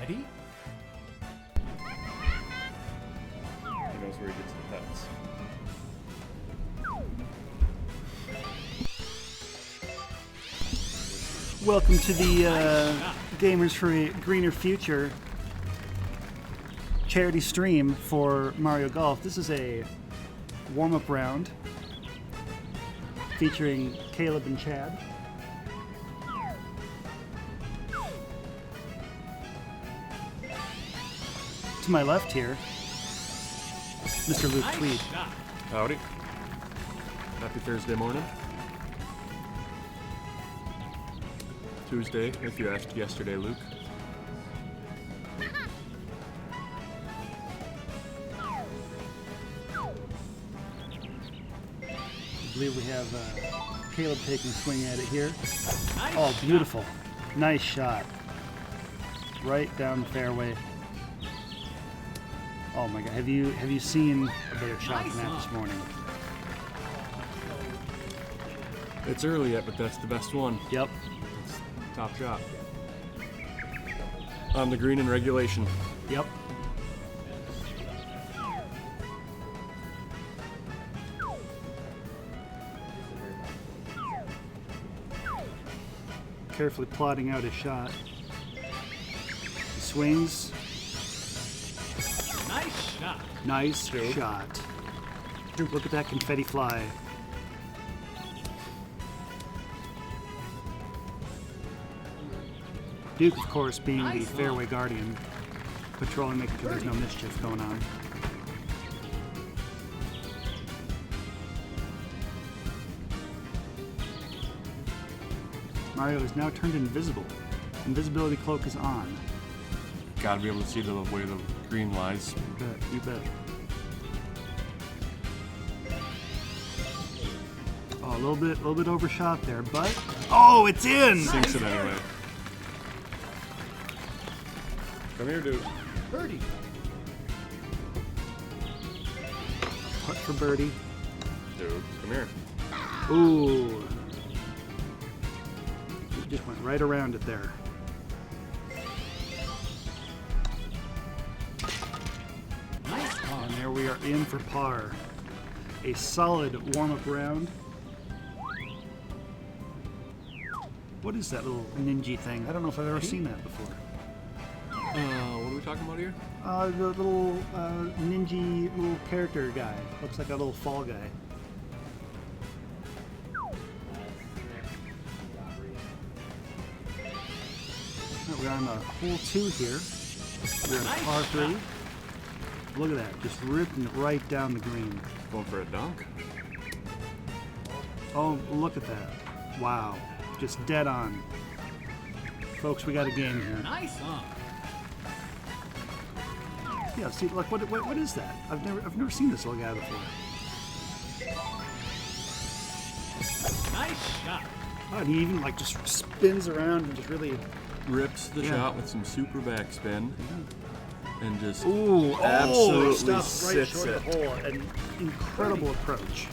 Ready? He knows where he gets the pets. Welcome to the Gamers for a Greener Future charity stream for Mario Golf. This is a warm-up round featuring Caleb and Chad. To my left here, Mr. Luke Tweed. Howdy. Happy Thursday morning. Tuesday, if you asked yesterday, Luke. I believe we have Caleb taking a swing at it here. Oh, beautiful. Nice shot. Right down the fairway. Oh my God, have you seen a better shot than that this morning? It's early yet, but that's the best one. Yep. It's top shot. On the green in regulation. Yep. Carefully plotting out his shot. He swings. Nice shot. Nice shot. Look at that confetti fly. Duke, of course, being the fairway guardian, patrolling, making sure there's no mischief going on. Mario is now turned invisible. Invisibility cloak is on. Gotta be able to see the way the green lies. You bet, you bet. Oh, a little bit overshot there, but oh, it's in! Sinks it anyway. Come here, Duke. Birdie. Putt for birdie. Duke, come here. Ooh. It just went right around it there. Nice par. And there we are in for par. A solid warm-up round. What is that little ninja thing? I don't know if I've ever seen that before. What are we talking about here? The little ninja little character guy. Looks like a little fall guy. We're on hole 2 here. We're on par 3. Look at that, just ripping it right down the green. Going for a dunk? Oh, look at that. Wow, just dead on. Folks, we got a game here. Nice on. Yeah, see, like, what is that? I've never seen this little guy before. Nice shot. Oh, and he even, like, just spins around and just really... Rips the Yeah. shot with some super backspin. And just Ooh, absolutely stuff right sits short of it. the hole. An incredible approach.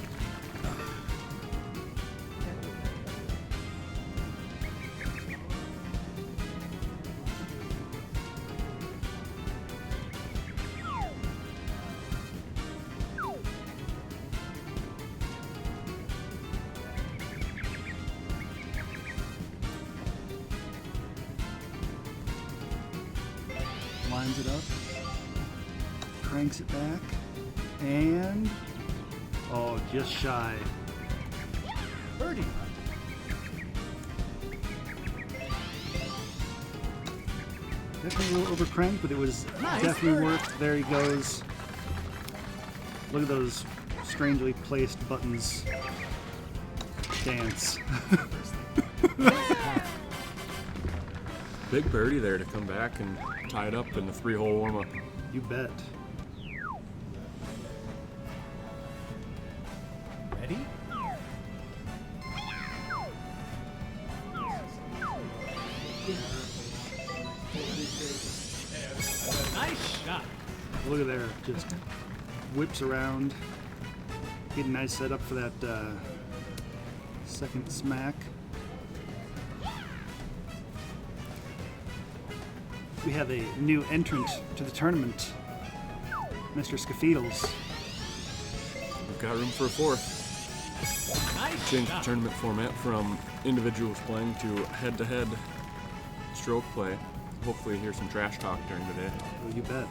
Lines it up, cranks it back, and oh, just shy. Birdie. Definitely a little over cranked, but it was Nice definitely birdie. worked. There he goes. Look at those strangely placed buttons. Dance. Big birdie there to come back and tie it up in the 3-hole warm-up. You bet. Ready? Nice shot. Look at there, just whips around. Get a nice setup for that second smack. We have a new entrant to the tournament, Mr. Skefiedels. We've got room for a fourth. Nice Change the shot. tournament format from individuals playing to head-to-head stroke play. Hopefully hear some trash talk during the day. Oh, you bet.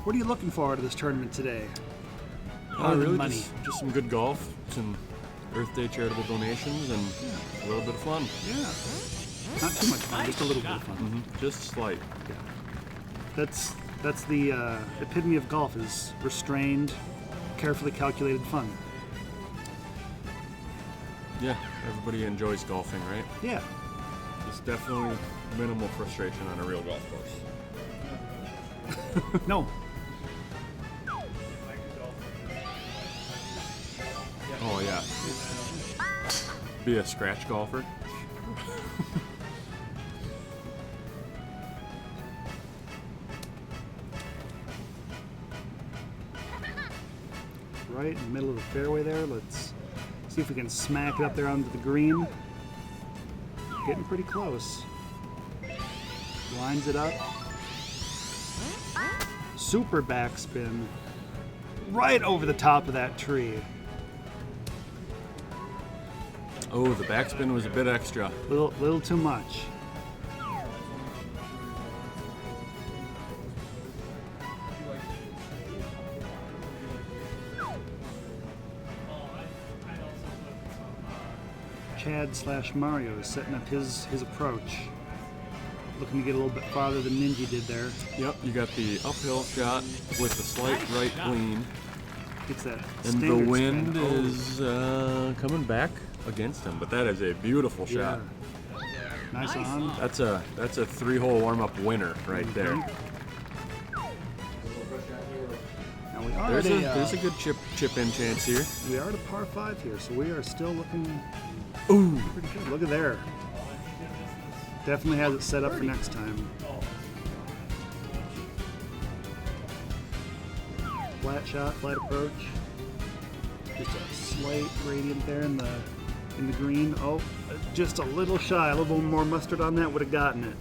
What are you looking forward to this tournament today? Oh, Other than really? money. Just some good golf, some Earth Day charitable donations, and a little bit of fun. Yeah. Not too much fun, just a little bit of fun. Just slight. That's the epitome of golf, is restrained, carefully calculated fun. Yeah, everybody enjoys golfing, right? Yeah. It's definitely minimal frustration on a real golf course. No. Oh yeah. Be a scratch golfer. Right in the middle of the fairway there. Let's see if we can smack it up there onto the green. Getting pretty close. Lines it up. Super backspin. Right over the top of that tree. Oh, the backspin was a bit extra. Little too much. Chad/Mario is setting up his approach. Looking to get a little bit farther than Ninja did there. Yep, you got the uphill shot with the slight right lean, Gets that and the standard wind spin. Oh, is coming back against him. But that is a beautiful shot. yeah. Nice on. That's a 3-hole warm-up winner right there. Now we are There's at a good chip in chance here. we are at a par 5 here, so we are still looking Ooh, pretty good. Look at there. Definitely has it set up for next time. Flat shot, flat approach. Just a slight gradient there in the green. Oh, just a little shy. A little more mustard on that would have gotten it.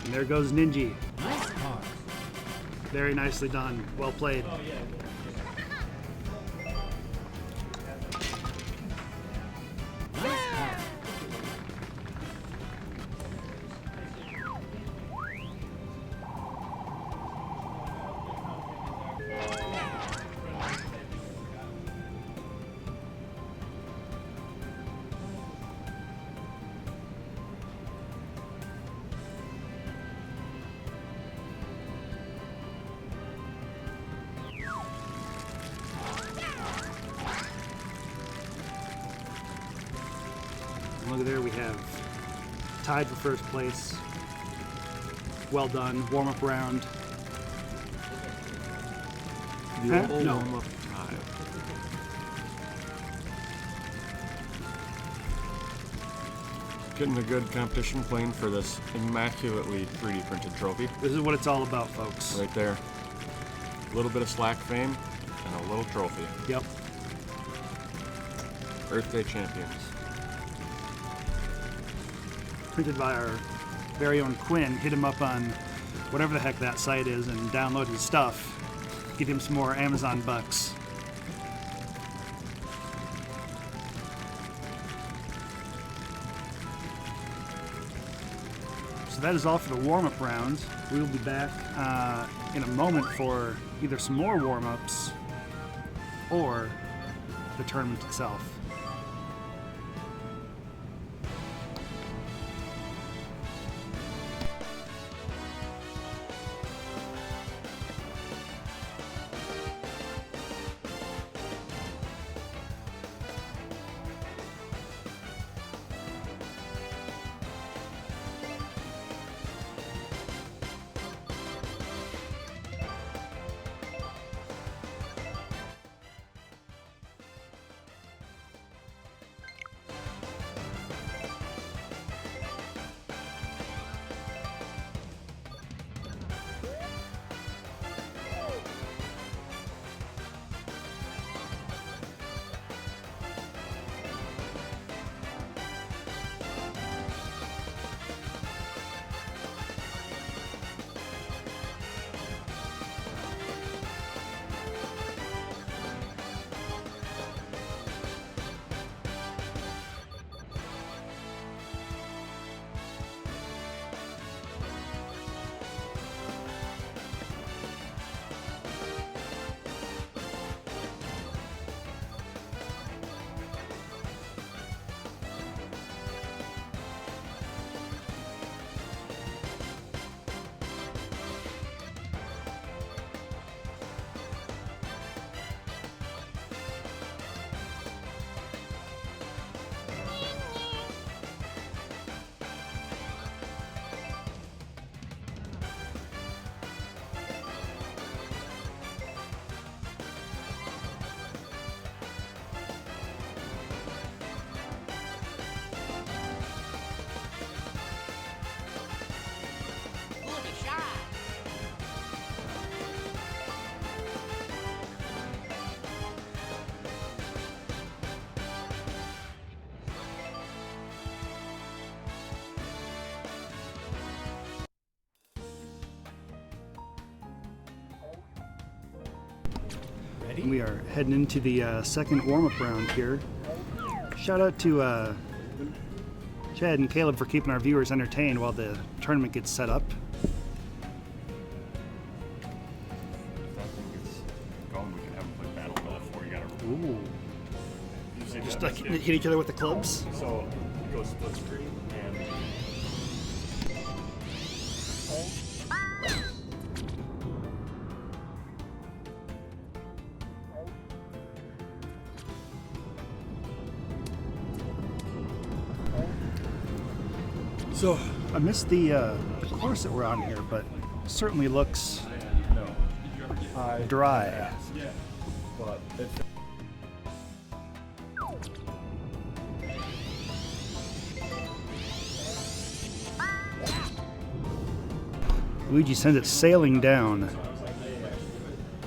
And there goes Ninja. Nice par. Very nicely done. Well played. Nice par. And look at there, we have tied for first place. Well done. Warm up round. the Huh? old No. warm-up tie. Getting a good competition playing for this immaculately 3D printed trophy This is what it's all about, folks. right there. A little bit of slack fame and a little trophy. Yep. Earth Day champions. Printed by our very own Quinn. Hit him up on whatever the heck that site is and download his stuff. Get him some more Amazon bucks. So that is all for the warm-up round. We will be back in a moment for either some more warm-ups or the tournament itself. Ready? We are heading into the second warm-up round here. Shout out to Chad and Caleb for keeping our viewers entertained while the tournament gets set up. If that thing gets going, we can have them play Battle Bell before you gotta Ooh. usually Just that- like hit each other with the clubs. So it goes split screen and so I missed the course that we're on here, but certainly looks dry. but it's Luigi sends it sailing down.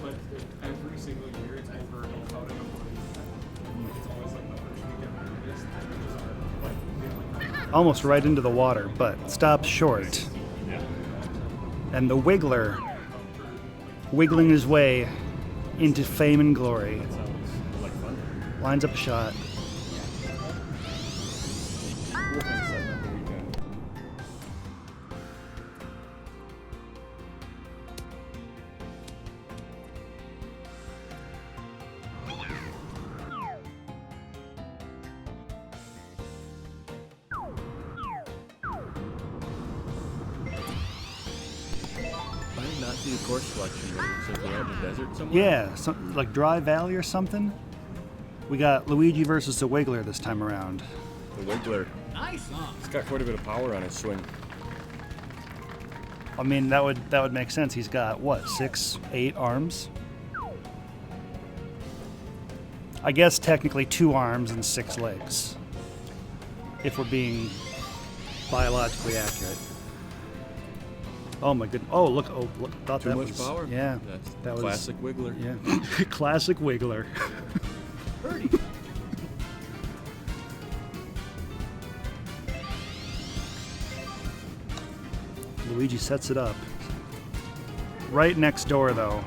but every single year it's over about in a month. It's always like the first weekend after this. Almost right into the water, but stops short. Yeah. And the Wiggler wiggling his way into fame and glory. Sounds like fun. Lines up a shot. We'll kind of set up the weekend. I did not see a course selection, but it looks like they're out in the desert somewhere. Yeah, some, like Dry Valley or something. We got Luigi versus the Wiggler this time around. The Wiggler. Nice on. It's got quite a bit of power on his swing. I mean, that would make sense. He's got what, 6, 8 arms? I guess technically 2 arms and 6 legs, if we're being biologically accurate. Oh my goodness! Oh look! Oh look! Thought Too that much was power? Yeah, That's that was classic Wiggler. Yeah, classic Wiggler. Birdie. Luigi sets it up. Right next door, though,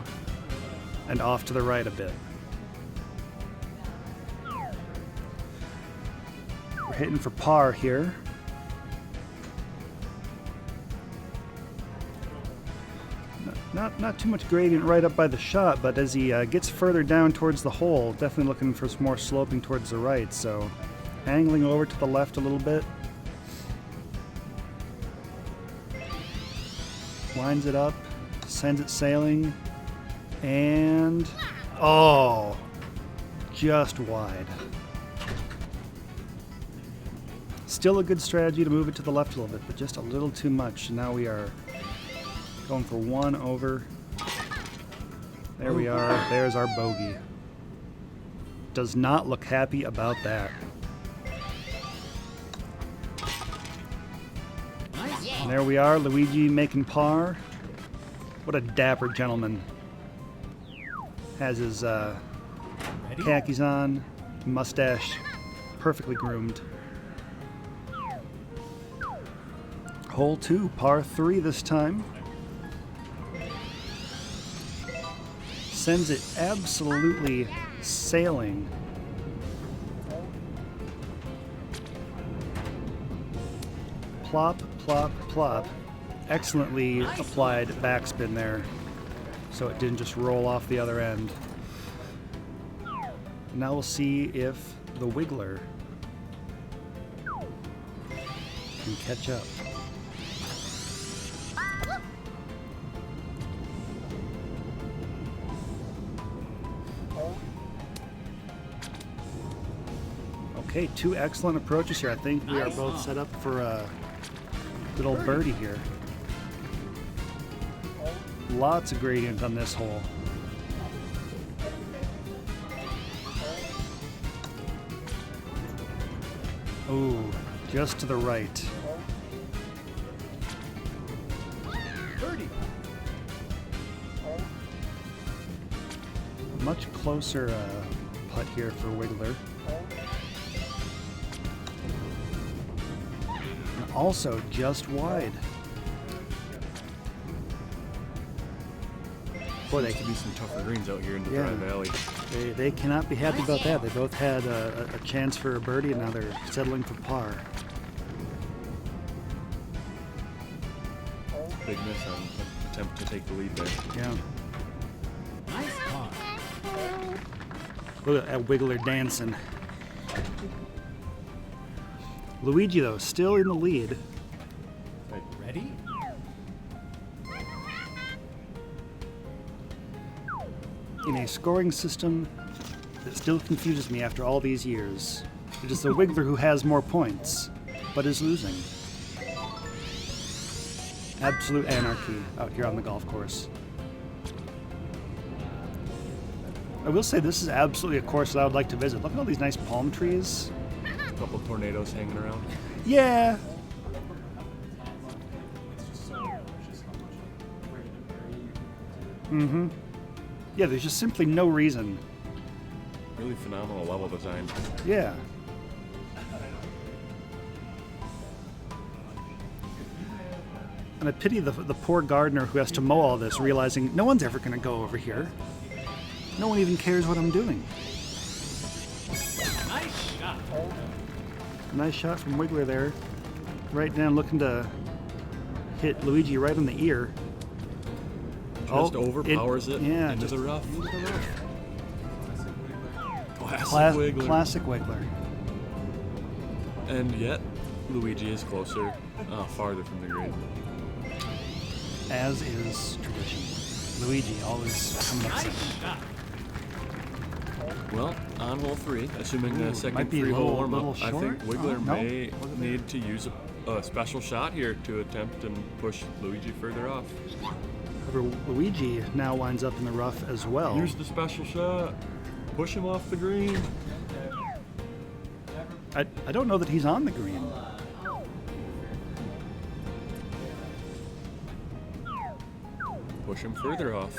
and off to the right a bit. We're hitting for par here. Not too much gradient right up by the shot, but as he gets further down towards the hole, definitely looking for some more sloping towards the right, so angling over to the left a little bit. Lines it up, sends it sailing, and oh, just wide. Still a good strategy to move it to the left a little bit, but just a little too much. Now we are going for 1 over. There we are. There's our bogey. Does not look happy about that. Nice And on. there we are, Luigi making par. What a dapper gentleman. Has his Ready? khakis on, mustache perfectly groomed. Hole 2, par 3 this time. Sends it absolutely sailing. Plop, plop, plop. Excellently applied backspin there, so it didn't just roll off the other end. Now we'll see if the Wiggler can catch up. Okay, 2 excellent approaches here. I think we are both set up for a good old birdie here. Lots of gradient on this hole. Ooh, just to the right. Birdie. Much closer putt here for Wiggler. And also just wide. Boy, Seems to be some tougher greens out here in the Yeah. Dry Valley. they cannot be happy about that. They both had a chance for a birdie, and now they're settling for par. Big miss on attempt to take the lead there. Yeah. Nice par. Look at that wiggler dancing. Luigi, though, still in the lead. Ready? In a scoring system that still confuses me after all these years. It is the wiggler who has more points, but is losing. Absolute anarchy out here on the golf course. I will say this is absolutely a course that I would like to visit. Look at all these nice palm trees. A couple tornadoes hanging around. Yeah. Mm-hmm. Yeah, there's just simply no reason. Really phenomenal level design. Yeah. And I pity the poor gardener who has to mow all this, realizing no one's ever going to go over here. No one even cares what I'm doing. Nice shot. Nice shot from Wiggler there. Right down, looking to hit Luigi right in the ear. Just overpowers it yeah, into just the rough. into the rough. Classic Wiggler. Classic Wiggler. And yet, Luigi is closer, farther from the green. As is tradition. Luigi always coming up Nice second. shot. Well, on hole 3, assuming Ooh, a second might be a three-hole little warm-up, I think short. Wiggler Oh, no. may Look at need to use a special shot here to attempt and push Luigi further off. However, Luigi now winds up in the rough as well. Use the special shot. Push him off the green. I don't know that he's on the green. Push him further off.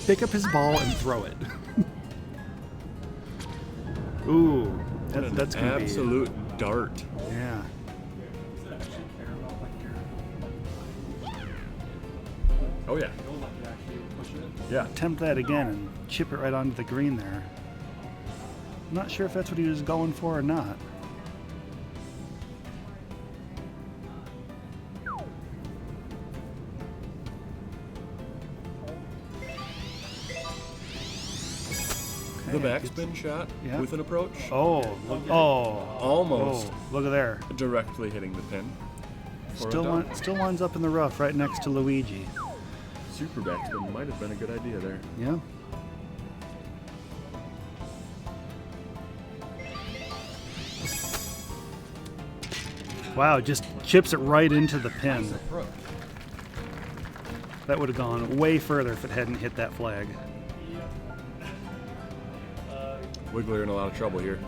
Pick up his ball and throw it. Ooh, that's gonna Absolute dart. be yeah. Oh yeah. Yeah. Attempt that again and chip it right onto the green there. I'm not sure if that's what he was going for or not. The Okay, backspin shot Yeah. with an approach. Oh, Almost oh, look at there. directly hitting the pin. For a Still, dunk. still winds up in the rough right next to Luigi. Super backspin might have been a good idea there. Yeah. Wow, just chips it right into the pin. Nice approach. That would have gone way further if it hadn't hit that flag. Wiggler in a lot of trouble here.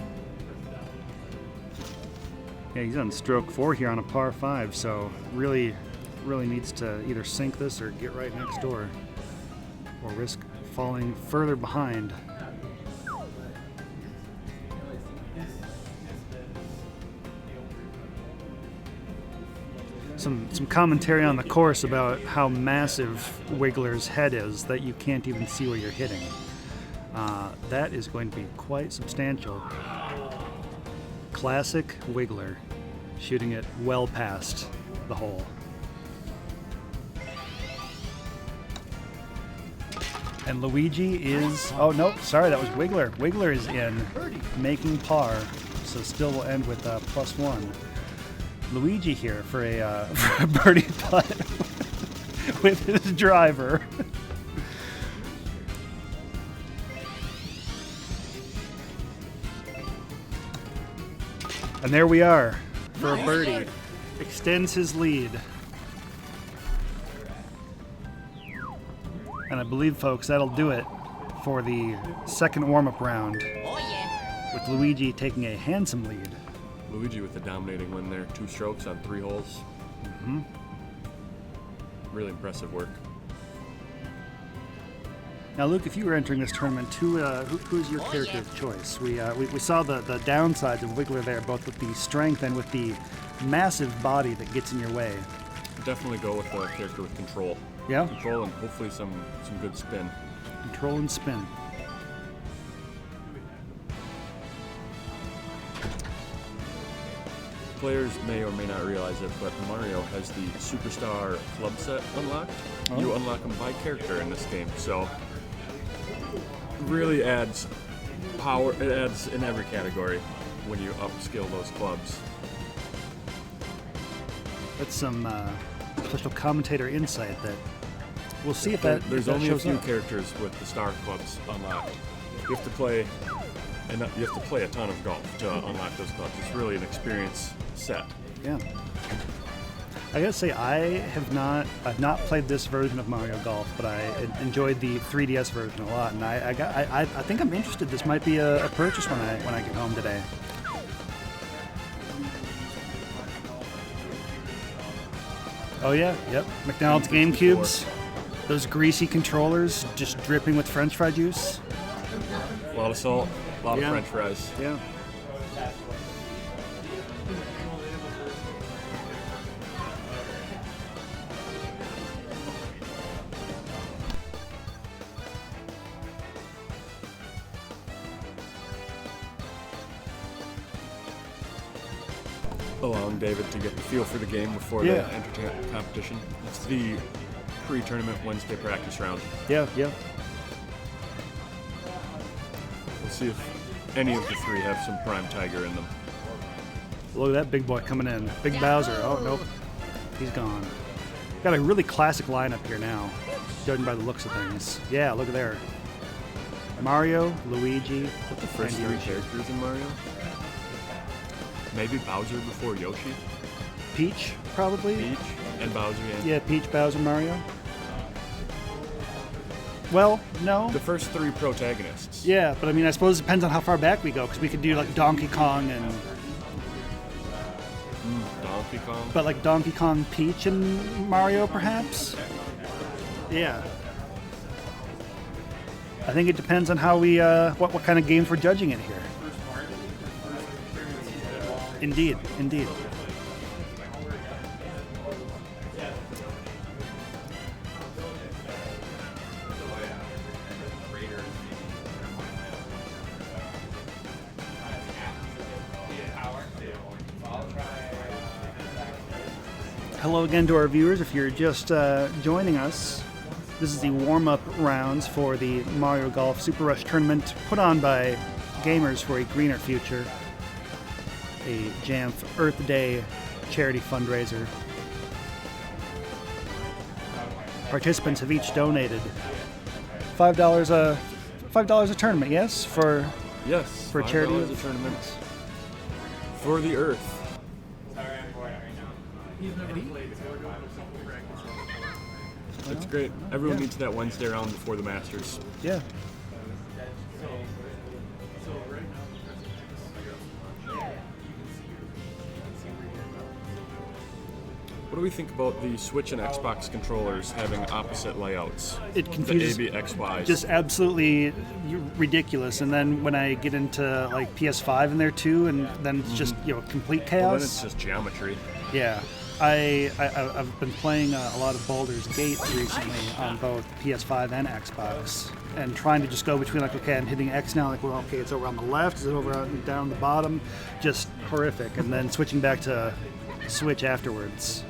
Yeah, he's on stroke 4 here on a par 5, so really needs to either sink this or get right next door, or risk falling further behind. Some commentary on the course about how massive Wiggler's head is that you can't even see where you're hitting. That is going to be quite substantial. Classic Wiggler, shooting it well past the hole. And Luigi is, oh no, sorry, that was Wiggler. Wiggler is in, making par, so still will end with +1. Luigi here for a birdie putt with his driver. And there we are for a birdie. Extends his lead. And I believe, folks, that'll do it for the second warm-up round. Oh yeah. With Luigi taking a handsome lead. Luigi with the dominating win there. 2 strokes on 3 holes. Really impressive work. Now, Luke, if you were entering this tournament, who is your character of choice? We saw the downsides of Wiggler there, both with the strength and with the massive body that gets in your way. definitely go with a character with control. Yeah, Control and hopefully some good spin. control and spin. Players may or may not realize it, but Mario has the Superstar Club set unlocked. Oh. You unlock them by character in this game, so really adds power. It adds in every category when you upskill those clubs. That's some special commentator insight that we'll see if that There's if that only a shows few up. characters with the star clubs unlocked. You have to play, and you have to play a ton of golf to unlock those clubs. It's really an experience set. Yeah. I gotta say, I've not played this version of Mario Golf, but I enjoyed the 3DS version a lot, and I think I'm interested. This might be a purchase when I get home today. Oh yeah, yep. McDonald's GameCubes, those greasy controllers just dripping with French fry juice. A lot of salt, a lot Yeah. of French fries. Yeah. Allowing David to get the feel for the game before Yeah. the entertainment competition. It's the pre-tournament Wednesday practice round. Yeah, yeah. We'll see if any of the three have some prime tiger in them. Look at that big boy coming in. Big Bowser. Oh, nope. He's gone. Got a really classic lineup here now, judging by the looks of things. Yeah, look at there. Mario, Luigi, The first and three Yoshi. characters in Mario? Maybe Bowser before Yoshi? Peach, probably. Peach and Bowser, Yeah, Peach, Bowser, Mario. Well, no. The first three protagonists. Yeah, but I mean, I suppose it depends on how far back we go, because we could do like Donkey Kong and, Donkey Kong. but like Donkey Kong, Peach, and Mario, perhaps. Yeah. I think it depends on how we, what kind of games we're judging it here. Indeed, indeed. Hello again to our viewers. If you're just joining us, this is the warm-up rounds for the Mario Golf Super Rush tournament put on by Gamers for a Greener Future, a Jamf Earth Day charity fundraiser. Participants have each donated $5 a tournament. Yes, for Yes, For $5 charity? a tournament. For the Earth. That's great. Everyone Yeah. needs that Wednesday round before the Masters. yeah. What do we think about the Switch and Xbox controllers having opposite layouts? It The confuses. ABXYs. Just absolutely ridiculous. And then when I get into like PS5 in there too, and then it's just complete chaos. well, then it's just geometry. Yeah, I've been playing a lot of Baldur's Gate recently on both PS5 and Xbox, and trying to just go between like, okay, I'm hitting X now, like, well, okay, it's over on the left, is it over down the bottom? Just horrific. And then switching back to Switch afterwards.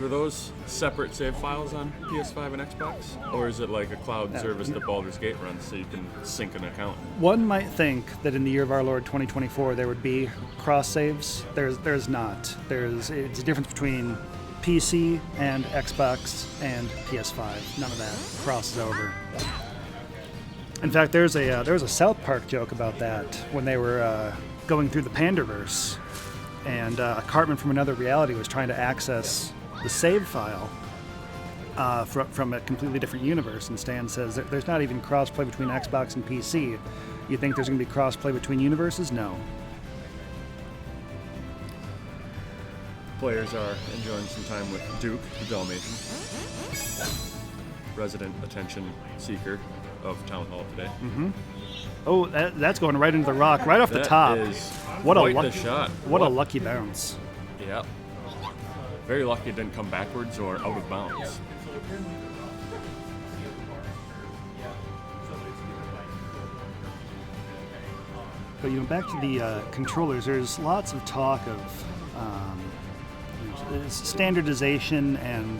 Were those separate save files on PS5 and Xbox? Or is it like a cloud service that Baldur's Gate runs so you can sync an account? One might think that in the year of our Lord 2024 there would be cross saves. There's not. It's a difference between PC and Xbox and PS5. None of that crosses over. In fact, there was a South Park joke about that when they were going through the Pandaverse, and Cartman from another reality was trying to access the save file from a completely different universe, and Stan says there's not even cross-play between Xbox and PC. You think there's going to be cross-play between universes? No. Players are enjoying some time with Duke, the Dalmatian, resident attention seeker of Town Hall today. Oh, that's going right into the rock, right off the That top. is What a quite lucky the shot. What a lucky bounce. Yep. Very lucky it didn't come backwards or out of bounds. But back to the controllers. There's lots of talk of standardization and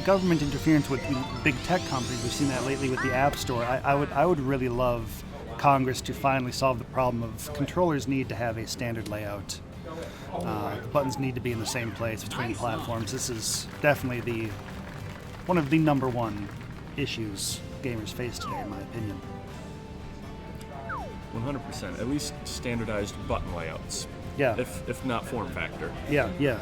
government interference with big tech companies. We've seen that lately with the App Store. I would really love Congress to finally solve the problem of controllers need to have a standard layout. The buttons need to be in the same place between platforms. This is definitely one of the number one issues gamers face today, in my opinion. 100%. At least standardized button layouts. Yeah. If not form factor. Yeah.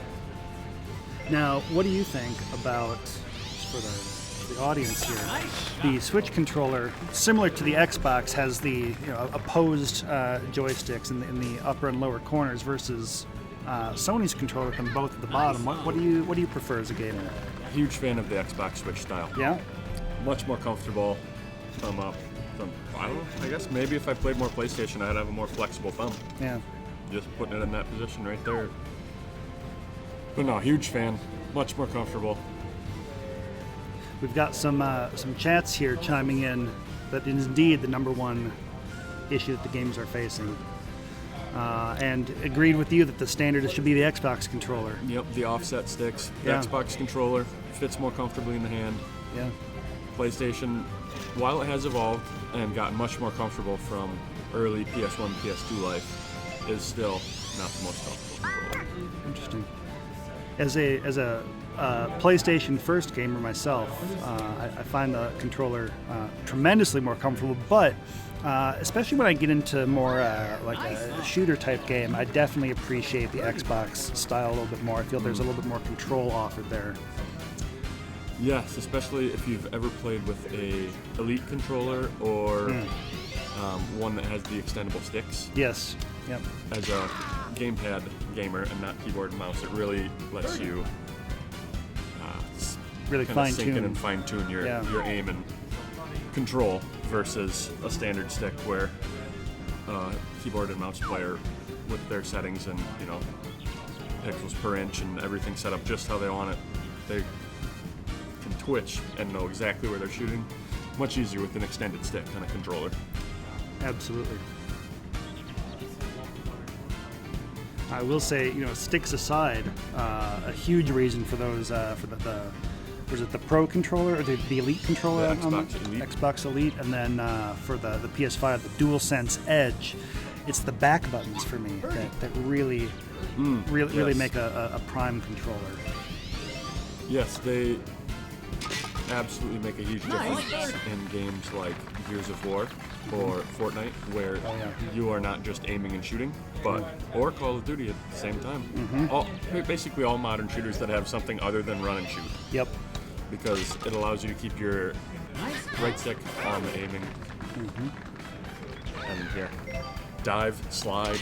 Now, what do you think about, just for the audience here, the Switch controller, similar to the Xbox, has the opposed joysticks in the upper and lower corners versus Sony's controller with them both at the bottom. What do you prefer as a gamer? Huge fan of the Xbox Switch style. Yeah. Much more comfortable. Thumb up. I don't know. I guess maybe if I played more PlayStation, I'd have a more flexible thumb. Yeah. Just putting it in that position right there. But no, huge fan. Much more comfortable. We've got some chats here chiming in that is indeed the number one issue that the gamers are facing. And agreed with you that the standard should be the Xbox controller. Yep, the offset sticks. The Yeah. Xbox controller fits more comfortably in the hand. Yeah. PlayStation, while it has evolved and gotten much more comfortable from early PS1, PS2 life, is still not the most comfortable controller. Interesting. As a PlayStation first gamer myself, I find the controller tremendously more comfortable, but especially when I get into more like a shooter type game, I definitely appreciate the Xbox style a little bit more. I feel there's a little bit more control offered there. Yes, especially if you've ever played with a Elite controller or one that has the extendable sticks. Yes. Yep. As a gamepad gamer and not keyboard and mouse, it really lets you Really kind of sink in fine-tune. and fine-tune your aim and control versus a standard stick where keyboard and mouse player with their settings and pixels per inch and everything set up just how they want it, they can twitch and know exactly where they're shooting. Much easier with an extended stick on a controller. Absolutely. I will say, sticks aside, a huge reason for those for the was it the Pro controller or the Elite controller The on Xbox Elite. Xbox Elite, and then for the PS5, the DualSense Edge, it's the back buttons for me that really Yes. make a prime controller. Yes, they absolutely make a huge difference in games like Gears of War or Fortnite, where you are not just aiming and shooting, or Call of Duty at the same time. Basically all modern shooters that have something other than run and shoot, Yep. because it allows you to keep your right stick on the aiming. And here, dive, slide,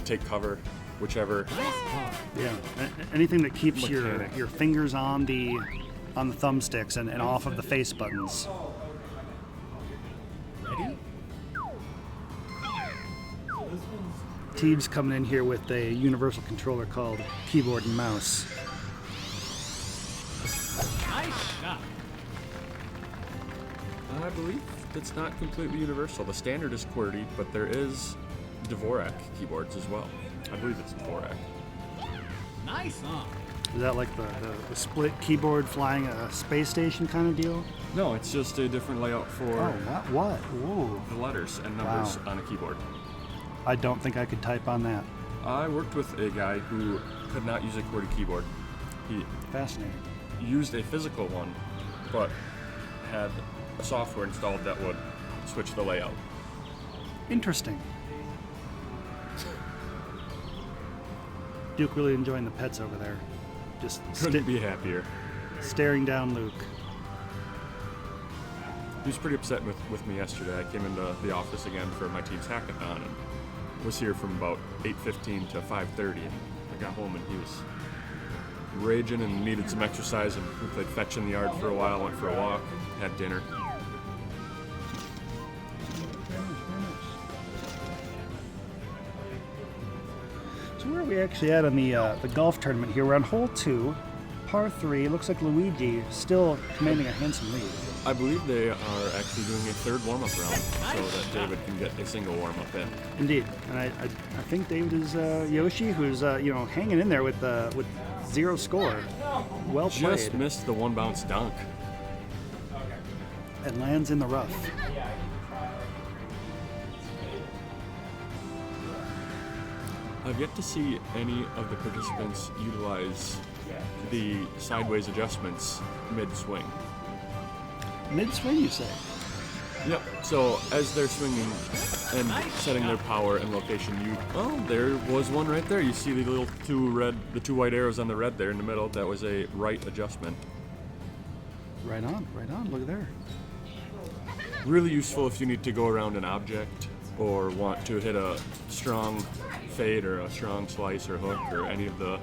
take cover, whichever. Yeah. Anything that keeps Mechanic. your fingers on the thumbsticks and off of the face buttons. Ready? Teeb's coming in here with a universal controller called keyboard and mouse. Nice shot. I believe it's not completely universal. The standard is QWERTY, but there is Dvorak keyboards as well. I believe it's Dvorak. Nice on. Is that like the split keyboard flying a space station kind of deal? No, it's just a different layout for What? Whoa. the letters and numbers on a keyboard. I don't think I could type on that. I worked with a guy who could not use a QWERTY keyboard. He Fascinating. used a physical one, but had a software installed that would switch the layout. Interesting. Duke really enjoying the pets over there. Just Couldn't be happier. staring down Luke. He was pretty upset with me yesterday. I came into the office again for my team's hackathon and was here from about 8:15 to 5:30. And I got home and he was raging and needed some exercise, and we played fetch in the yard for a while, went for a walk, had dinner. So where are we actually at on the golf tournament here? We're on hole 2. par 3. Looks like Luigi still commanding a handsome lead. I believe they are actually doing a third warm-up round so that David can get a single warm-up in. Indeed, and I think David is Yoshi, who's hanging in there with 0 score. Well played. Just missed the one bounce dunk. And lands in the rough. I've yet to see any of the participants utilize the sideways adjustments mid-swing. Mid-swing, you say? Yep. So as they're swinging and setting their power and location, there was one right there. You see the little the two white arrows on the red there in the middle. That was a right adjustment. Right on. Look at there. Really useful if you need to go around an object or want to hit a strong fade or a strong slice or hook or any of the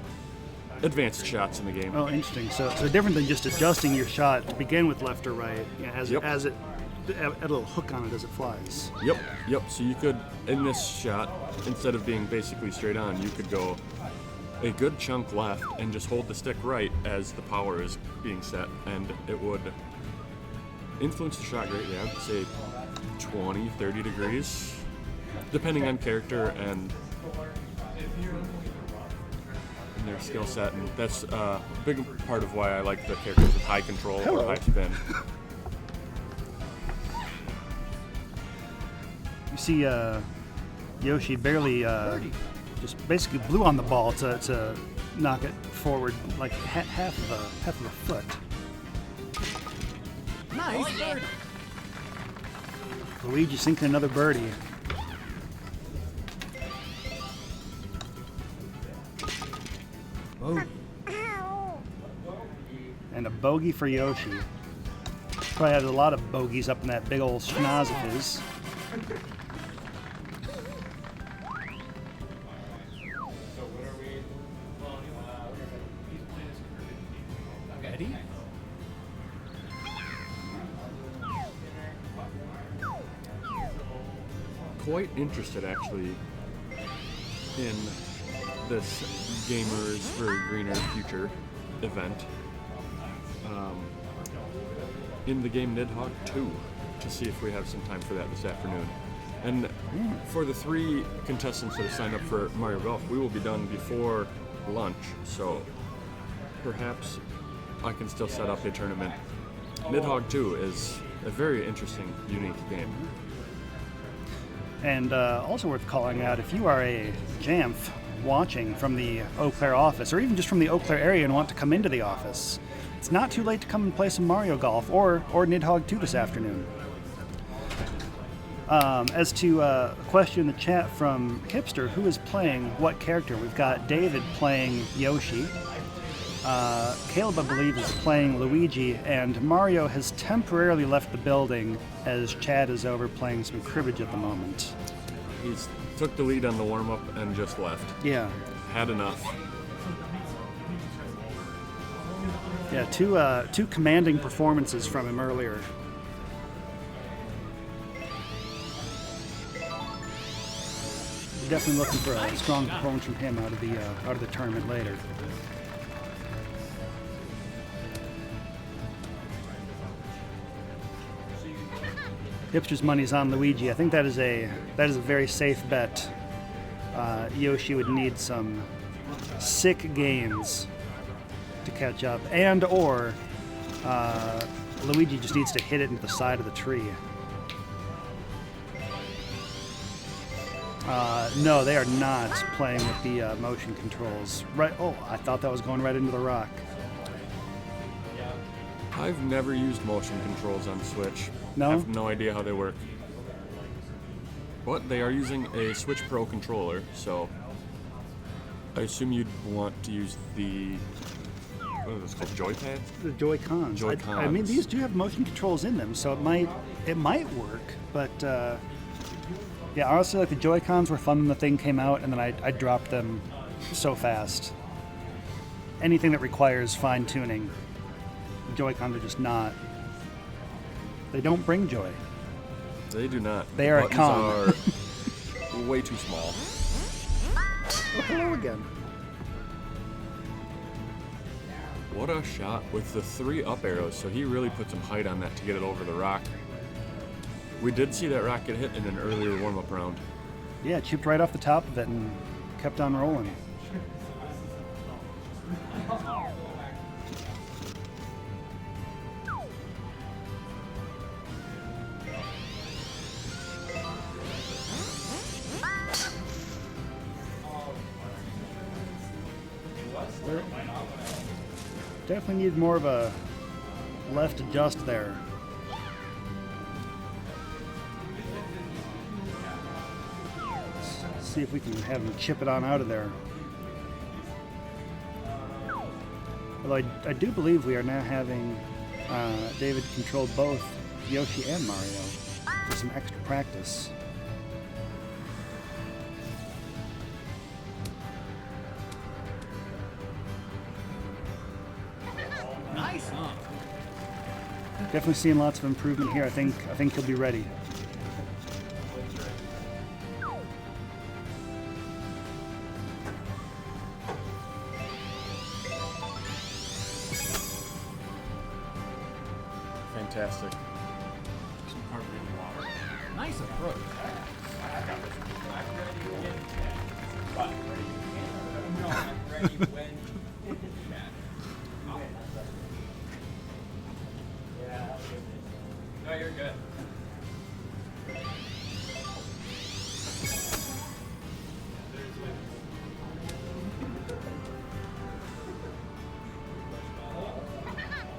advanced shots in the game. Oh, interesting. So different than just adjusting your shot to begin with left or right, as it add a little hook on it as it flies. Yep. So you could, in this shot, instead of being basically straight on, you could go a good chunk left and just hold the stick right as the power is being set, and it would influence the shot greatly. I would say 20, 30 degrees, depending on character and their skill set, and that's a big part of why I like the characters with high control or high spin. You see Yoshi barely just basically blew on the ball to knock it forward like half of a foot. Nice bird. Luigi sinking another birdie. Oh. And a bogey for Yoshi. Probably had a lot of bogeys up in that big old schnoz of his. Ready? Quite interested actually in this Gamers for a Greener Future event in the game Nidhogg 2 to see if we have some time for that this afternoon. And for the 3 contestants that have signed up for Mario Golf, we will be done before lunch, so perhaps I can still set up a tournament. Nidhogg 2 is a very interesting, unique game. And also worth calling out, if you are a Jamf watching from the Eau Claire office, or even just from the Eau Claire area and want to come into the office, it's not too late to come and play some Mario Golf or Nidhogg 2 this afternoon. As to a question in the chat from Hipster, who is playing what character? We've got David playing Yoshi. Caleb, I believe, is playing Luigi, and Mario has temporarily left the building as Chad is over playing some cribbage at the moment. He's took the lead on the warm-up and just left. Yeah. Had enough. Yeah, two commanding performances from him earlier. Definitely looking for a strong performance from him out of the tournament later. Hipster's money's on Luigi. I think that is a very safe bet. Yoshi would need some sick gains to catch up, and or Luigi just needs to hit it into the side of the tree. No, they are not playing with the motion controls. Right? Oh, I thought that was going right into the rock. I've never used motion controls on Switch. No? I have no idea how they work. But they are using a Switch Pro controller, so I assume you'd want to use the, what are those called, Joypads? The Joy-Cons. Joy-Cons. I mean, these do have motion controls in them, so it might work. But yeah, honestly, like the Joy-Cons were fun when the thing came out, and then I dropped them so fast. Anything that requires fine tuning, Joy-Cons are just not. They don't bring joy. They do not. They The are a buttons con. are way too small. Oh, hello again. What a shot with the 3 up arrows. So he really put some height on that to get it over the rock. We did see that rock get hit in an earlier warm-up round. Yeah, it chipped right off the top of it and kept on rolling. Definitely need more of a left adjust there. Let's see if we can have him chip it on out of there. Although I do believe we are now having David control both Yoshi and Mario for some extra practice. Nice, huh? Definitely seeing lots of improvement here. I think he'll be ready. Fantastic. Nice approach. No, you're good.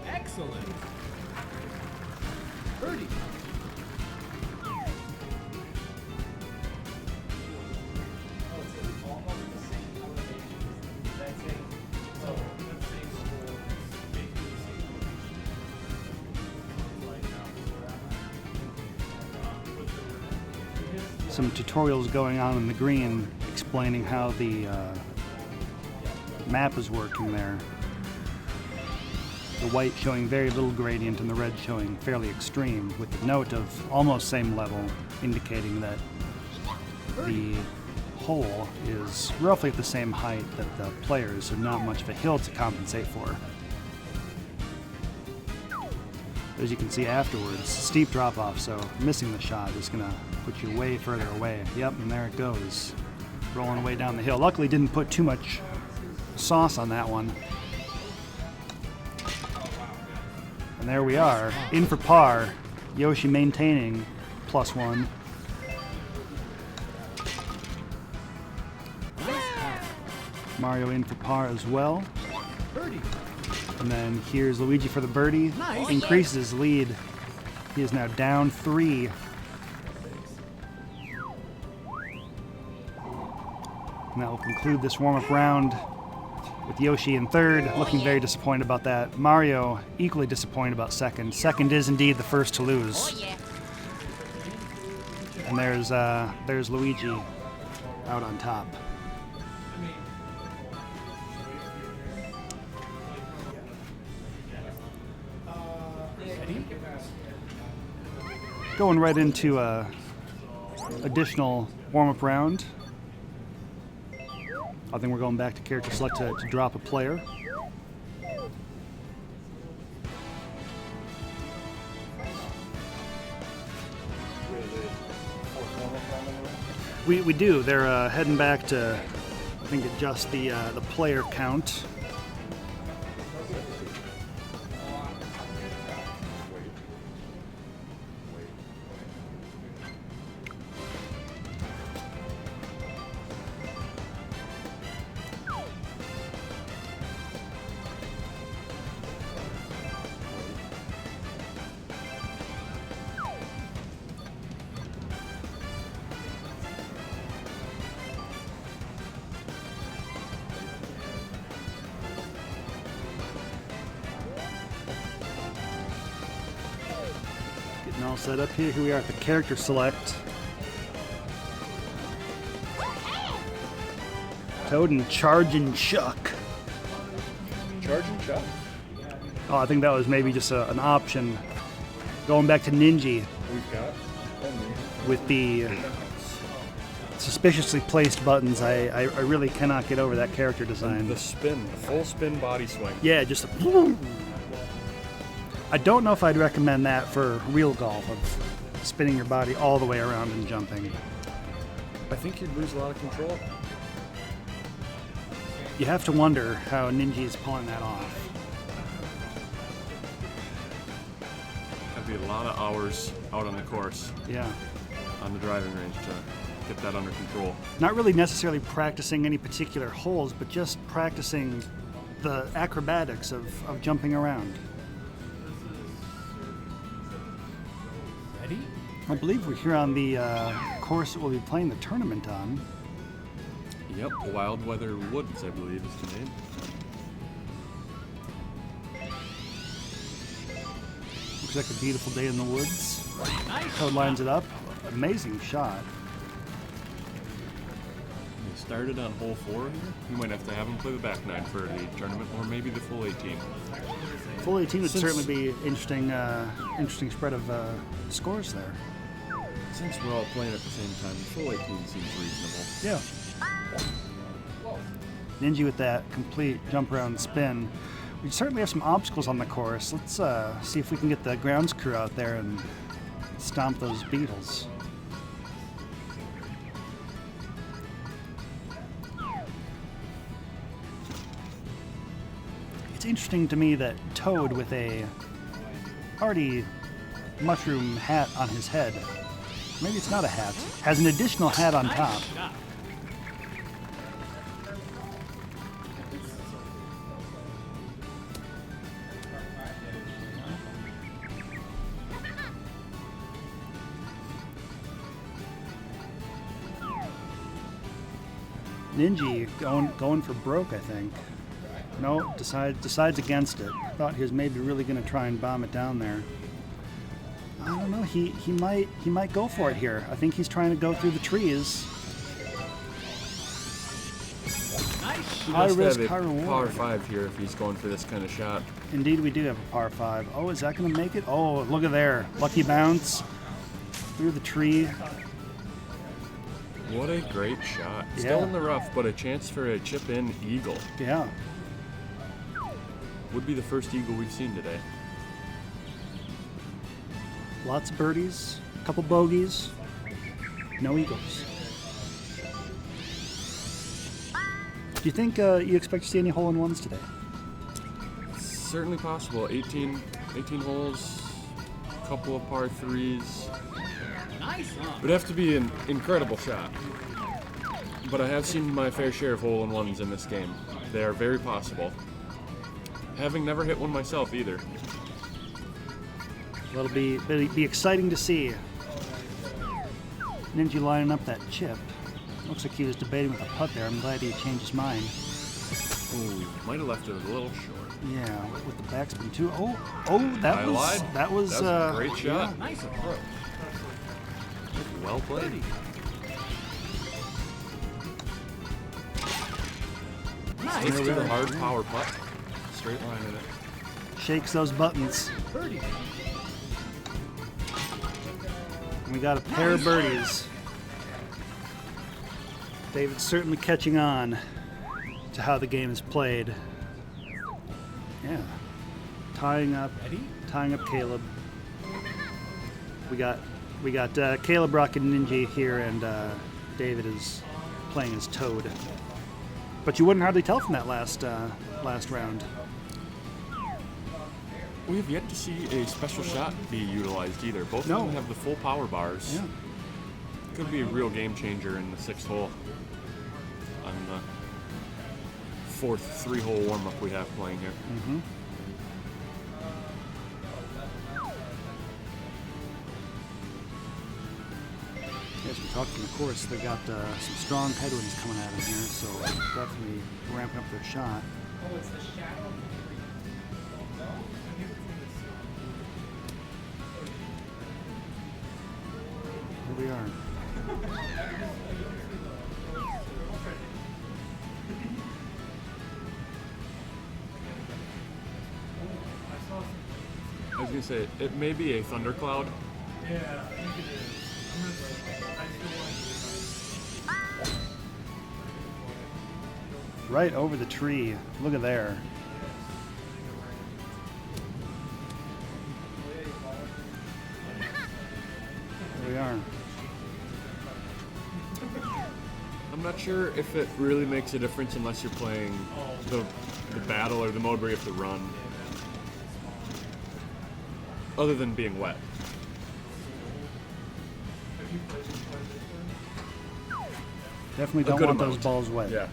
Excellent. Birdie. Some tutorials going on in the green explaining how the map is working there. The white showing very little gradient and the red showing fairly extreme, with the note of almost same level, indicating that the hole is roughly at the same height that the players, so not much of a hill to compensate for. As you can see afterwards, steep drop off, so missing the shot is going to put you way further away. Yep, and there it goes, rolling away down the hill. Luckily didn't put too much sauce on that one. And there we are, in for par. Yoshi maintaining +1. Mario in for par as well. Birdie. And then here's Luigi for the birdie. Nice. Increases his lead. He is now down 3. And that will conclude this warm-up round with Yoshi in third, looking very disappointed about that. Mario equally disappointed about second. Second is indeed the first to lose. And there's Luigi out on top. Going right into a additional warm-up round. I think we're going back to character select to drop a player. We do. They're heading back to, I think, adjust the player count. Getting all set up here. Here we are at the character select. Toad and Chargin' Chuck. Charging Chuck? Oh, I think that was maybe just an option. Going back to Ninja We've got with the suspiciously placed buttons. I really cannot get over that character design. The spin, the full spin body swing. Yeah, just a... I don't know if I'd recommend that for real golf, of spinning your body all the way around and jumping. I think you'd lose a lot of control. You have to wonder how Ninja's pulling that off. That'd be a lot of hours out on the course, Yeah. on the driving range to get that under control. Not really necessarily practicing any particular holes, but just practicing the acrobatics of jumping around. Ready? I believe we're here on the course that we'll be playing the tournament on. Yep, Wild Weather Woods, I believe is the name. Looks like a beautiful day in the woods. Nice. Toad lines it up. Amazing shot. We started on hole 4 here. We might have to have him play the back 9 for the tournament, or maybe the full 18. Full 18 would Since- certainly be interesting spread of scores there. Since we're all playing at the same time, the full 18 seems reasonable. Yeah. Ninja with that complete jump around spin. We certainly have some obstacles on the course. Let's see if we can get the grounds crew out there and stomp those beetles. It's interesting to me that Toad with a already mushroom hat on his head, maybe it's not a hat, has an additional hat on top. Nice shot. Ninja going for broke, I think. No, decides against it. Thought he was maybe really going to try and bomb it down there. I don't know. He might go for it here. I think he's trying to go through the trees. Nice. He High must risk, have high a reward. power 5 here if he's going for this kind of shot. Indeed, we do have a par 5. Oh, is that going to make it? Oh, look at there. Lucky bounce through the tree. What a great shot. Still Yeah. in the rough, but a chance for a chip-in eagle. Yeah. Would be the first eagle we've seen today. Lots of birdies, a couple bogeys, no eagles. Do you think you expect to see any hole-in-ones today? Certainly possible. 18 holes, a couple of par 3s. Nice. It would have to be an incredible shot. But I have seen my fair share of hole-in-ones in this game. They are very possible. Having never hit one myself either. It'll be exciting to see. Ninja lining up that chip. Looks like he was debating with a putt there. I'm glad he changed his mind. Ooh, might have left it a little short. Yeah, with the backspin too. Oh, that I was lied. that was That was a great yeah. shot. Nice approach. Well played. Nice. Sticks to the hard power putt. Straight line in it. Shakes those buttons. Birdie. And we got a pair of birdies. David's certainly catching on to how the game is played. Yeah. Tying up Caleb. We got Caleb rocking Ninja here, and David is playing as Toad. But you wouldn't hardly tell from that last round. We have yet to see a special shot be utilized either. Both No. of them have the full power bars. Yeah. Could be a real game changer in the 6th hole. On the 4th 3-hole warm-up we have playing here. Mm-hmm. As we talked from the course, they got some strong headwinds coming at them here, so definitely ramping up their shot. Here we are. I was gonna say, it may be a thundercloud. Right over the tree. Look at there. There we are. I'm not sure if it really makes a difference unless you're playing the battle or the mode where you have to run. Other than being wet. Definitely A don't good want amount. those balls wet. Yeah.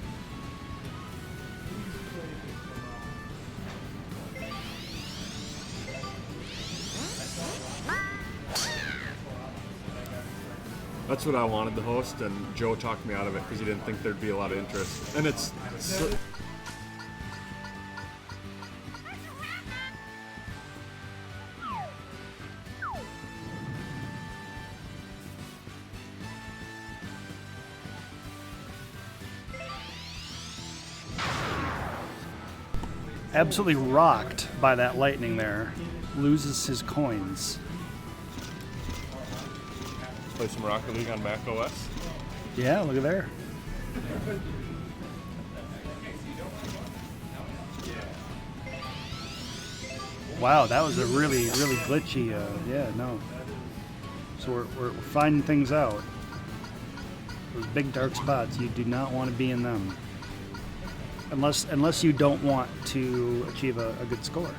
That's what I wanted to host, and Joe talked me out of it because he didn't think there'd be a lot of interest. And it's so, Absolutely rocked by that lightning there. Loses his coins. play some Rocket League on Mac OS. Yeah, look at there. Wow, that was a really glitchy, yeah, no. So we're finding things out. Those big dark spots, you do not want to be in them. Unless you don't want to achieve a good score.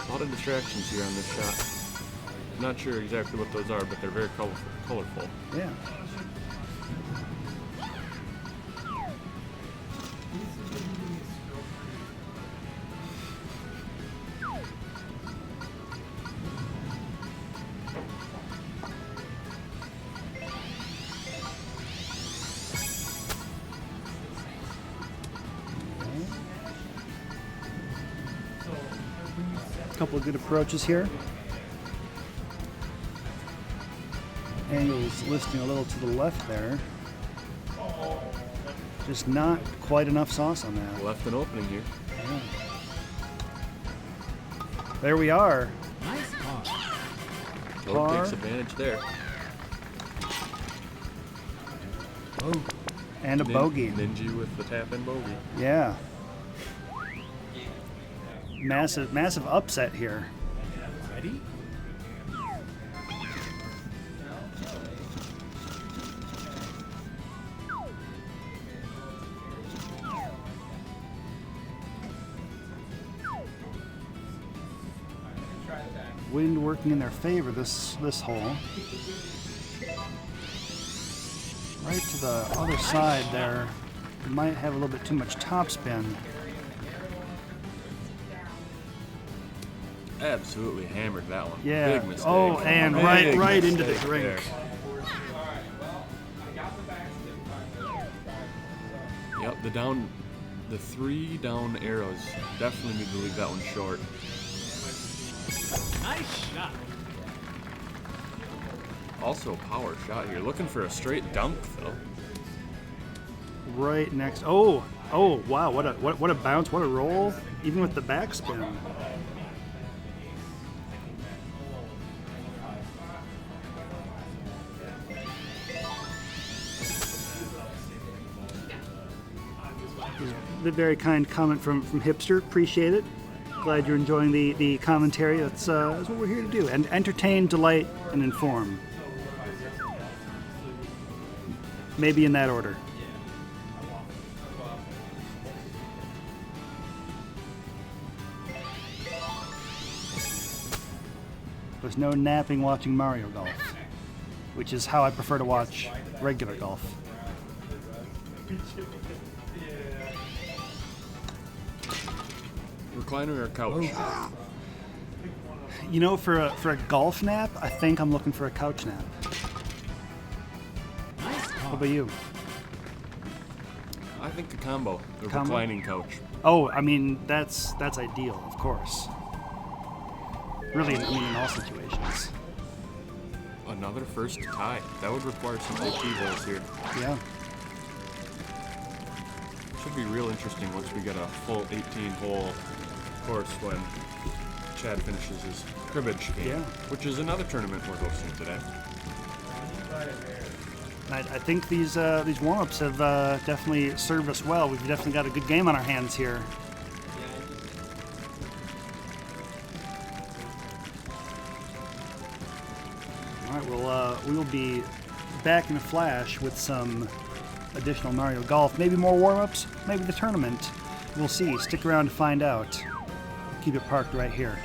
A lot of distractions here on this shot. Not sure exactly what those are, but they're very colorful. Yeah. Couple of good approaches here. Angle's listing a little to the left there. Just not quite enough sauce on that. Left an opening here. Yeah. There we are. Nice par. Joe Par. takes advantage there. Oh. And a bogey. Ninja with the tap in bogey. Yeah. Massive upset here. Ready? Wind working in their favor this hole. Right to the other side there. Might have a little bit too much topspin. Absolutely hammered that one. Yeah. Big mistake. Oh, and Big right into the mistake drink. there. Yep, the 3 down arrows definitely need to leave that one short. Nice shot. Also a power shot here. Looking for a straight dunk though. Right next. Oh, wow! What a bounce! What a roll! Even with the backspin. The very kind comment from Hipster. Appreciate it. Glad you're enjoying the commentary. That's what we're here to do. And entertain, delight, and inform. Maybe in that order. There's no napping watching Mario Golf, which is how I prefer to watch regular golf. Recliner or couch? You know, for a golf nap, I think I'm looking for a couch nap. Nice How par. about you? I think a combo. The Combo? reclining couch. Oh, I mean that's ideal, of course. Really, I mean in all situations. Another first tie. That would require some OP holes here. Yeah. Should be real interesting once we get a full 18-hole course when Chad finishes his cribbage game, Yeah. which is another tournament we're hosting today. I think these warm-ups have definitely served us well. We've definitely got a good game on our hands here. All right, well, we will be back in a flash with some additional Mario Golf. Maybe more warm-ups, maybe the tournament. We'll see. Stick around to find out. Keep it parked right here.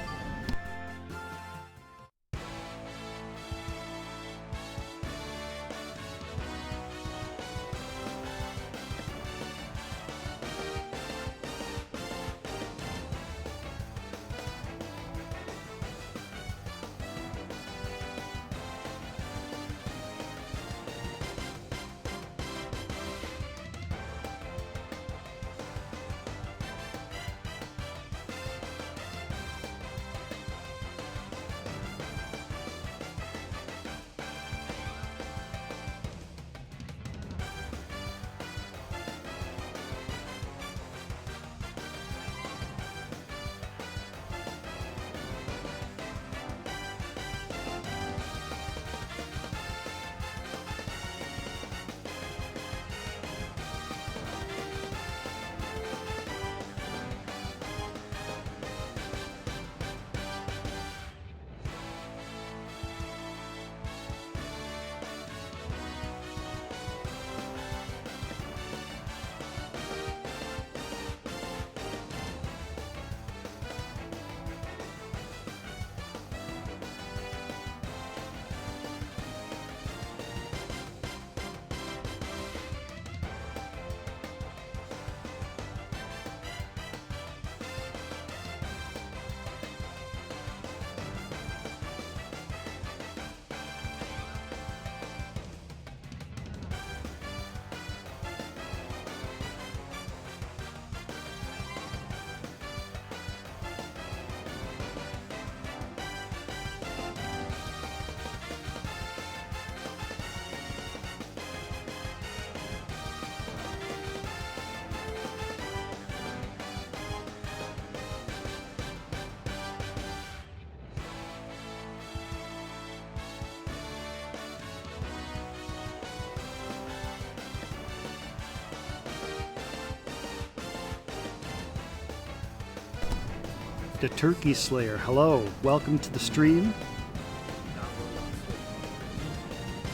The Turkey Slayer, hello, welcome to the stream.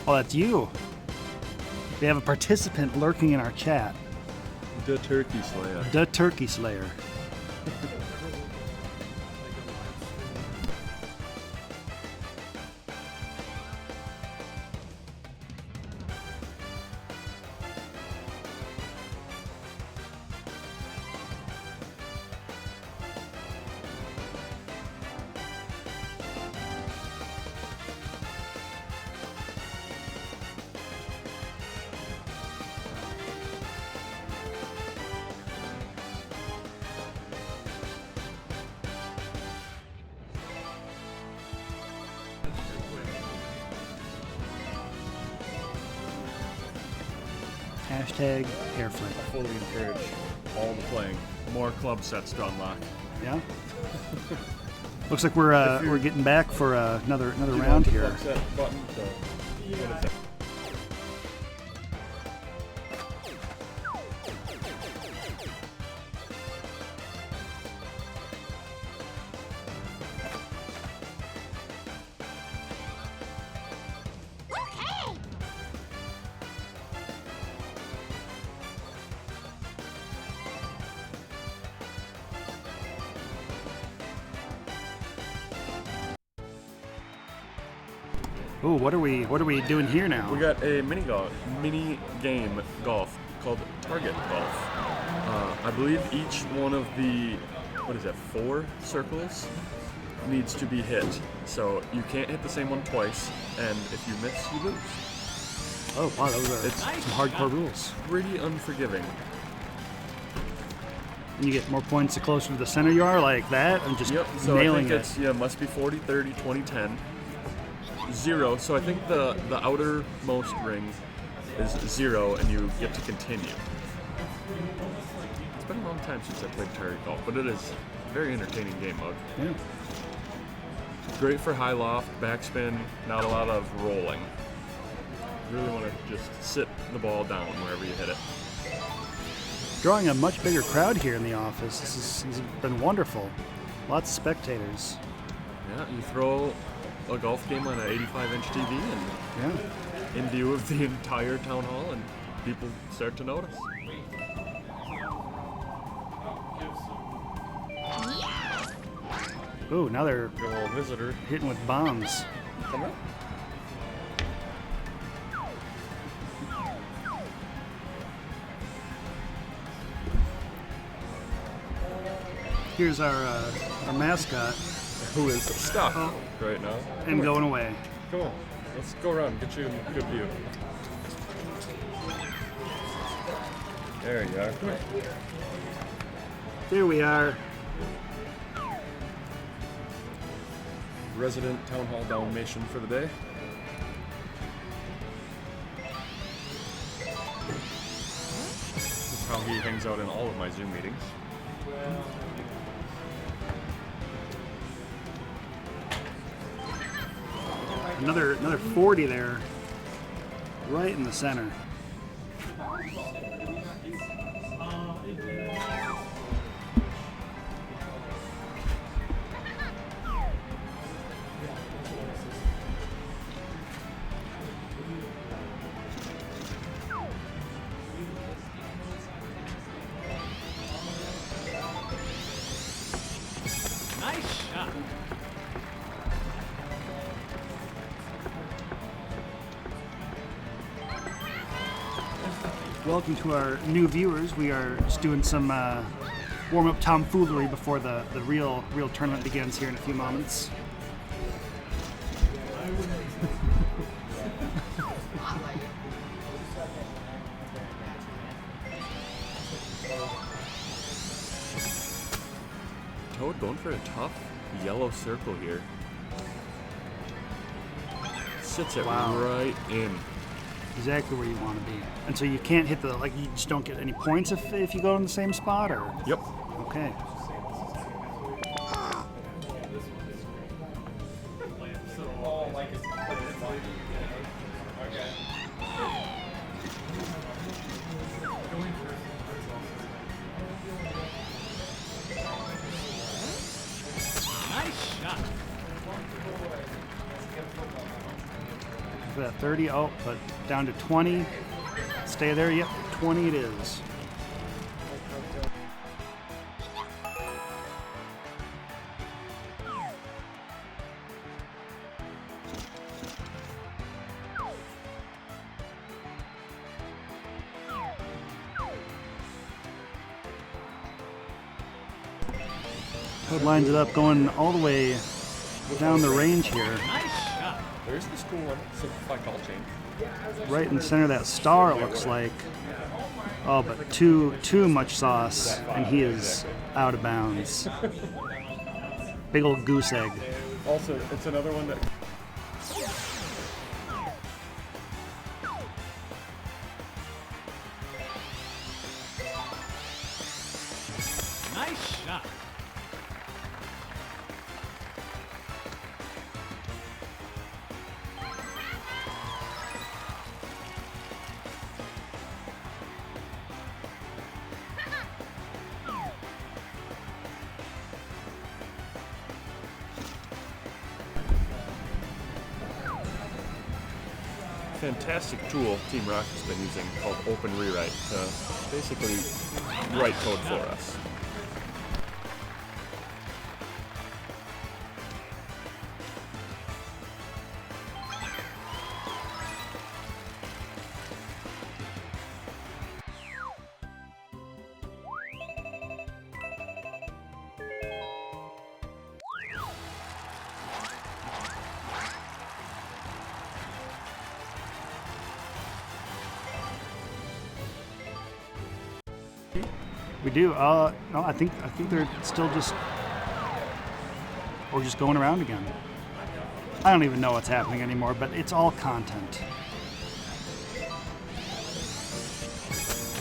Oh, that's you. We have a participant lurking in our chat. The Turkey Slayer. The Turkey Slayer. Hashtag Airflip. I fully encourage all the playing. More club sets to unlock. Yeah. Looks like we're getting back for another round here. Club set button to, what is that? Ooh, what are we doing here now? We got a mini game golf called Target Golf. I believe each one of the, 4 circles needs to be hit. So you can't hit the same one twice, and if you miss, you lose. Oh wow, those are some hardcore rules. Pretty unforgiving. And you get more points the closer to the center you are, like that. I'm just So nailing I think it's must be 40, 30, 20, 10. 0, so I think the outermost ring is 0 and you get to continue. It's been a long time since I played Target Golf, but it is a very entertaining game mode. Yeah. Great for high loft, backspin, not a lot of rolling. You really want to just sit the ball down wherever you hit it. Drawing a much bigger crowd here in the office. This has been wonderful. Lots of spectators. Yeah, you throw a golf game on an 85-inch TV and Yeah. in view of the entire town hall, and people start to notice. Ooh, now they're Got a little visitor hitting with bombs. coming up. Here's our mascot Who is stuck right now. and going away. Come on, let's go around and get you a good view. There you are. Come here. There we are. Resident Town Hall Dalmatian for the day. This is how he hangs out in all of my Zoom meetings. Another 40 there, right in the center. Nice shot. Welcome to our new viewers. We are just doing some warm-up tomfoolery before the real tournament begins here in a few moments. Toad going for a tough yellow circle here. Sits it Wow. right in. Exactly where you want to be. And so you can't hit the, like, you just don't get any points if you go in the same spot, or? Yep. Okay. Nice shot. For that 30, oh, but down to 20. Stay there, yep, 20 it is. Toad lines it up, going all the way down the range here. Nice shot. There's the school one. Simplified call change. Right in the center of that star, it looks like. Oh, but too much sauce, and he is out of bounds. Big old goose egg. Also, it's another one that. Nice shot. Fantastic tool Team Rocket's been using called Open Rewrite to basically write code for us. We do. No, I think they're still just, or just going around again. I don't even know what's happening anymore, but it's all content.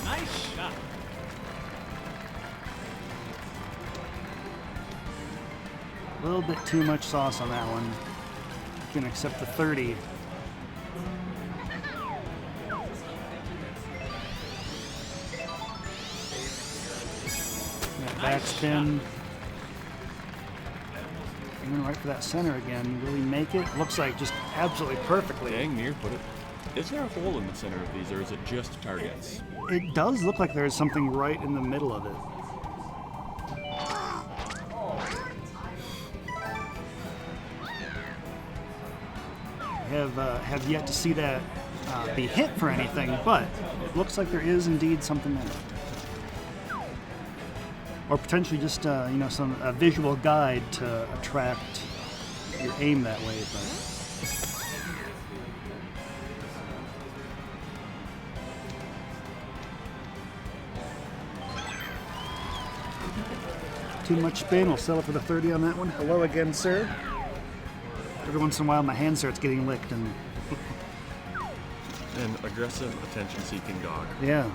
Nice shot. A little bit too much sauce on that one. You can accept the 30. backspin. And then right for that center again. Will he make it? Looks like just absolutely perfectly. Dang near put it. Is there a hole in the center of these, or is it just targets? It does look like there's something right in the middle of it. Have yet to see that be hit for anything, but it looks like there is indeed something in it. Or potentially just some visual guide to attract your aim that way. But too much spin. We'll settle for the 30 on that one. Hello again, sir. Every once in a while, my hand starts getting licked, and An aggressive, attention-seeking dog. yeah.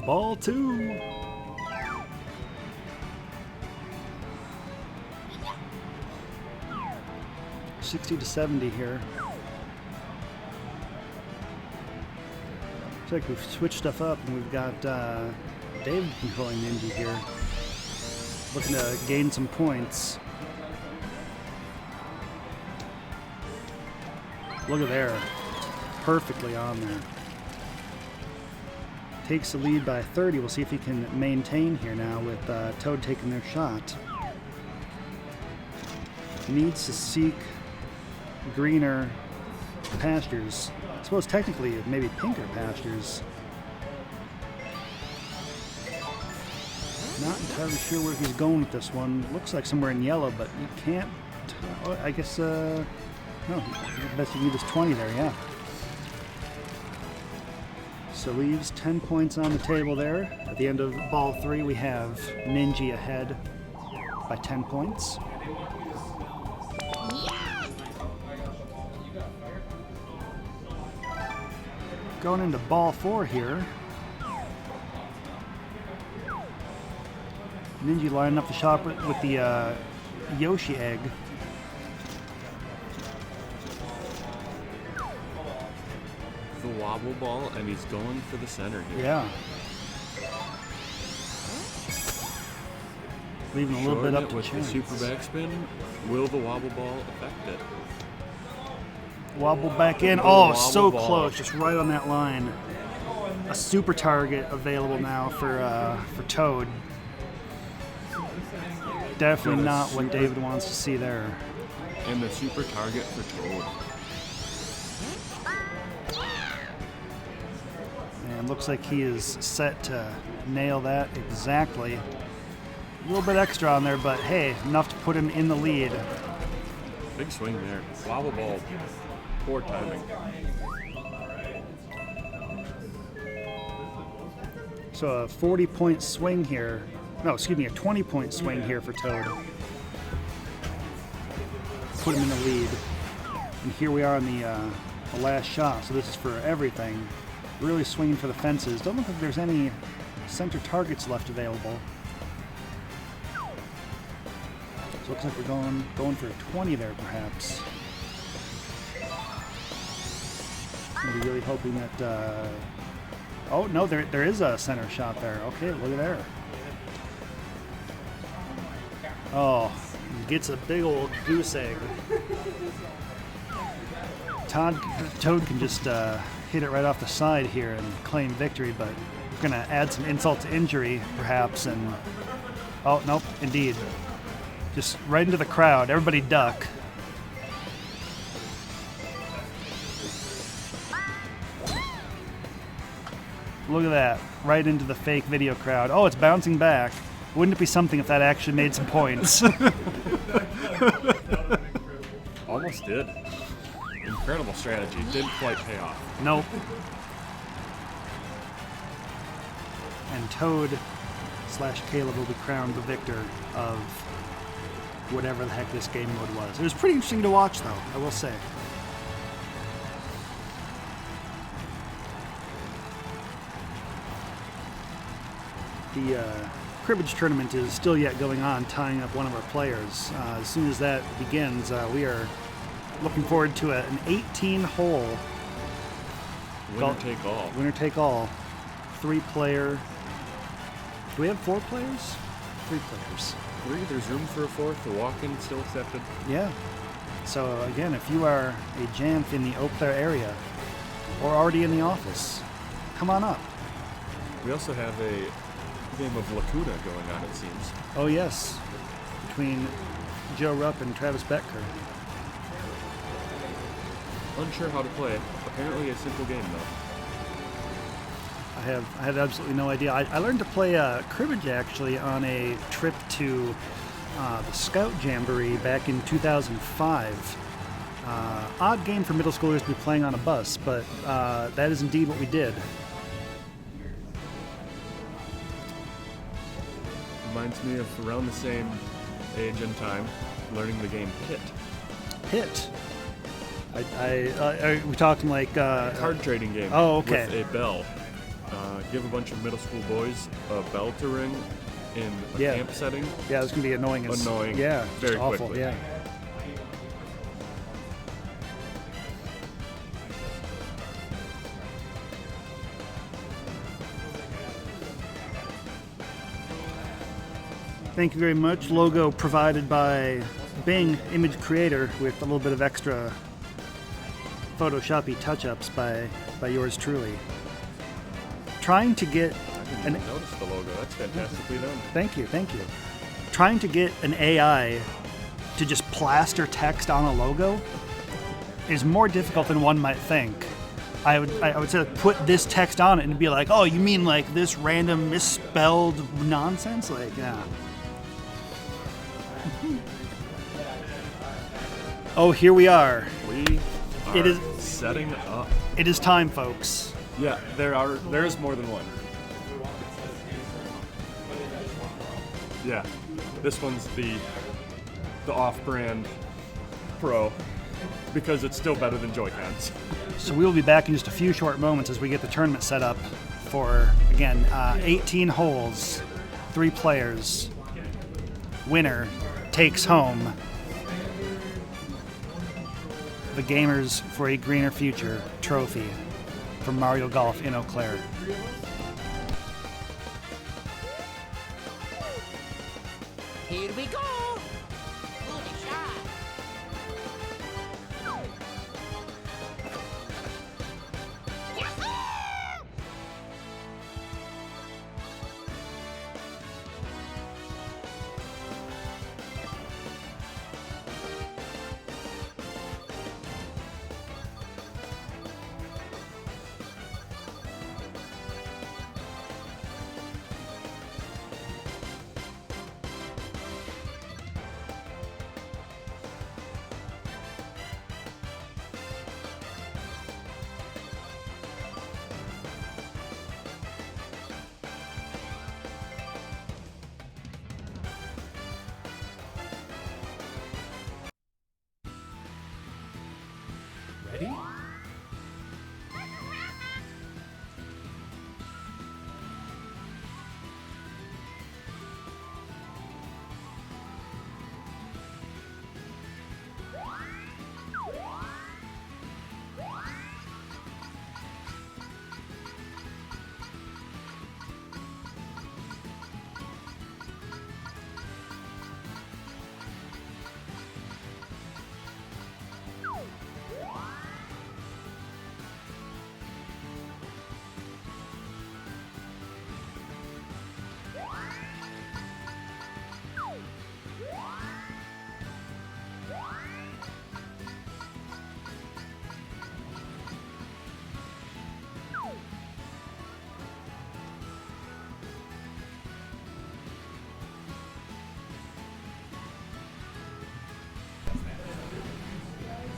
Ball 2. $60 to $70 here. Looks like we've switched stuff up, and we've got Dave controlling Ninja here, looking to gain some points. Look at there, perfectly on there. Takes the lead by 30. We'll see if he can maintain here now with Toad taking their shot. Needs to seek greener pastures. I suppose technically maybe pinker pastures. Not entirely sure where he's going with this one. Looks like somewhere in yellow, but you can't. Oh, I guess, no, the best you need is 20 there, yeah. So leaves 10 points on the table there. At the end of ball 3, we have Ninja ahead by 10 points. Going into ball 4 here. Ninja lining up the shot with the Yoshi egg. The wobble ball, and he's going for the center here. Yeah. Leaving a little bit up to with chance. the super backspin. Will the wobble ball affect it? Wobble back in. The Oh, wobble so ball. close, just right on that line. A super target available now for Toad. Definitely Got a not what super- David wants to see there. And the super target for Toad. And looks like he is set to nail that exactly. A little bit extra on there, but hey, enough to put him in the lead. Big swing there. Wobble ball. Poor timing. So a 40-point swing here. No, excuse me, a 20-point swing here for Toad. Put him in the lead. And here we are on the last shot, so this is for everything. Really swinging for the fences. Don't look like there's any center targets left available. So looks like we're going for a 20 there, perhaps. We're really hoping that. Oh no, there is a center shot there. Okay, look at there. Oh, gets a big old goose egg. Toad can just hit it right off the side here and claim victory, but we're gonna add some insult to injury, perhaps, and oh nope, indeed, just right into the crowd. Everybody duck. Look at that, right into the fake video crowd. Oh, it's bouncing back. Wouldn't it be something if that actually made some points? Almost did. Incredible strategy. Didn't quite pay off. Nope. And Toad / Caleb will be crowned the victor of whatever the heck this game mode was. It was pretty interesting to watch, though, I will say. the cribbage tournament is still yet going on, tying up one of our players. As soon as that begins, we are looking forward to an 18-hole Winner take all. winner take all, 3-player. Do we have 4 players? 3 players. 3, there's room for a 4th. The walk-in still accepted. Yeah. So again, if you are a Jamf in the Eau Claire area or already in the office, come on up. We also have a game of Lacuna going on, it seems. Oh yes, between Joe Rupp and Travis Betker. Unsure how to play. Apparently a simple game, though. I had absolutely no idea. I learned to play cribbage actually on a trip to the Scout Jamboree back in 2005. Odd game for middle schoolers to be playing on a bus, but that is indeed what we did. Reminds me of around the same age and time, learning the game Pit. Pit. We talking like Card trading game. Oh, okay. With a bell. Give a bunch of middle school boys a bell to ring in a Yeah. camp setting. Yeah, it's gonna be annoying. Annoying. Yeah, Very it's awful. quickly. Yeah. Thank you very much. Logo provided by Bing Image Creator with a little bit of extra Photoshoppy touch-ups by yours truly. Trying to get I didn't even notice the logo. That's fantastically done. Thank you. Trying to get an AI to just plaster text on a logo is more difficult than one might think. I would say put this text on it and be like, oh, you mean like this random misspelled nonsense? Like, yeah. Oh, here we are. We are It is- setting up. It is time, folks. Yeah, there is more than one. Yeah, this one's the off-brand Pro because it's still better than Joy-Cons. So we will be back in just a few short moments as we get the tournament set up for, again, 18 holes, 3 players. Winner takes home the Gamers for a Greener Future trophy from Mario Golf in Eau Claire. Here we go! Booty shot! Yahoo! Ready?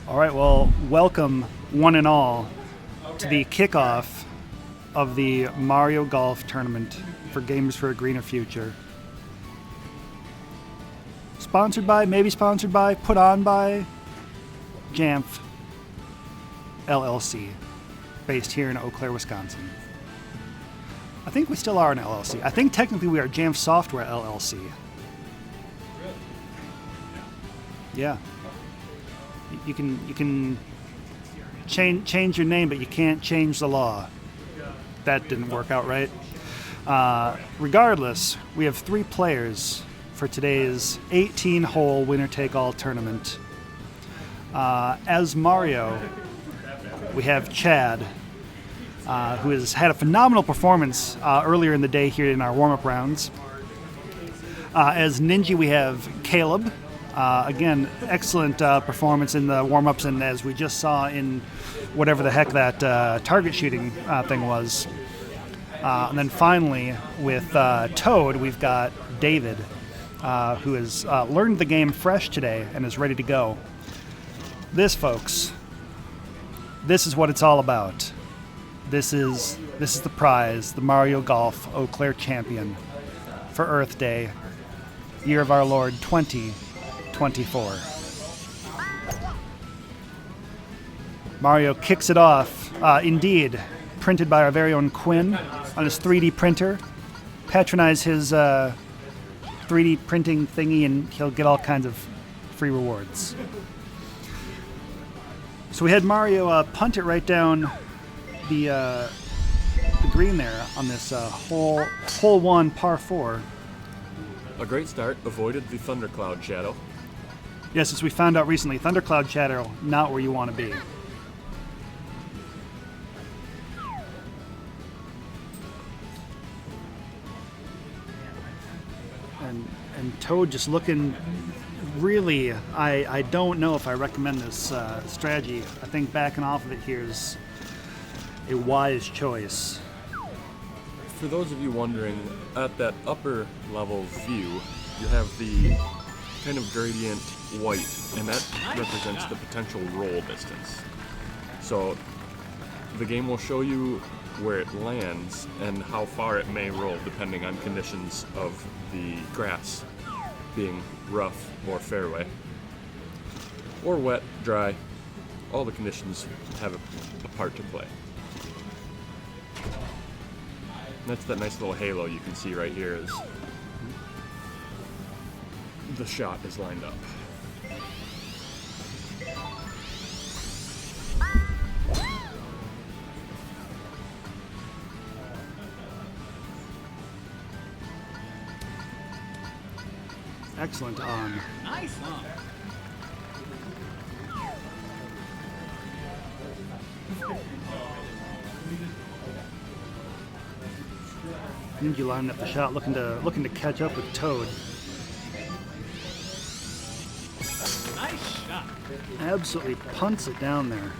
All right, well, welcome one and all to the kickoff of the Mario Golf Tournament for Gamers for a Greener Future. Sponsored by, maybe sponsored by, put on by Jamf LLC, based here in Eau Claire, Wisconsin. I think we still are an LLC. I think technically we are Jamf Software LLC. Yeah. You can change your name, but you can't change the law. That didn't work out right. Regardless, we have 3 players for today's 18-hole winner-take-all tournament. As Mario, we have Chad, who has had a phenomenal performance earlier in the day here in our warm-up rounds. As Ninja, we have Caleb. Again, excellent performance in the warm-ups, and as we just saw in whatever the heck that target shooting thing was. And then finally, with Toad, we've got David, who has learned the game fresh today and is ready to go. This, folks, this is what it's all about. This is the prize, the Mario Golf Eau Claire Champion for Earth Day, year of our Lord 2024. Mario kicks it off, indeed, printed by our very own Quinn on his 3D printer. Patronize his 3D printing thingy and he'll get all kinds of free rewards. So we had Mario punt it right down the green there on this hole 1 par 4. A great start, avoided the thundercloud shadow. Yes, as we found out recently, thundercloud shadow, not where you want to be. And Toad just looking really, I don't know if I recommend this strategy. I think backing off of it here is a wise choice. For those of you wondering, at that upper level view, you have the kind of gradient white, and that represents the potential roll distance. So the game will show you where it lands and how far it may roll depending on conditions of the grass being rough or fairway, or wet, dry. All the conditions have a part to play. That's that nice little halo you can see right here as the shot is lined up. Excellent on. Nice. Ninja lining up the shot, looking to catch up with Toad. Nice shot. Absolutely punts it down there.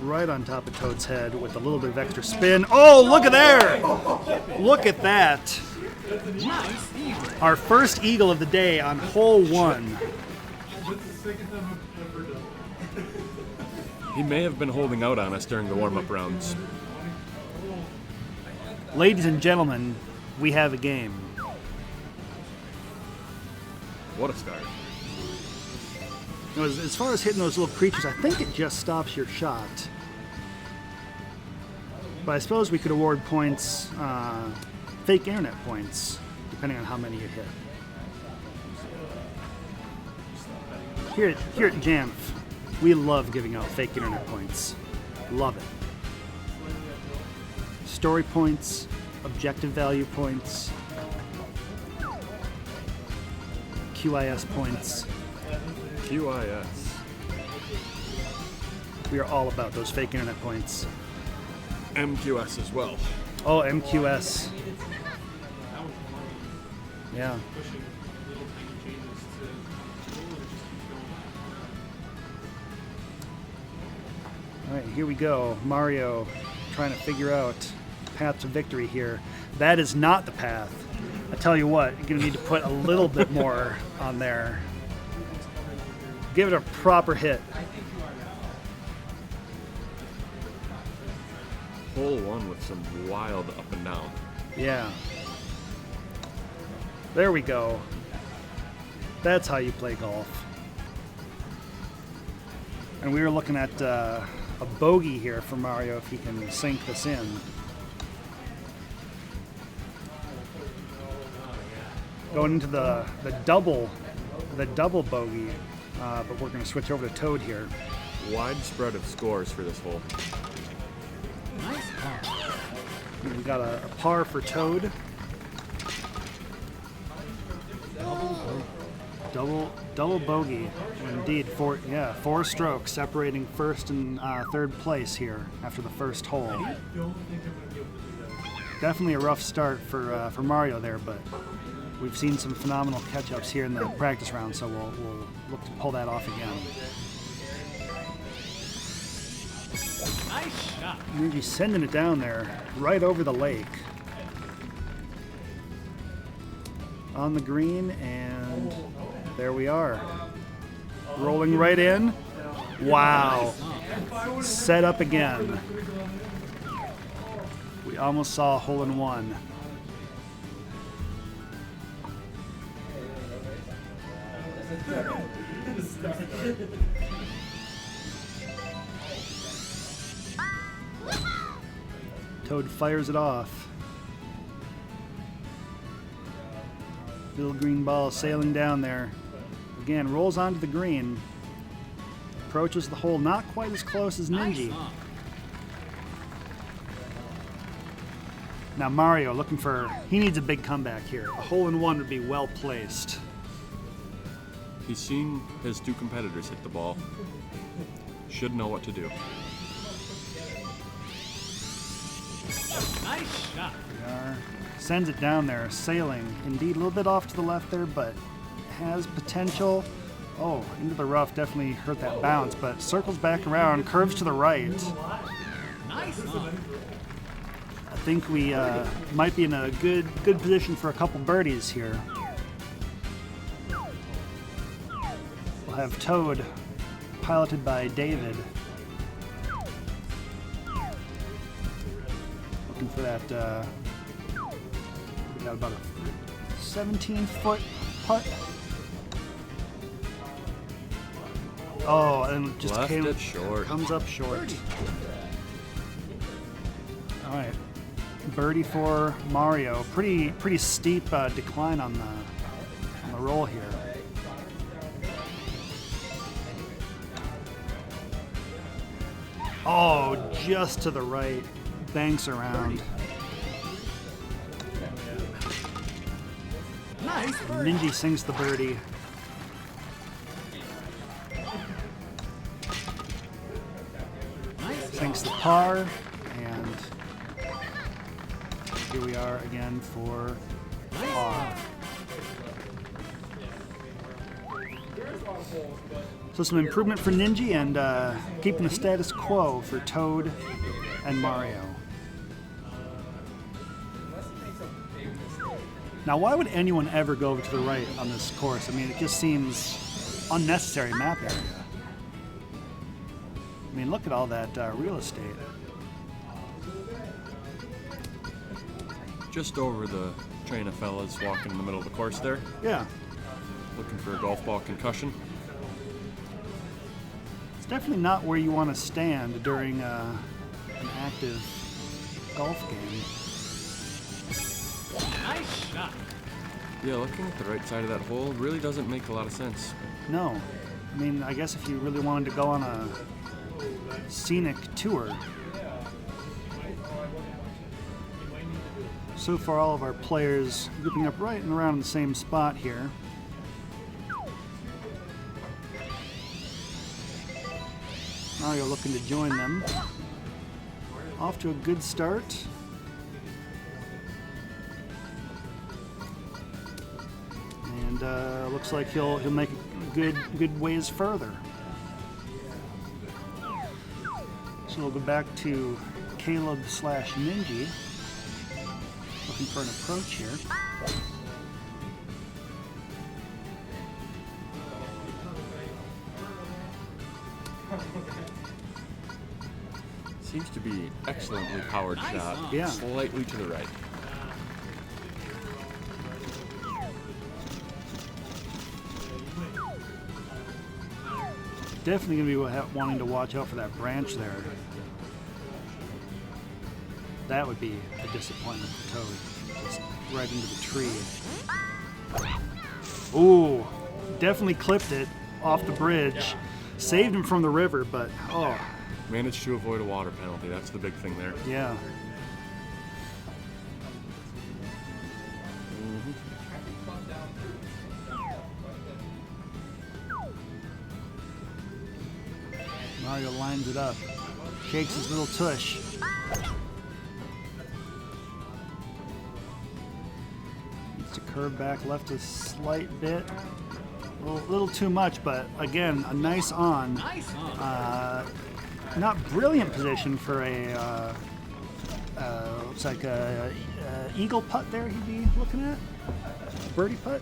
Right on top of Toad's head with a little bit of extra spin. Oh, look at there! Look at that. Nice eagle. Our first eagle of the day on hole 1. He may have been holding out on us during the warm-up rounds. Ladies and gentlemen, we have a game. What a start. You know, as far as hitting those little creatures, I think it just stops your shot. But I suppose we could award points, fake internet points, depending on how many you hit. Here at Jamf, we love giving out fake internet points. Love it. Story points, objective value points, QIS points. QIS. We are all about those fake internet points. MQS as well. Oh, MQS. Yeah. All right, here we go. Mario trying to figure out path to victory here. That is not the path. I tell you what, you're going to need to put a little bit more on there. Give it a proper hit. Hole 1 with some wild up and down. Yeah. There we go. That's how you play golf. And we were looking at a bogey here for Mario if he can sink this in. Going into the double bogey, but we're going to switch over to Toad here. Wide spread of scores for this hole. Nice par. We got a par for Toad. Double bogey. Indeed, four strokes separating first and third place here after the first hole. Definitely a rough start for Mario there, but we've seen some phenomenal catch-ups here in the practice round, so we'll look to pull that off again. Nice shot. Ninja sending it down there, right over the lake. On the green, and there we are. Rolling right in. Wow. Set up again. We almost saw a hole-in-one. Toad fires it off. Little green ball sailing down there. Again, rolls onto the green. Approaches the hole not quite as close as Ninja. Now Mario looking for, he needs a big comeback here. A hole-in-one would be well placed. He's seen his two competitors hit the ball. Should know what to do. Nice shot. Sends it down there, sailing. Indeed, a little bit off to the left there, but has potential. Oh, into the rough, definitely hurt that bounce, but circles back around, curves to the right. Nice on. I think we might be in a good position for a couple birdies here. We'll have Toad, piloted by David. Looking for that, we got about a 17-foot putt. Oh, and just Left it short. comes up short. All right, birdie for Mario. Pretty steep decline on the roll here. Oh, just to the right, banks around. Nice birdie. Ninja sings the birdie. Nice Sinks the par, and here we are again for par. So some improvement for Ninja and keeping the status quo for Toad and Mario. Now, why would anyone ever go over to the right on this course? I mean, it just seems unnecessary map area. I mean, look at all that real estate. Just over the train of fellas walking in the middle of the course there, Yeah, looking for a golf ball concussion. it's definitely not where you want to stand during an active golf game. Nice shot. Yeah, looking at the right side of that hole really doesn't make a lot of sense. No, I mean, I guess if you really wanted to go on a scenic tour. So far, all of our players grouping up right and around the same spot here. Mario looking to join them. Off to a good start. And looks like he'll make good ways further. So we'll go back to Caleb/Ninja, looking for an approach here. Seems to be excellently powered shot. Yeah. Slightly to the right. Definitely going to be wanting to watch out for that branch there. That would be a disappointment for Toad. Just right into the tree. Ooh, definitely clipped it off the bridge. Saved him from the river, but oh, Managed to avoid a water penalty. That's the big thing there. yeah. Mario lines it up. Shakes his little tush. Needs to curve back left a slight bit. A little too much, but again, a nice on. Nice on. Not brilliant position for a, looks like a eagle putt there he'd be looking at. Birdie putt.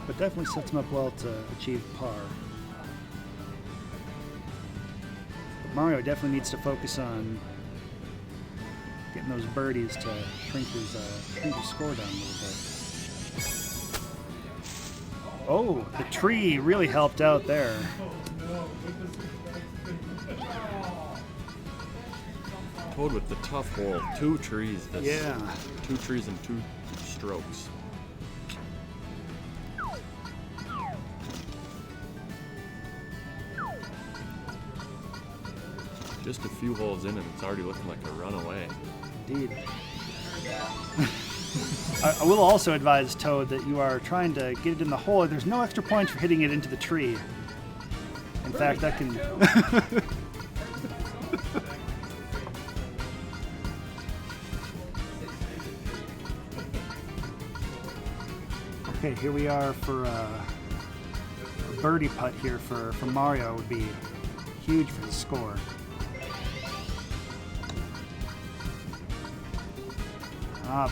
But definitely sets him up well to achieve par. But Mario definitely needs to focus on getting those birdies to shrink his score down a little bit. Oh, the tree really helped out there. Toad with the tough hole. 2 trees. This, Yeah. 2 trees and 2 strokes. Just a few holes in and it's already looking like a runaway. Indeed. I will also advise Toad that you are trying to get it in the hole. There's no extra points for hitting it into the tree. In fact, that can... Okay, here we are for a birdie putt here for Mario would be huge for the score.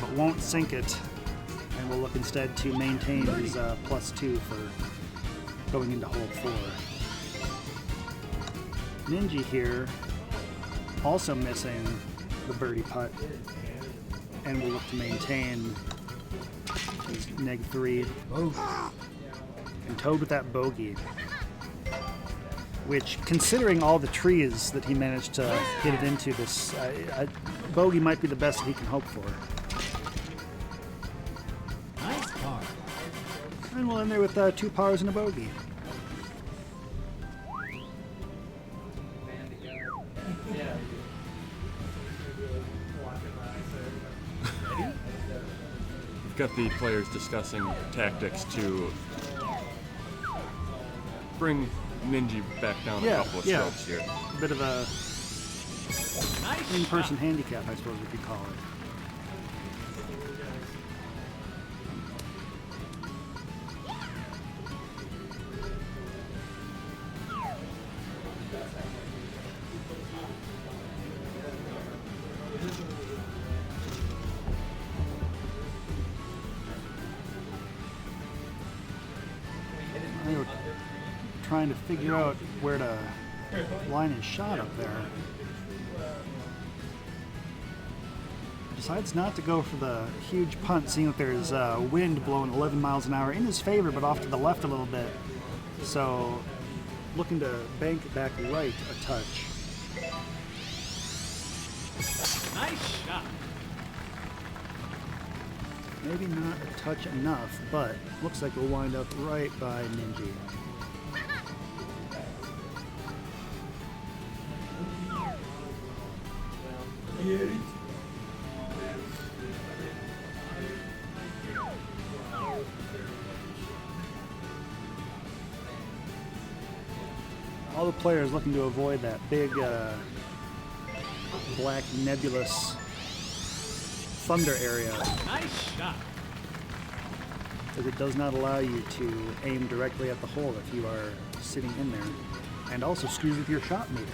But won't sink it, and will look instead to maintain his +2 for going into hole 4. Ninja here, also missing the birdie putt, and will look to maintain his -3. And Toad with that bogey, which, considering all the trees that he managed to hit it into, this bogey might be the best that he can hope for. Nice par. And we'll end there with 2 pars and a bogey. We've got the players discussing tactics to bring Ninja back down a couple of strokes here. A bit of a Nice in-person handicap, I suppose we could call it. Mario trying to figure out where to line his shot up there. Decides not to go for the huge punt, seeing that there's wind blowing 11 miles an hour in his favor, but off to the left a little bit. So, looking to bank it back right a touch. Nice shot. Maybe not a touch enough, but looks like we'll wind up right by Ninja. All the players looking to avoid that big black nebulous thunder area, Nice shot. as it does not allow you to aim directly at the hole if you are sitting in there, and also screws with your shot meter.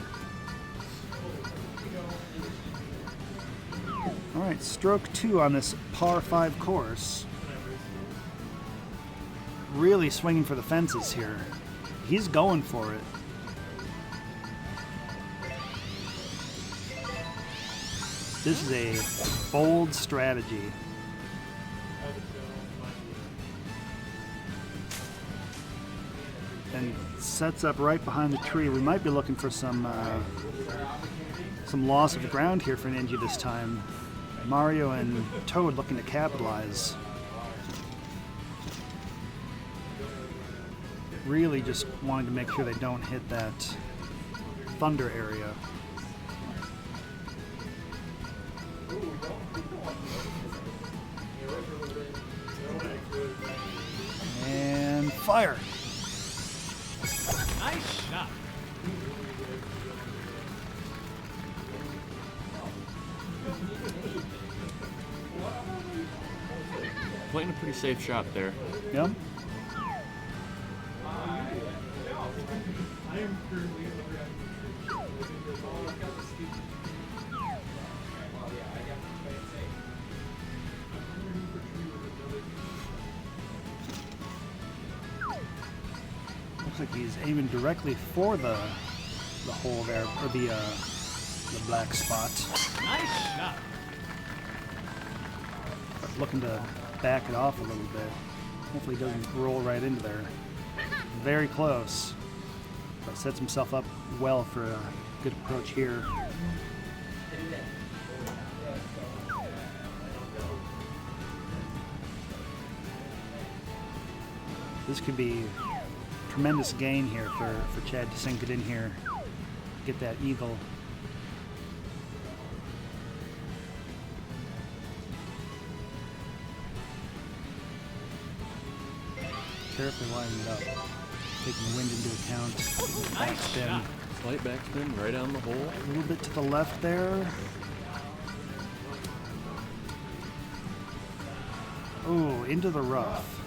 All right, stroke 2 on this par 5 course. Really swinging for the fences here. He's going for it. This is a bold strategy. sets up right behind the tree. We might be looking for some loss of ground here for Ninja this time. Mario and Toad looking to capitalize. Really just wanting to make sure they don't hit that thunder area. And fire! Nice shot. Playing a pretty safe shot there. Yep. Looks like he's aiming directly for the hole there, or the black spot. Nice shot. But looking to back it off a little bit. Hopefully he doesn't roll right into there. Very close. But sets himself up well for a good approach here. This could be tremendous gain here for Chad to sink it in here. Get that eagle. Carefully lining it up. Taking the wind into account. Backspin. Slight backspin right on the hole. A little bit to the left there. Ooh, into the rough.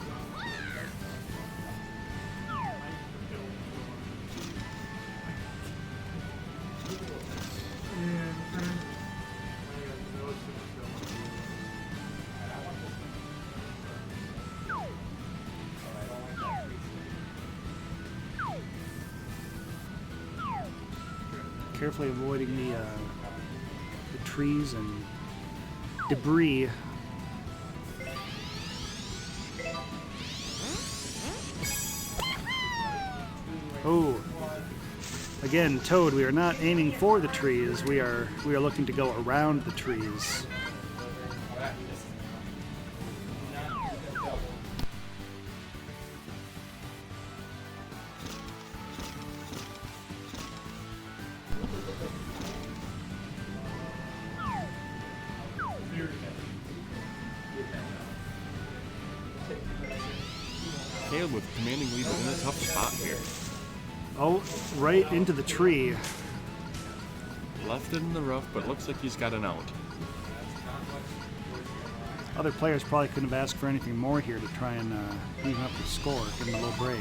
Carefully avoiding the trees and debris. Oh, again, Toad, we are not aiming for the trees. We are looking to go around the trees. Caleb with commanding lead in a tough spot here. Oh, right into the tree. Left it in the rough, but looks like he's got an out. Other players probably couldn't have asked for anything more here to try and even up the score, give them a little break.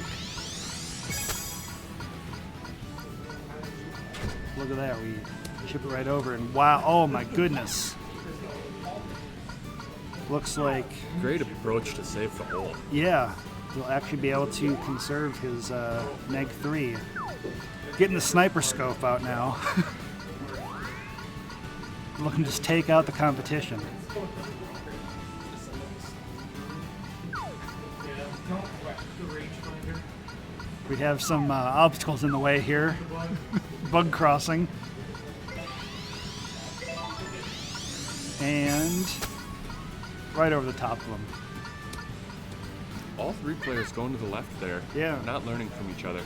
Look at that, we chip it right over, and wow, oh my goodness. Looks like, Great approach to save the hole. yeah, he'll actually be able to conserve his neg 3. Getting the sniper scope out now. Looking to just take out the competition. We have some obstacles in the way here. Bug crossing. And right over the top of them. All three players going to the left there. Yeah. Not learning from each other.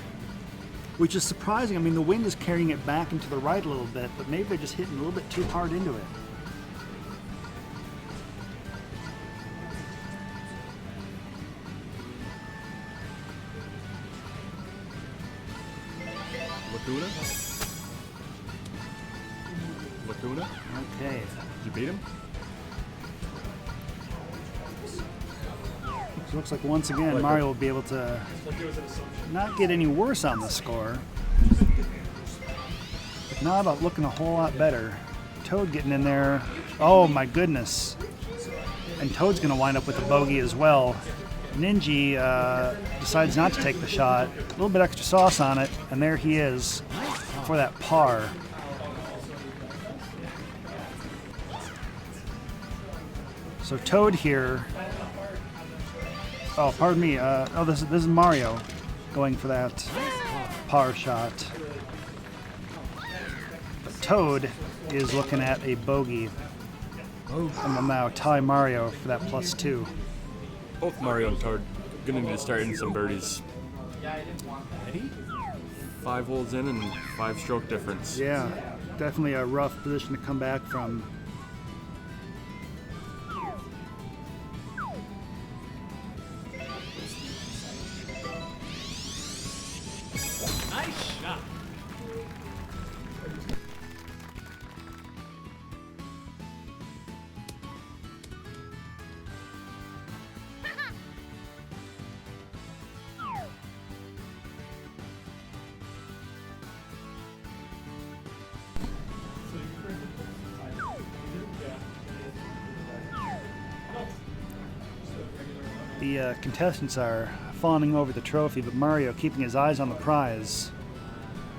Which is surprising. I mean, the wind is carrying it back into the right a little bit, but maybe they're just hitting a little bit too hard into it. Lacuna? Lacuna? Okay. Did you beat him? So looks like once again Mario will be able to not get any worse on the score. But now about looking a whole lot better. Toad getting in there. Oh my goodness. And Toad's going to wind up with a bogey as well. Ninja decides not to take the shot. A little bit extra sauce on it, and there he is for that par. So Toad here. Oh, pardon me. This is Mario going for that par shot. But Toad is looking at a bogey. And will now tie Mario for that +2. Both Mario and Toad gonna need to start hitting some birdies. Ready? 5 holes in and 5-stroke difference. Yeah, definitely a rough position to come back from. Nice shot. The contestants are fawning over the trophy, but Mario keeping his eyes on the prize.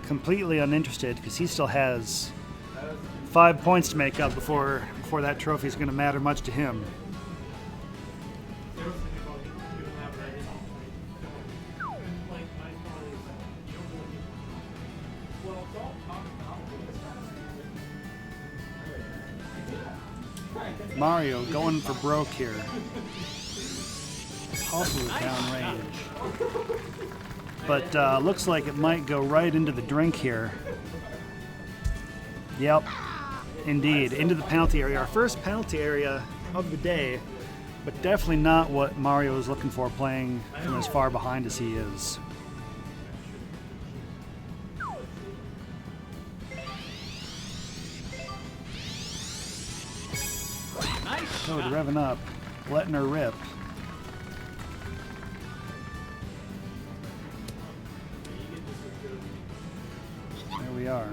Completely uninterested because he still has 5 points to make up before that trophy is going to matter much to him. Mario going for broke here. Possibly downrange. But looks like it might go right into the drink here. Yep, indeed, into the penalty area. Our first penalty area of the day, but definitely not what Mario is looking for playing from as far behind as he is. Nice Toad shot. revving up, letting her rip. There we are.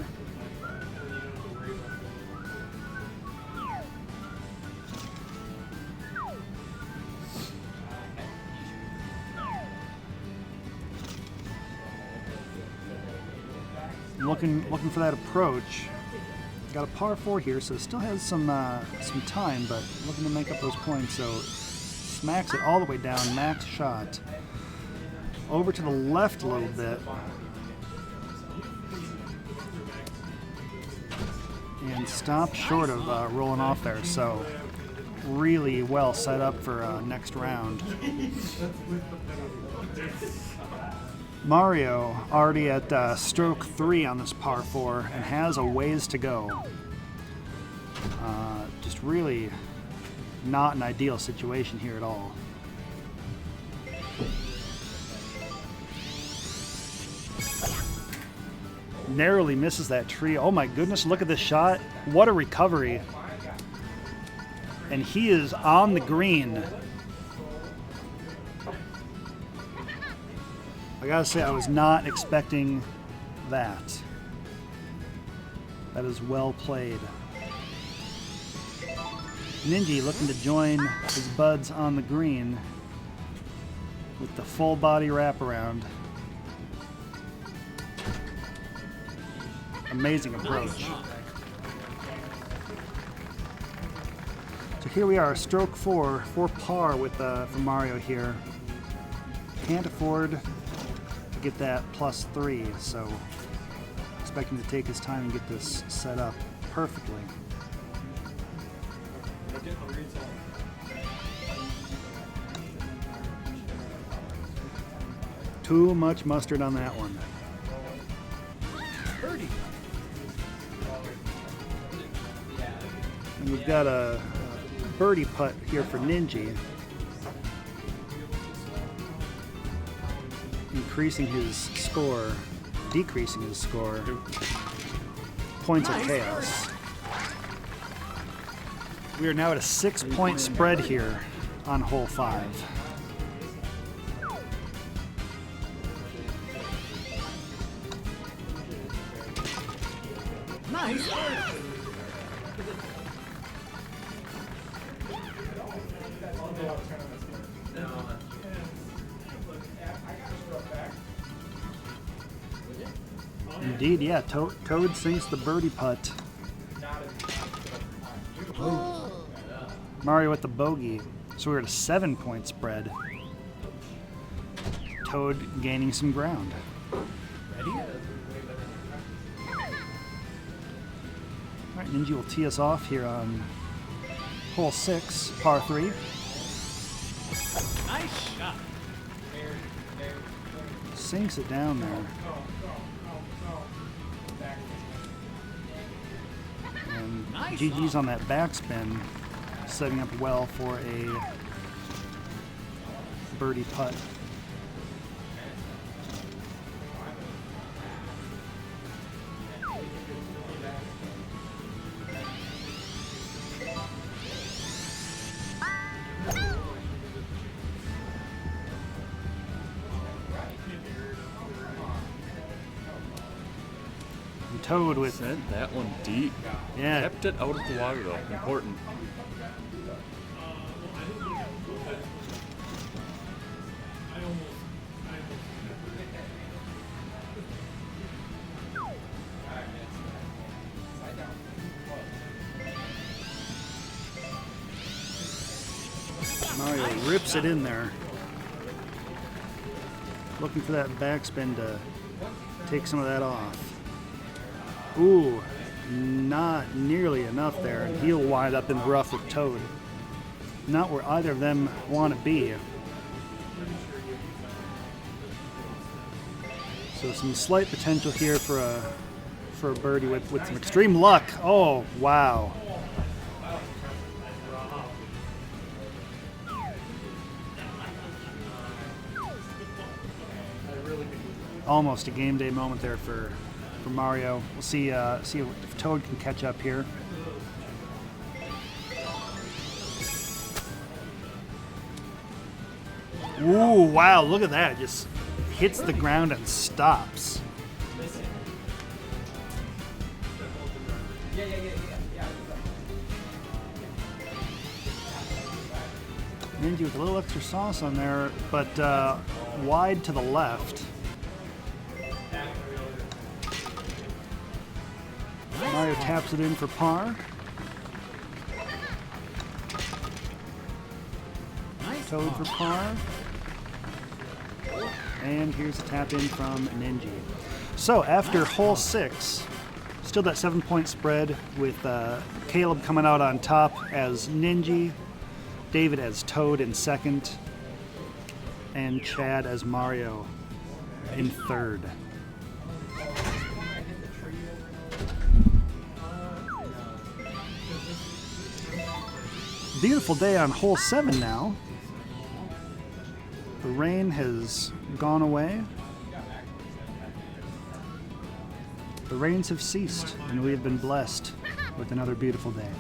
Looking for that approach. Got a par 4 here, so it still has some time, but looking to make up those points. So smacks it all the way down, max shot. Over to the left a little bit. And stopped short of rolling off there, so really well set up for next round. Mario already at stroke 3 on this par 4 and has a ways to go. Just really not an ideal situation here at all. Narrowly misses that tree. Oh my goodness, look at this shot. What a recovery. And he is on the green. I gotta say, I was not expecting that. That is well played. Ninji looking to join his buds on the green with the full body wraparound. Amazing approach. So here we are, stroke 4 for par with for Mario here. Can't afford to get that +3, so expecting to take his time and get this set up perfectly. Too much mustard on that one. Birdie. And we've got a birdie putt here for Ninji. Increasing his score, decreasing his score. Points of chaos. We are now at a 6-point spread here on hole 5. Nice birdie. Indeed, yeah, Toad sinks the birdie putt. Mario with the bogey. So we're at a 7-point spread. Toad gaining some ground. Ready? All right, Ninja will tee us off here on hole 6, par 3. Nice shot. Sinks it down there. And Nice GG's on that backspin, setting up well for a birdie putt. And Toad with, Sent that one deep. yeah, Kept it out of the water though. Important. Mario rips it in there. Looking for that backspin to take some of that off. Ooh, not nearly enough there, and he'll wind up in the rough with Toad. Not where either of them want to be. So some slight potential here for a birdie with some extreme luck. Oh, wow. Almost a game day moment there for Mario. We'll see if Toad can catch up here. Ooh, wow, look at that. It just hits the ground and stops. Ninja with a little extra sauce on there, but wide to the left. Mario taps it in for par. Nice. Toad for par. And here's a tap in from Ninja. So after hole 6, still that 7-point spread with Caleb coming out on top as Ninja, David as Toad in second, and Chad as Mario in third. Beautiful day on hole 7 now. The rain has gone away. The rains have ceased, and we have been blessed with another beautiful day.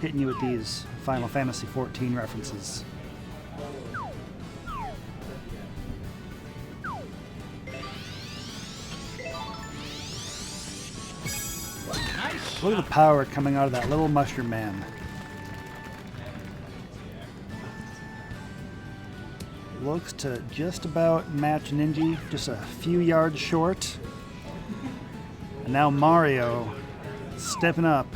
Hitting you with these Final Fantasy XIV references. Nice. Look at the power coming out of that little mushroom man. Looks to just about match Ninja, just a few yards short. And now Mario stepping up,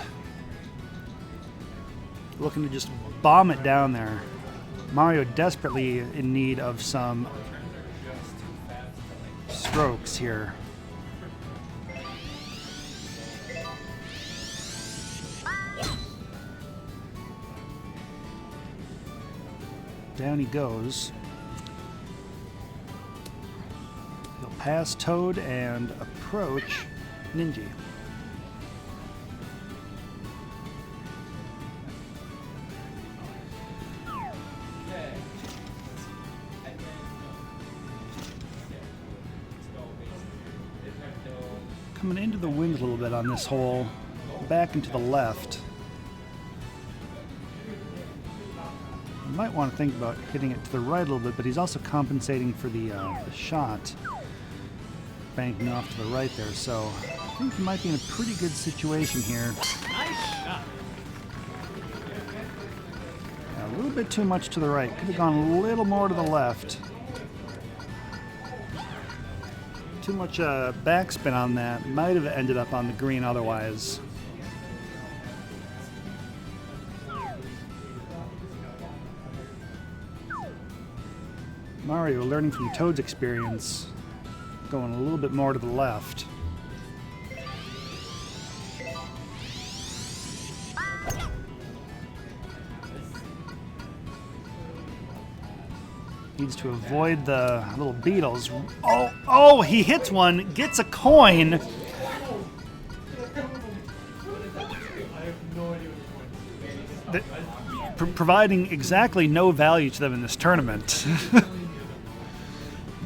looking to just bomb it down there. Mario desperately in need of some strokes here. Down he goes. He'll pass Toad and approach Ninja. Coming into the wind a little bit on this hole, back and to the left. You might want to think about hitting it to the right a little bit, but he's also compensating for the shot banking off to the right there, so I think he might be in a pretty good situation here. Nice shot. Yeah, a little bit too much to the right. Could have gone a little more to the left. Too much backspin on that. Might have ended up on the green otherwise. Mario learning from Toad's experience. going a little bit more to the left. Needs to avoid the little beetles. Oh, he hits one, gets a coin. Providing exactly no value to them in this tournament.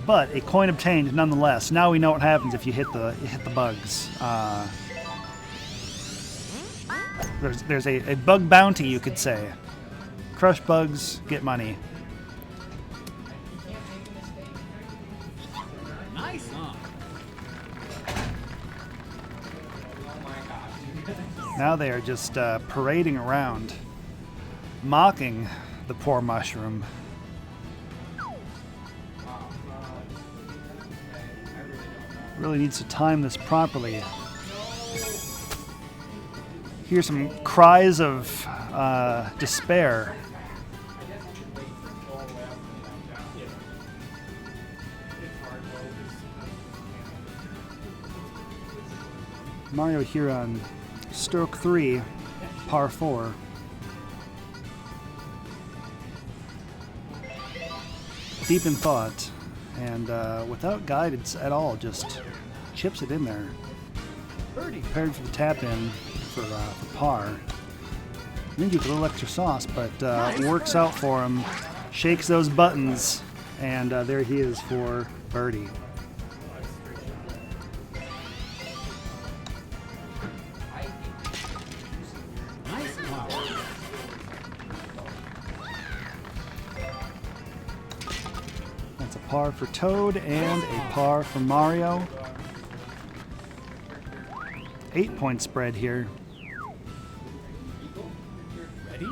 But a coin obtained nonetheless. Now we know what happens if you hit the bugs. There's a bug bounty, you could say. Crush bugs, get money. Nice. Now they are just parading around, mocking the poor mushroom. Really needs to time this properly. Hear some cries of despair. Mario here on stroke 3, par 4. Deep in thought, and without guidance at all, just chips it in there. Prepared for the tap in for par. Ninja with a little extra sauce, but works out for him. Shakes those buttons, and there he is for birdie. Nice par. That's a par for Toad and a par for Mario. 8-point spread here. Ready?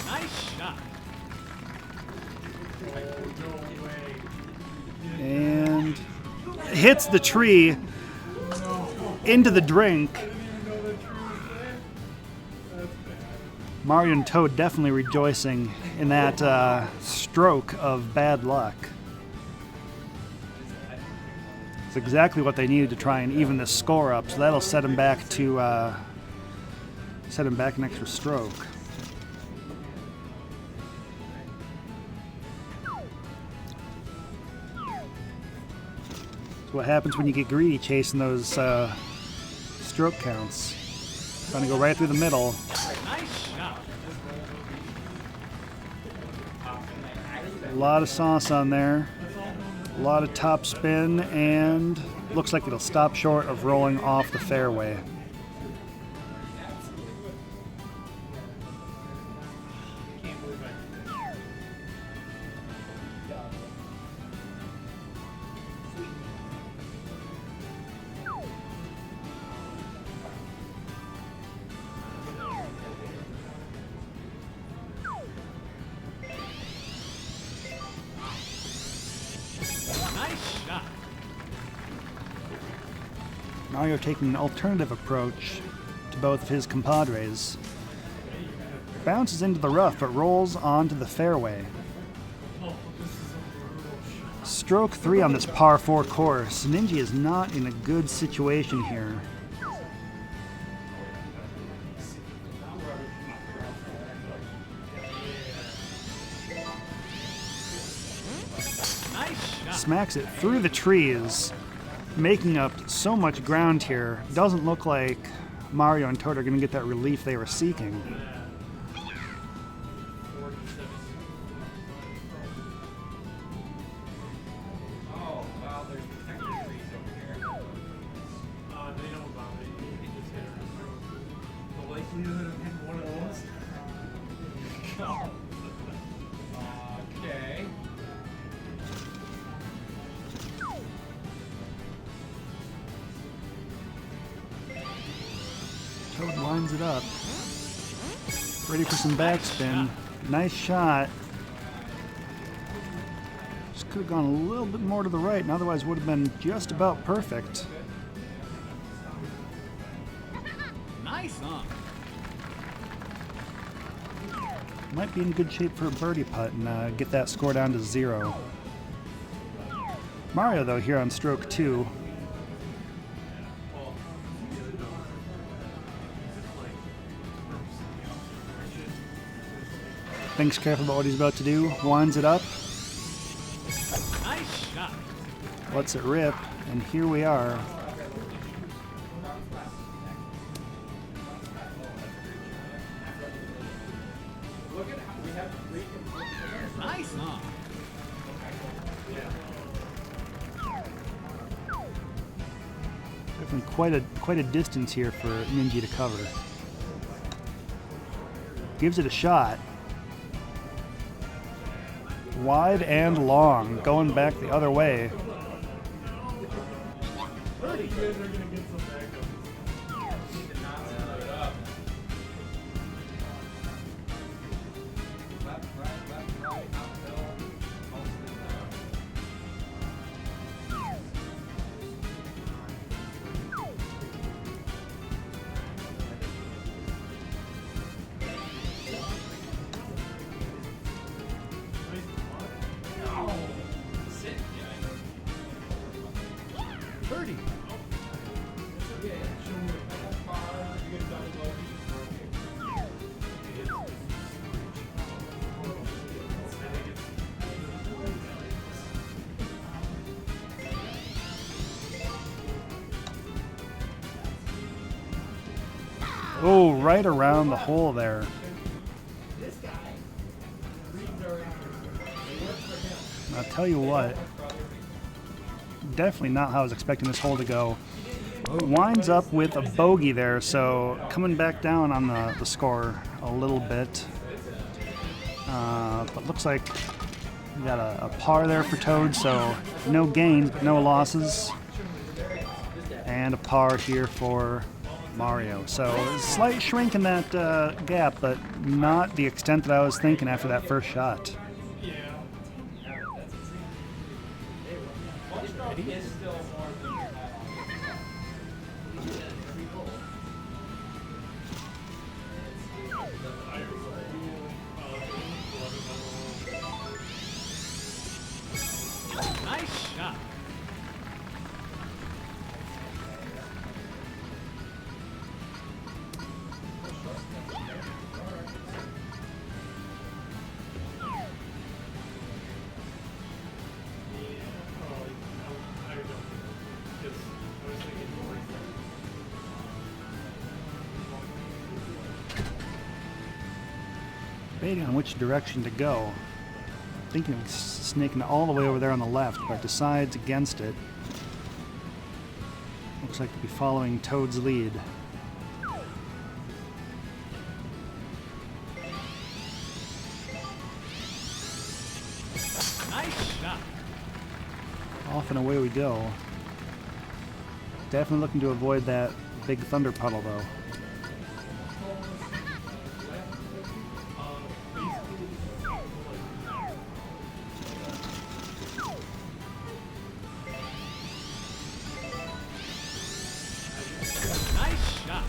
Nice shot. And hits the tree into the drink. Mario and Toad definitely rejoicing in that stroke of bad luck. It's exactly what they needed to try and even this score up, so that'll set him back to set him back an extra stroke. That's what happens when you get greedy chasing those stroke counts. Trying to go right through the middle. Nice shot. A lot of sauce on there. A lot of top spin, and looks like it'll stop short of rolling off the fairway. Nice shot. Mario taking an alternative approach to both of his compadres. Bounces into the rough, but rolls onto the fairway. Stroke 3 on this par 4 course. Ninja is not in a good situation here. Nice shot. Smacks it through the trees, making up so much ground here. Doesn't look like Mario and Toad are going to get that relief they were seeking. Okay. Toad lines it up. Ready for some backspin. Nice shot. Just could have gone a little bit more to the right, and otherwise would have been just about perfect. Nice on. Might be in good shape for a birdie putt and get that score down to 0. Mario, though, here on stroke 2. Thinks careful about what he's about to do. Winds it up. Nice shot. Lets it rip. And here we are. Nice on. Definitely quite a distance here for Ninja to cover. Gives it a shot. Wide and long, going back the other way. Birdie. Oh, right around the hole there. I'll tell you what, definitely not how I was expecting this hole to go. Winds up with a bogey there, so coming back down on the score a little bit. But looks like we got a par there for Toad, so no gains, but no losses. And a par here for Mario. So a slight shrink in that gap, but not the extent that I was thinking after that first shot. Nice shot. Debating on which direction to go. Thinking of snaking all the way over there on the left, but decides against it. Looks like to be following Toad's lead. Nice shot. Off and away we go. Definitely looking to avoid that big thunder puddle, though. Nice shot.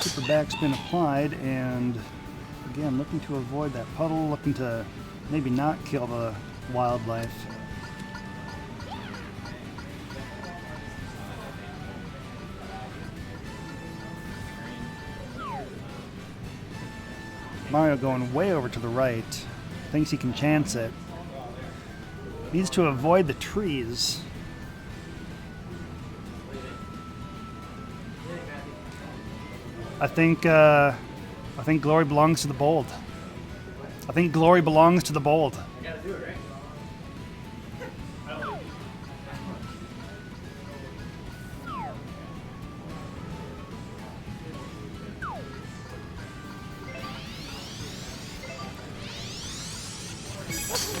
Super backspin applied, and again looking to avoid that puddle, looking to maybe not kill the wildlife. Mario going way over to the right, thinks he can chance it. Needs to avoid the trees. I think glory belongs to the bold. I think glory belongs to the bold.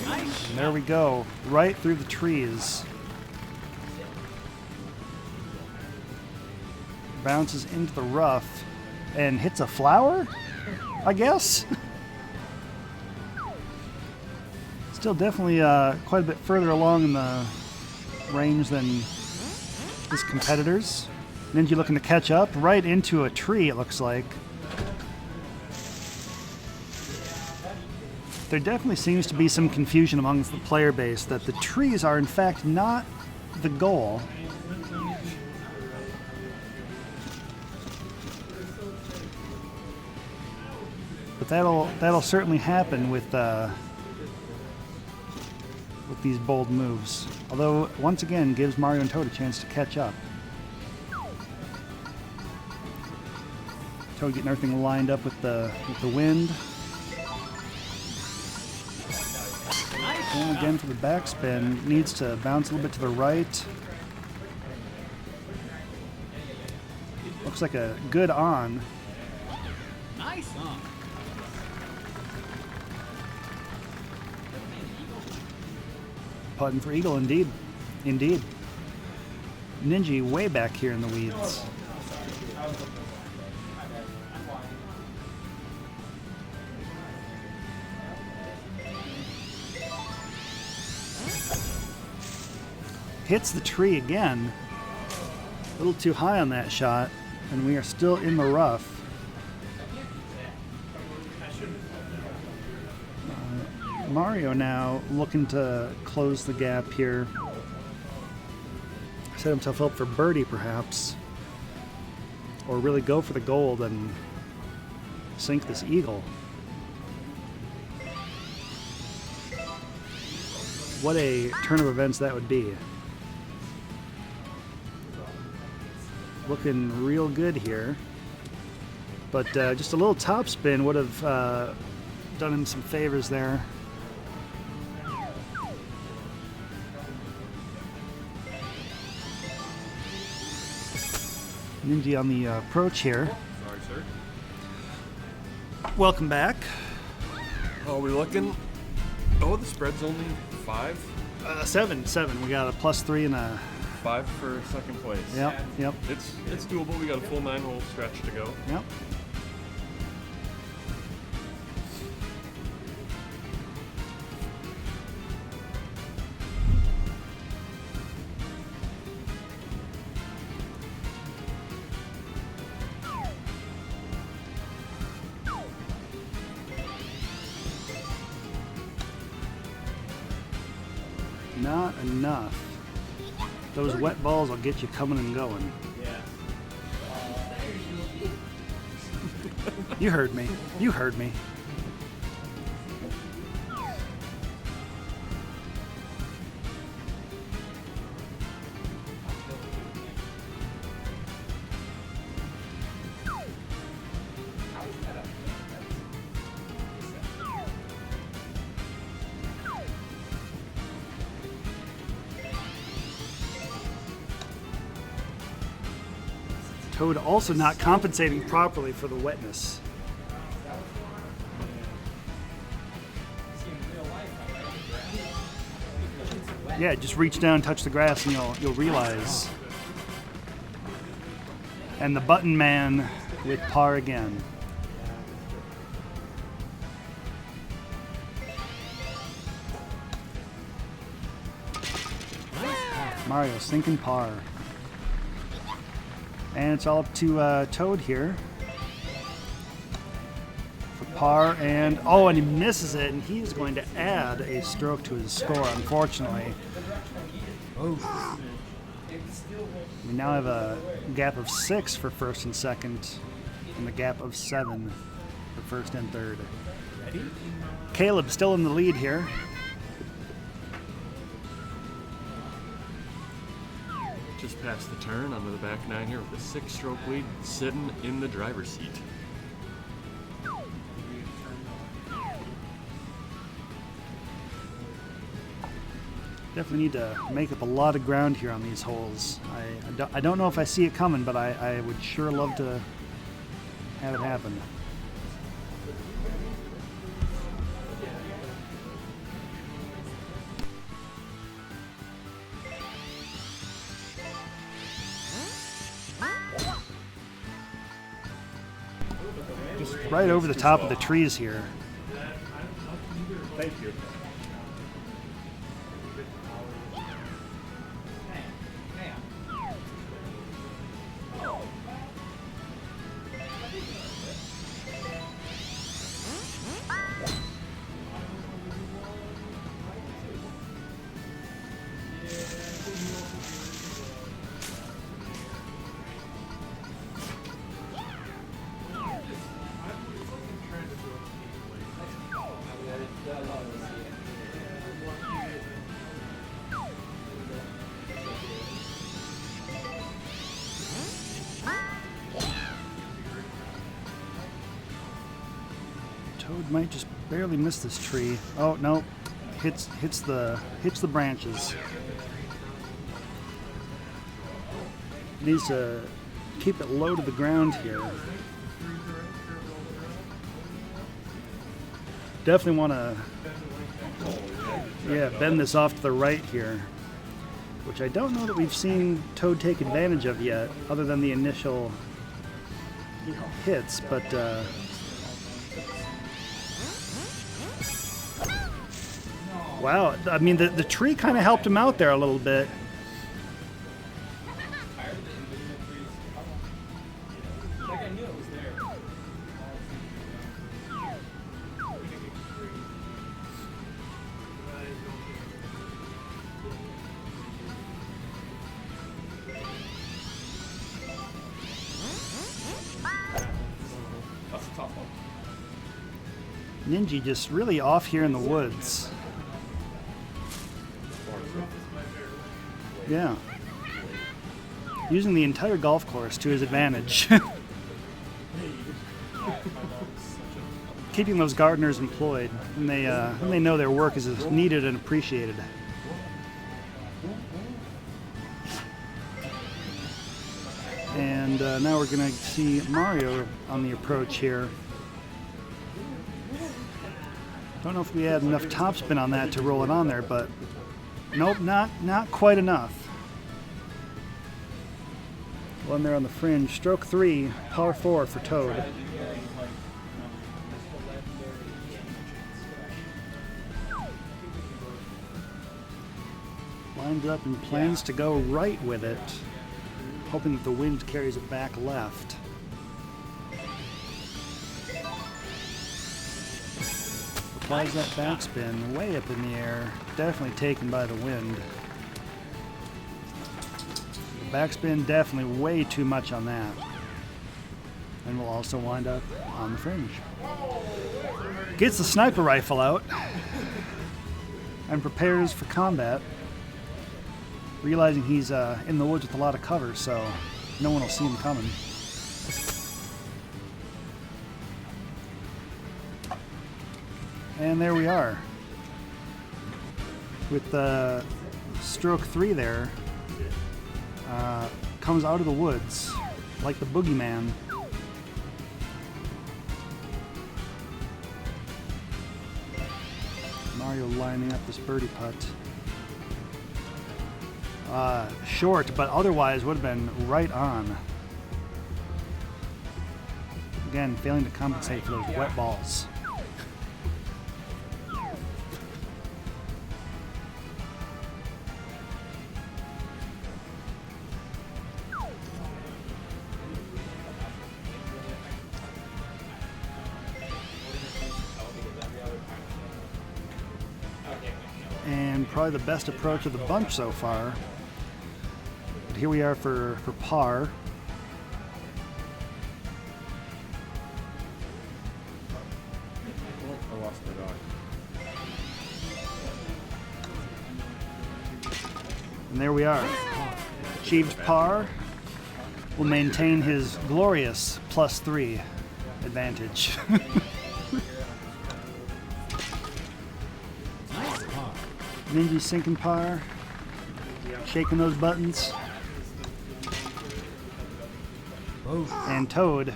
Nice And there we go, right through the trees. Bounces into the rough and hits a flower, I guess. Still definitely quite a bit further along in the range than his competitors. Ninja looking to catch up right into a tree, it looks like. There definitely seems to be some confusion amongst the player base that the trees are in fact not the goal. But that'll certainly happen with these bold moves. Although once again gives Mario and Toad a chance to catch up. Toad getting everything lined up with the wind. And again for the backspin, needs to bounce a little bit to the right. Looks like a good on. Nice on. Putting for eagle, indeed. Indeed. Ninja way back here in the weeds. Hits the tree again. A little too high on that shot, and we are still in the rough. Mario now looking to close the gap here. Set himself up for birdie, perhaps. Or really go for the gold and sink this eagle. What a turn of events that would be. Looking real good here. But just a little topspin would have done him some favors there. Ninja on the approach here. Sorry, sir. Welcome back. Oh, we looking? Oh, the spread's only 5. 7. We got a +3 and a. 5 for second place. Yep. It's doable. We got a full 9-hole stretch to go. Yep. Not enough. Those wet balls will get you coming and going. Yeah. You heard me. You heard me. Toad also not compensating properly for the wetness. Yeah, just reach down, touch the grass, and you'll realize. And the button man with par again. Mario sinking par. And it's all up to Toad here for par, and he misses it, and he is going to add a stroke to his score, unfortunately. Oh. We now have a gap of 6 for first and second, and a gap of 7 for first and third. Caleb still in the lead here. Just past the turn onto the back 9 here with a 6-stroke lead, sitting in the driver's seat. Definitely need to make up a lot of ground here on these holes. I don't know if I see it coming, but I would sure love to have it happen. right over the top of the trees here. Thank you. Toad might just barely miss this tree. Oh no, hits the branches. Needs to keep it low to the ground here. Definitely want to, bend this off to the right here, which I don't know that we've seen Toad take advantage of yet, other than the initial hits, but. Wow, I mean, the tree kind of helped him out there a little bit. Ninja just really off here in the woods. Yeah. Using the entire golf course to his advantage. Keeping those gardeners employed when they know their work is needed and appreciated. And now we're going to see Mario on the approach here. Don't know if we had enough topspin on that to roll it on there, but nope, not quite enough. One there on the fringe. Stroke 3, par 4 for Toad. Lined up and plans to go right with it, hoping that the wind carries it back left. Applies that backspin way up in the air, definitely taken by the wind. The backspin definitely way too much on that. And will also wind up on the fringe. Gets the sniper rifle out and prepares for combat, realizing he's in the woods with a lot of cover, so no one will see him coming. And there we are. With stroke 3 there, comes out of the woods like the boogeyman. Mario lining up this birdie putt. Short, but otherwise would have been right on. Again, failing to compensate for those wet balls. And probably the best approach of the bunch so far. But here we are for par. I lost my dog. And there we are. Achieved par. Will maintain his glorious +3 advantage. Ninja sinking par, shaking those buttons, and Toad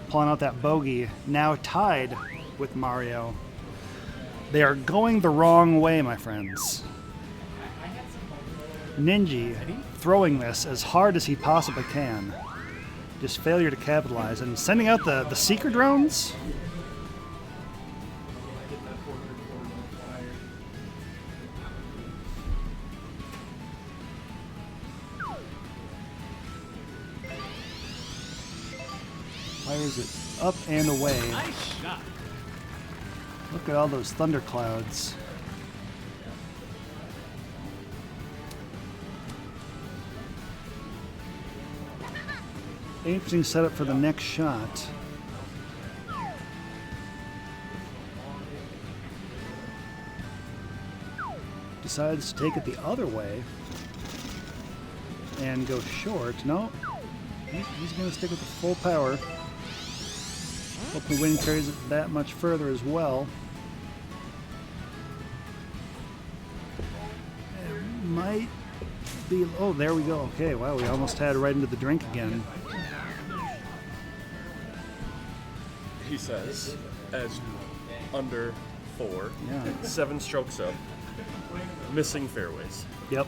pulling out that bogey, now tied with Mario. They are going the wrong way, my friends. Ninja throwing this as hard as he possibly can. Just failure to capitalize. And sending out the seeker drones? Fires it up and away. Nice shot. Look at all those thunderclouds. Interesting setup for the next shot. Decides to take it the other way and go short. No, he's going to stick with the full power. Hope the wind carries it that much further as well. It might be. Oh, there we go. Okay, wow, we almost had it right into the drink again. He says, as under 4, Yeah. 7 strokes up, missing fairways. Yep.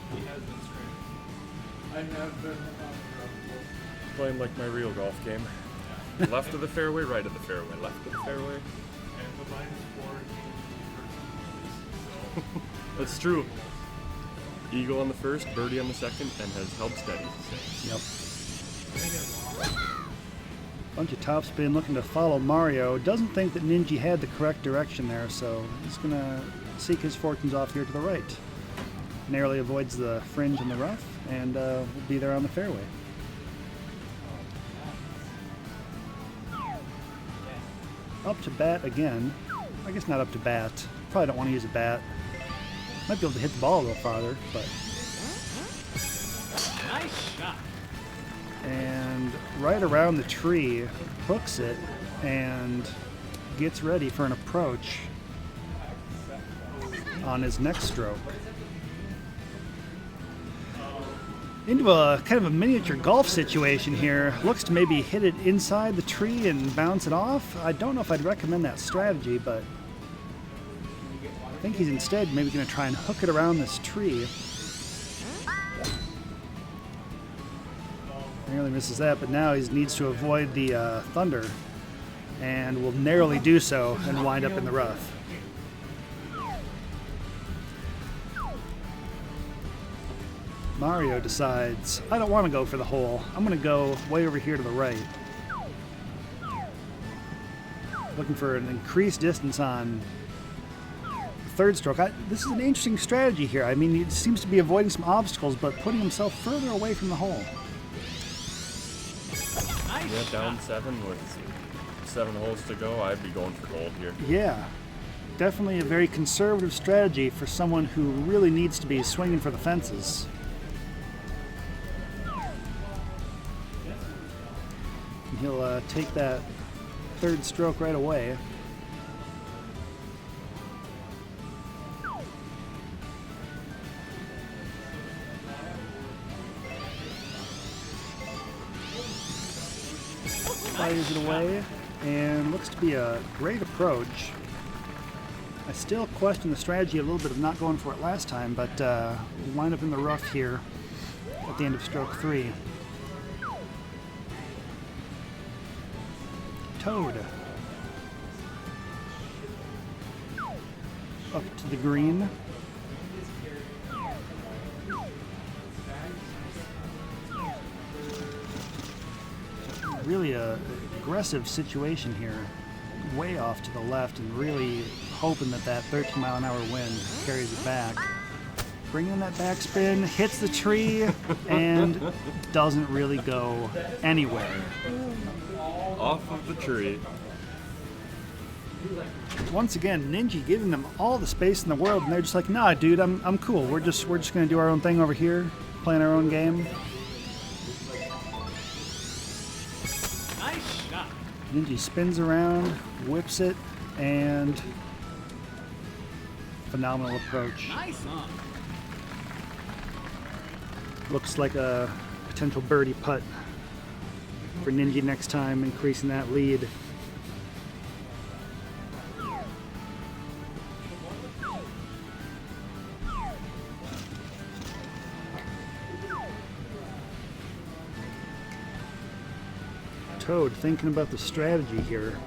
Playing like my real golf game. Left of the fairway, right of the fairway, left of the fairway. That's true. Eagle on the first, birdie on the second, and has held steady. Yep. Bunch of topspin looking to follow Mario. Doesn't think that Ninja had the correct direction there, so he's gonna seek his fortunes off here to the right. Narrowly avoids the fringe in the rough, and will be there on the fairway. Up to bat again. I guess not up to bat. Probably don't want to use a bat. Might be able to hit the ball a little farther, but... Nice shot. And right around the tree, hooks it and gets ready for an approach on his next stroke. Into a kind of a miniature golf situation here. Looks to maybe hit it inside the tree and bounce it off. I don't know if I'd recommend that strategy, but I think he's instead maybe going to try and hook it around this tree. Nearly misses that, but now he needs to avoid the thunder and will narrowly do so and wind up in the rough. Mario decides, I don't want to go for the hole. I'm going to go way over here to the right. Looking for an increased distance on the third stroke. This is an interesting strategy here. I mean, he seems to be avoiding some obstacles, but putting himself further away from the hole. Nice Yeah, shot. down 7 with 7 holes to go. I'd be going for gold here. Yeah, definitely a very conservative strategy for someone who really needs to be swinging for the fences. And he'll take that third stroke right away. Fires it away, and looks to be a great approach. I still question the strategy a little bit of not going for it last time, but we wind up in the rough here at the end of stroke 3. Toad. Up to the green. Really a aggressive situation here, way off to the left, and really hoping that that 13-mile-an-hour wind carries it back. Bring in that backspin, hits the tree, and doesn't really go anywhere. Off of the tree. Once again, Ninja giving them all the space in the world, and they're just like, nah, dude, I'm cool. We're just gonna do our own thing over here, playing our own game. Nice shot. Ninja spins around, whips it, and phenomenal approach. Nice on. Looks like a potential birdie putt for Ninja next time, increasing that lead. Toad thinking about the strategy here.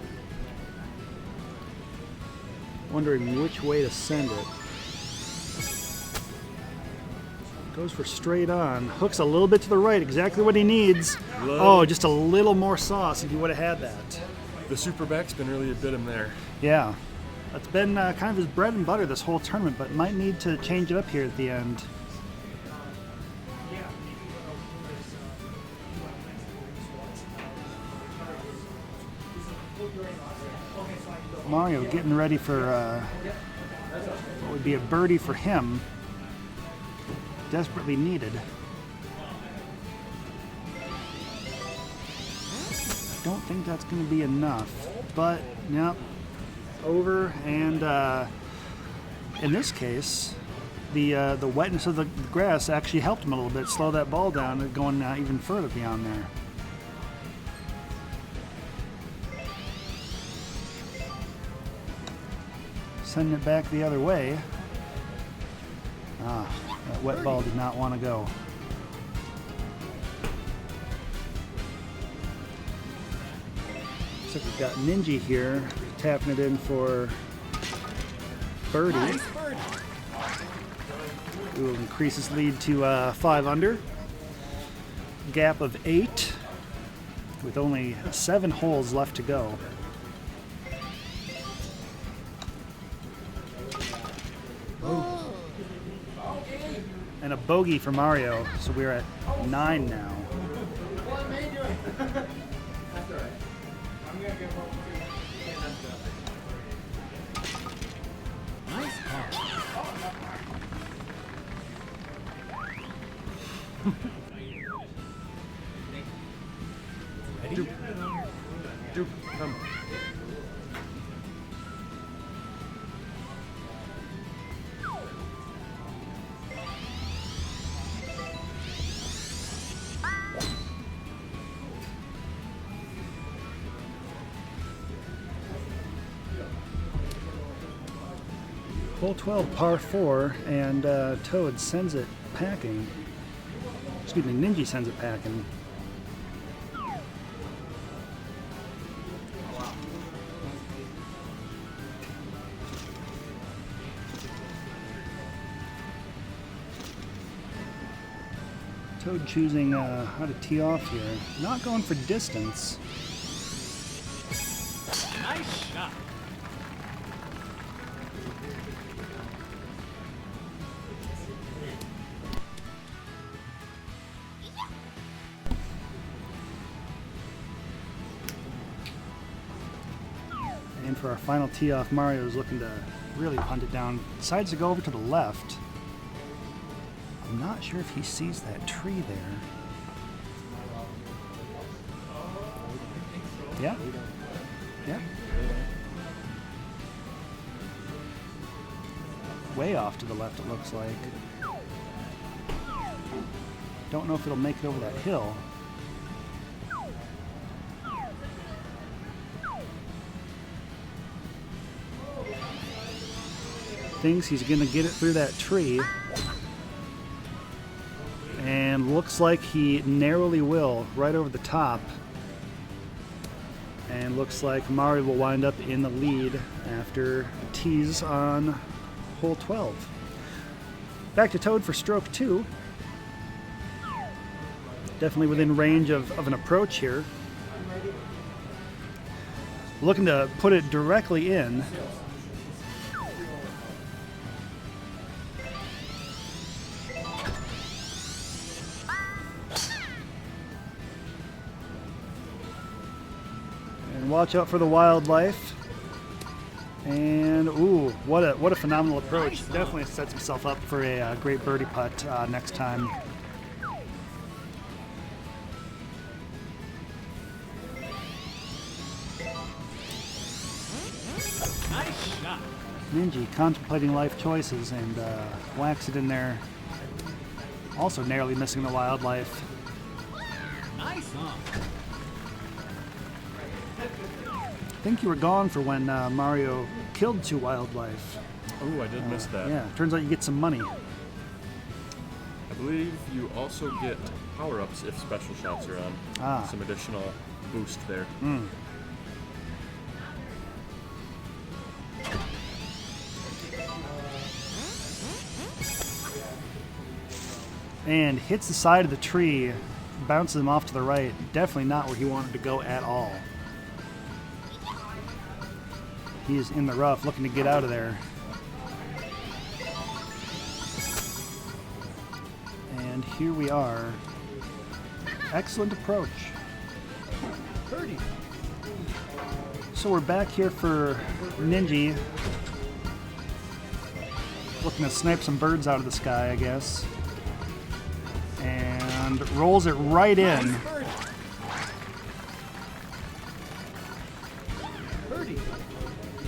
Wondering which way to send it. Goes for straight on. Hooks a little bit to the right, exactly what he needs. Oh, just a little more sauce if he would have had that. The super backspin really bit him there. Yeah. That's been kind of his bread and butter this whole tournament, but might need to change it up here at the end. Mario getting ready for what would be a birdie for him. Desperately needed. I don't think that's going to be enough, but yep, over. And in this case, the wetness of the grass actually helped him a little bit, slow that ball down and going even further beyond there. Sending it back the other way. Ah, that wet ball did not want to go. So we've got Ninja here, tapping it in for birdie. Nice birdie. We will increase his lead to 5 under. Gap of 8, with only 7 holes left to go. And a bogey for Mario, so we're at 9 now. Nice par. Ready? Duke, come. Hole 12, par 4, and Toad sends it packing. Excuse me, Ninja sends it packing. Toad choosing how to tee off here. Not going for distance. Nice shot. And for our final tee off, Mario is looking to really hunt it down. Decides to go over to the left. I'm not sure if he sees that tree there. Yeah? Yeah? Way off to the left, it looks like. Don't know if it'll make it over that hill. Thinks he's going to get it through that tree. And looks like he narrowly will, right over the top. And looks like Mario will wind up in the lead after tees on hole 12. Back to Toad for stroke 2. Definitely within range of an approach here. Looking to put it directly in. And watch out for the wildlife. And ooh, what a phenomenal approach! Definitely sets himself up for a great birdie putt next time. Nice shot. Ninja contemplating life choices and whacks it in there. Also narrowly missing the wildlife. Nice on. I think you were gone for when Mario killed 2 wildlife. Oh, I did miss that. Yeah, turns out you get some money. I believe you also get power-ups if special shots are on. Ah. Some additional boost there. And hits the side of the tree, bounces him off to the right. Definitely not where he wanted to go at all. He is in the rough, looking to get out of there. And here we are. Excellent approach. Birdie. So we're back here for Ninja. Looking to snipe some birds out of the sky, I guess. And rolls it right in. Birdie.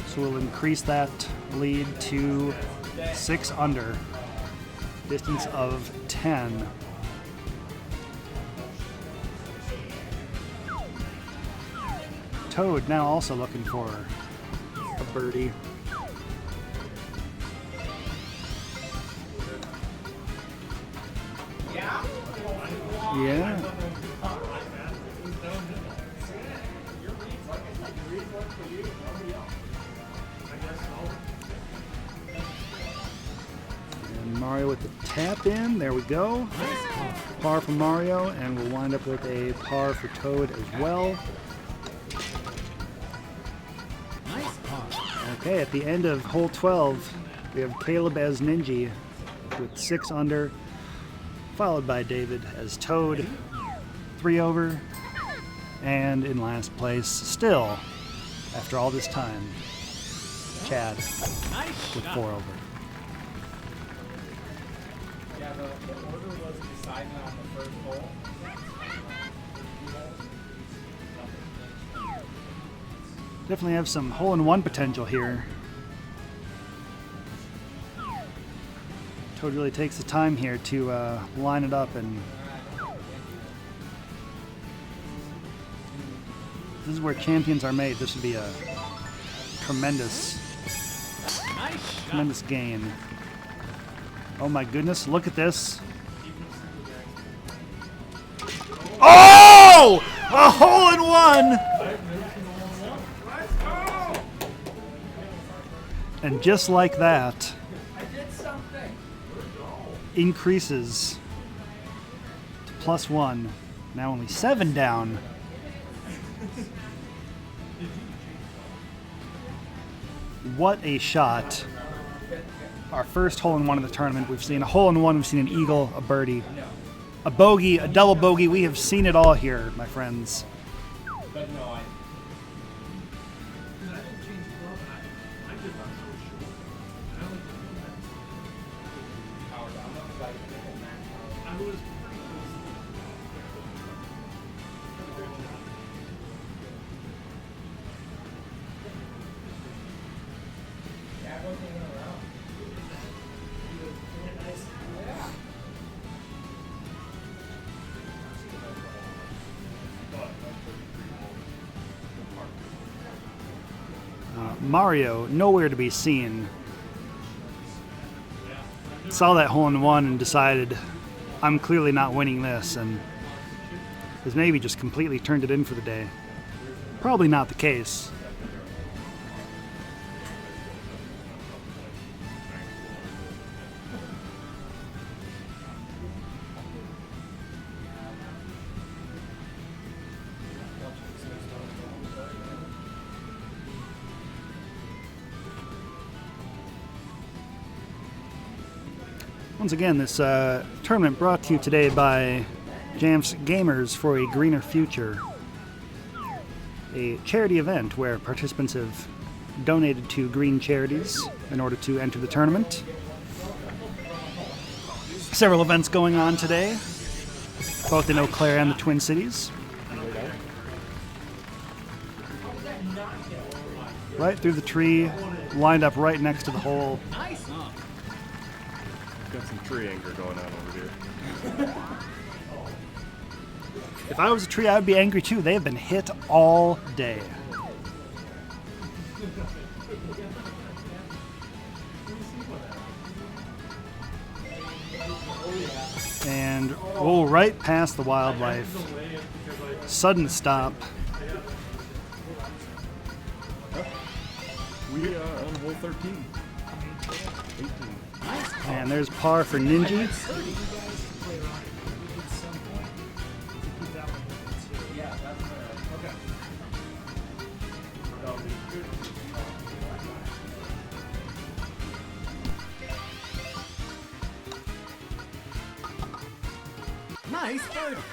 So we'll increase that lead to 6 under. Distance of 10. Toad now also looking for a birdie. Yeah. And Mario with the tap in. There we go. Par for Mario, and we'll wind up with a par for Toad as well. Nice par. Okay, at the end of hole 12, we have Caleb as Ninja with 6 under, followed by David as Toad, 3 over, and in last place, still, after all this time, Chad Nice with shot. 4 over. Yeah, the order was decided on the first hole. Definitely have some hole-in-one potential here. Toad really takes the time here to line it up, and this is where champions are made. This would be a tremendous Nice shot. tremendous gain. Oh my goodness, look at this. Oh! A hole in one! And just like that, increases to +1. Now only 7 down. What a shot. Our first hole-in-one of the tournament. We've seen a hole-in-one, we've seen an eagle, a birdie, a bogey, a double bogey. We have seen it all here, my friends. But no, I. Mario, nowhere to be seen. Saw that hole-in-one and decided, I'm clearly not winning this, and has maybe just completely turned it in for the day. Probably not the case. Once again, this tournament brought to you today by Jamf's Gamers for a Greener Future, a charity event where participants have donated to green charities in order to enter the tournament. Several events going on today, both in Eau Claire and the Twin Cities. Right through the tree, lined up right next to the hole. Nice. Got some tree anger going on over here. If I was a tree, I would be angry too. They have been hit all day. And roll right past the wildlife. Sudden stop. 13. 18. Nice par. And there's par for Ninja. You guys play around at some point to keep that one moving too. Yeah, that's fair. Okay. Nice birdie.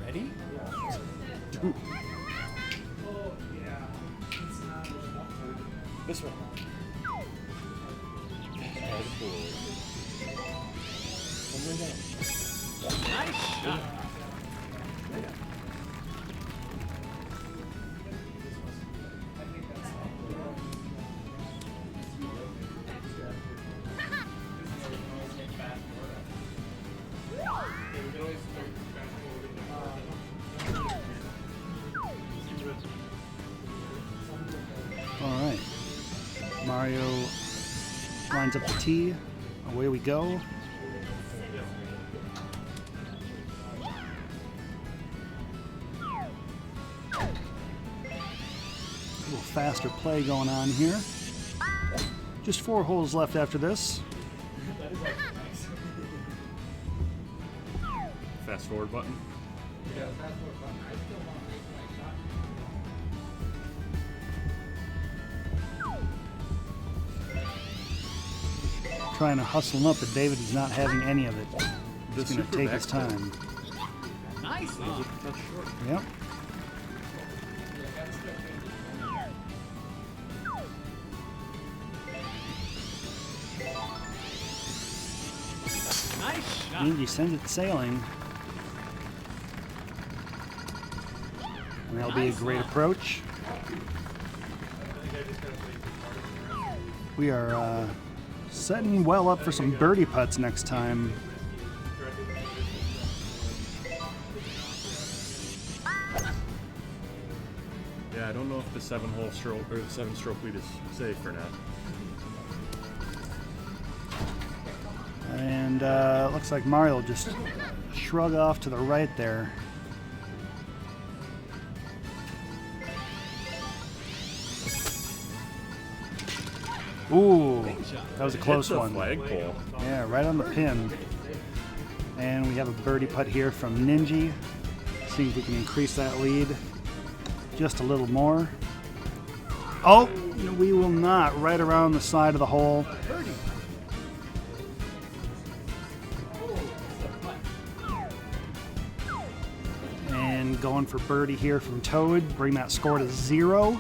Ready? This one. Nice shot. All right. Mario lines up the tee. Away we go. A little faster play going on here. Just 4 holes left after this. Fast forward button. Trying to hustle him up, but David is not having any of it. He's going to super take his backspin. time. Nice lob. That's short. Yep. Nice shot. Ninja sends it sailing. And that'll be a Nice great lob. approach. We are setting well up for some birdie putts next time. Yeah, I don't know if the 7-hole stroke or the 7-stroke lead is safe or not. And looks like Mario will just shrug off to the right there. Ooh, that was a close Hit the one. flagpole. Yeah, right on the pin. And we have a birdie putt here from Ninja. See if we can increase that lead just a little more. Oh, we will not. Right around the side of the hole. Birdie. And going for birdie here from Toad. Bring that score to 0.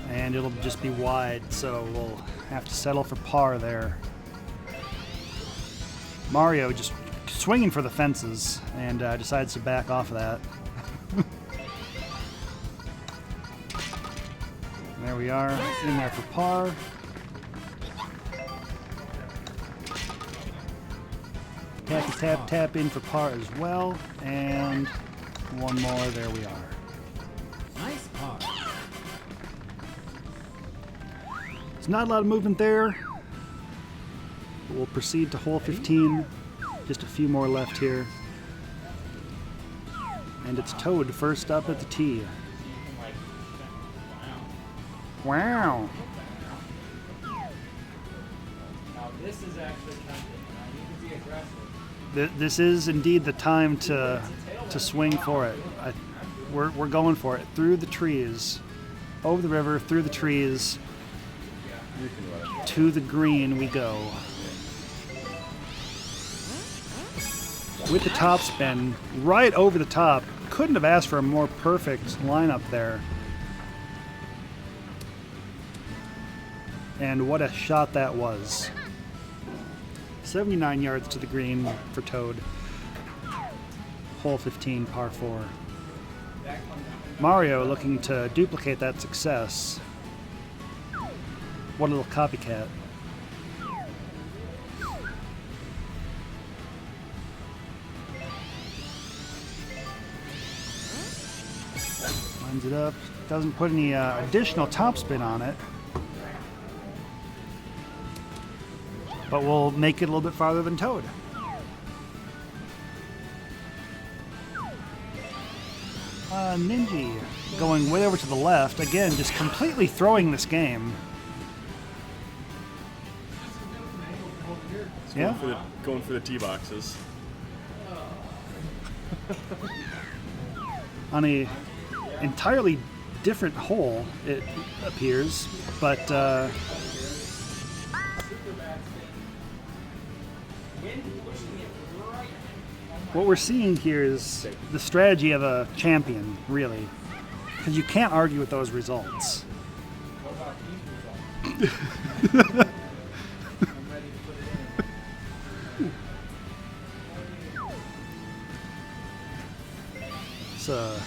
And it'll just be wide, so we'll have to settle for par there. Mario just swinging for the fences and decides to back off of that. There we are, in there for par. Tappy tap tap in for par as well, and one more. There we are. Nice par. There's not a lot of movement there. We'll proceed to hole 15. Just a few more left here. And it's Toad first up at the tee. Wow. Now this is actually tempting. Now you can be aggressive. This is indeed the time to swing for it. We're going for it. Through the trees. Over the river, through the trees. You can let it. To the green we go. With the top spin, right over the top. Couldn't have asked for a more perfect lineup there. And what a shot that was. 79 yards to the green for Toad. Hole 15, par 4. Mario looking to duplicate that success. What a little copycat. Lines it up. Doesn't put any additional topspin on it. But we'll make it a little bit farther than Toad. Ninja going way over to the left. Again, just completely throwing this game. Yeah? Going for the tee boxes. On a entirely different hole, it appears, but what we're seeing here is the strategy of a champion, really, because you can't argue with those results. It's a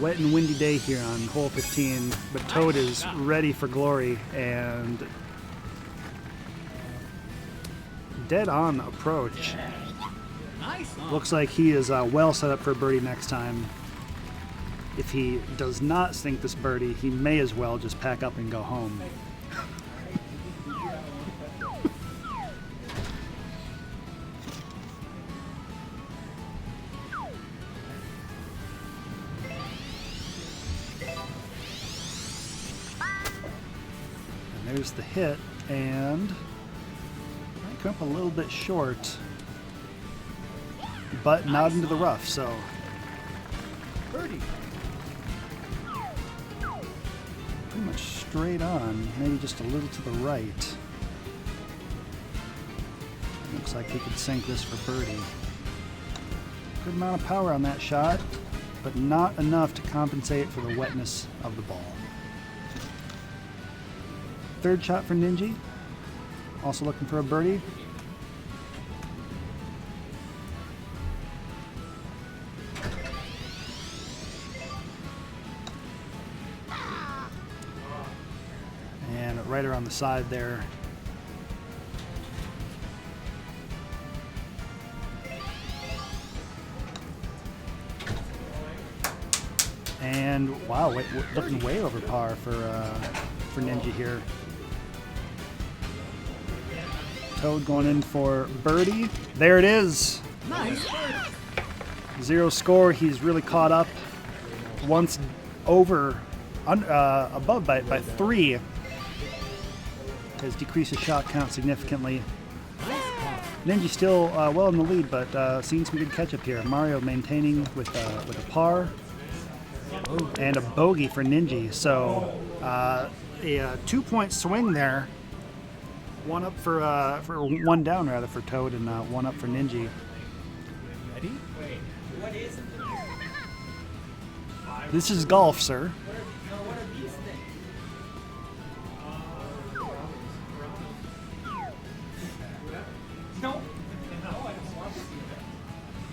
wet and windy day here on hole 15, but Toad is ready for glory and dead on approach. Nice on. Looks like he is well set up for a birdie next time. If he does not sink this birdie, he may as well just pack up and go home. And there's the hit, and might come up a little bit short, but not into the rough, so Birdie. pretty much straight on, maybe just a little to the right. Looks like he could sink this for birdie. Good amount of power on that shot, but not enough to compensate for the wetness of the ball. Third shot for Ninja, also looking for a birdie. And right around the side there. And wow, looking way over par for Ninja here. Toad going in for birdie. There it is. Nice birdie. Zero score. He's really caught up. Once over, above by 3. Has decreased his shot count significantly. Nice par. Ninja still well in the lead, but seeing some good catch up here. Mario maintaining with a par and a bogey for Ninja. So a 2-point swing there. One up for one down rather for Toad, and one up for Ninja. Ready? This is golf, sir.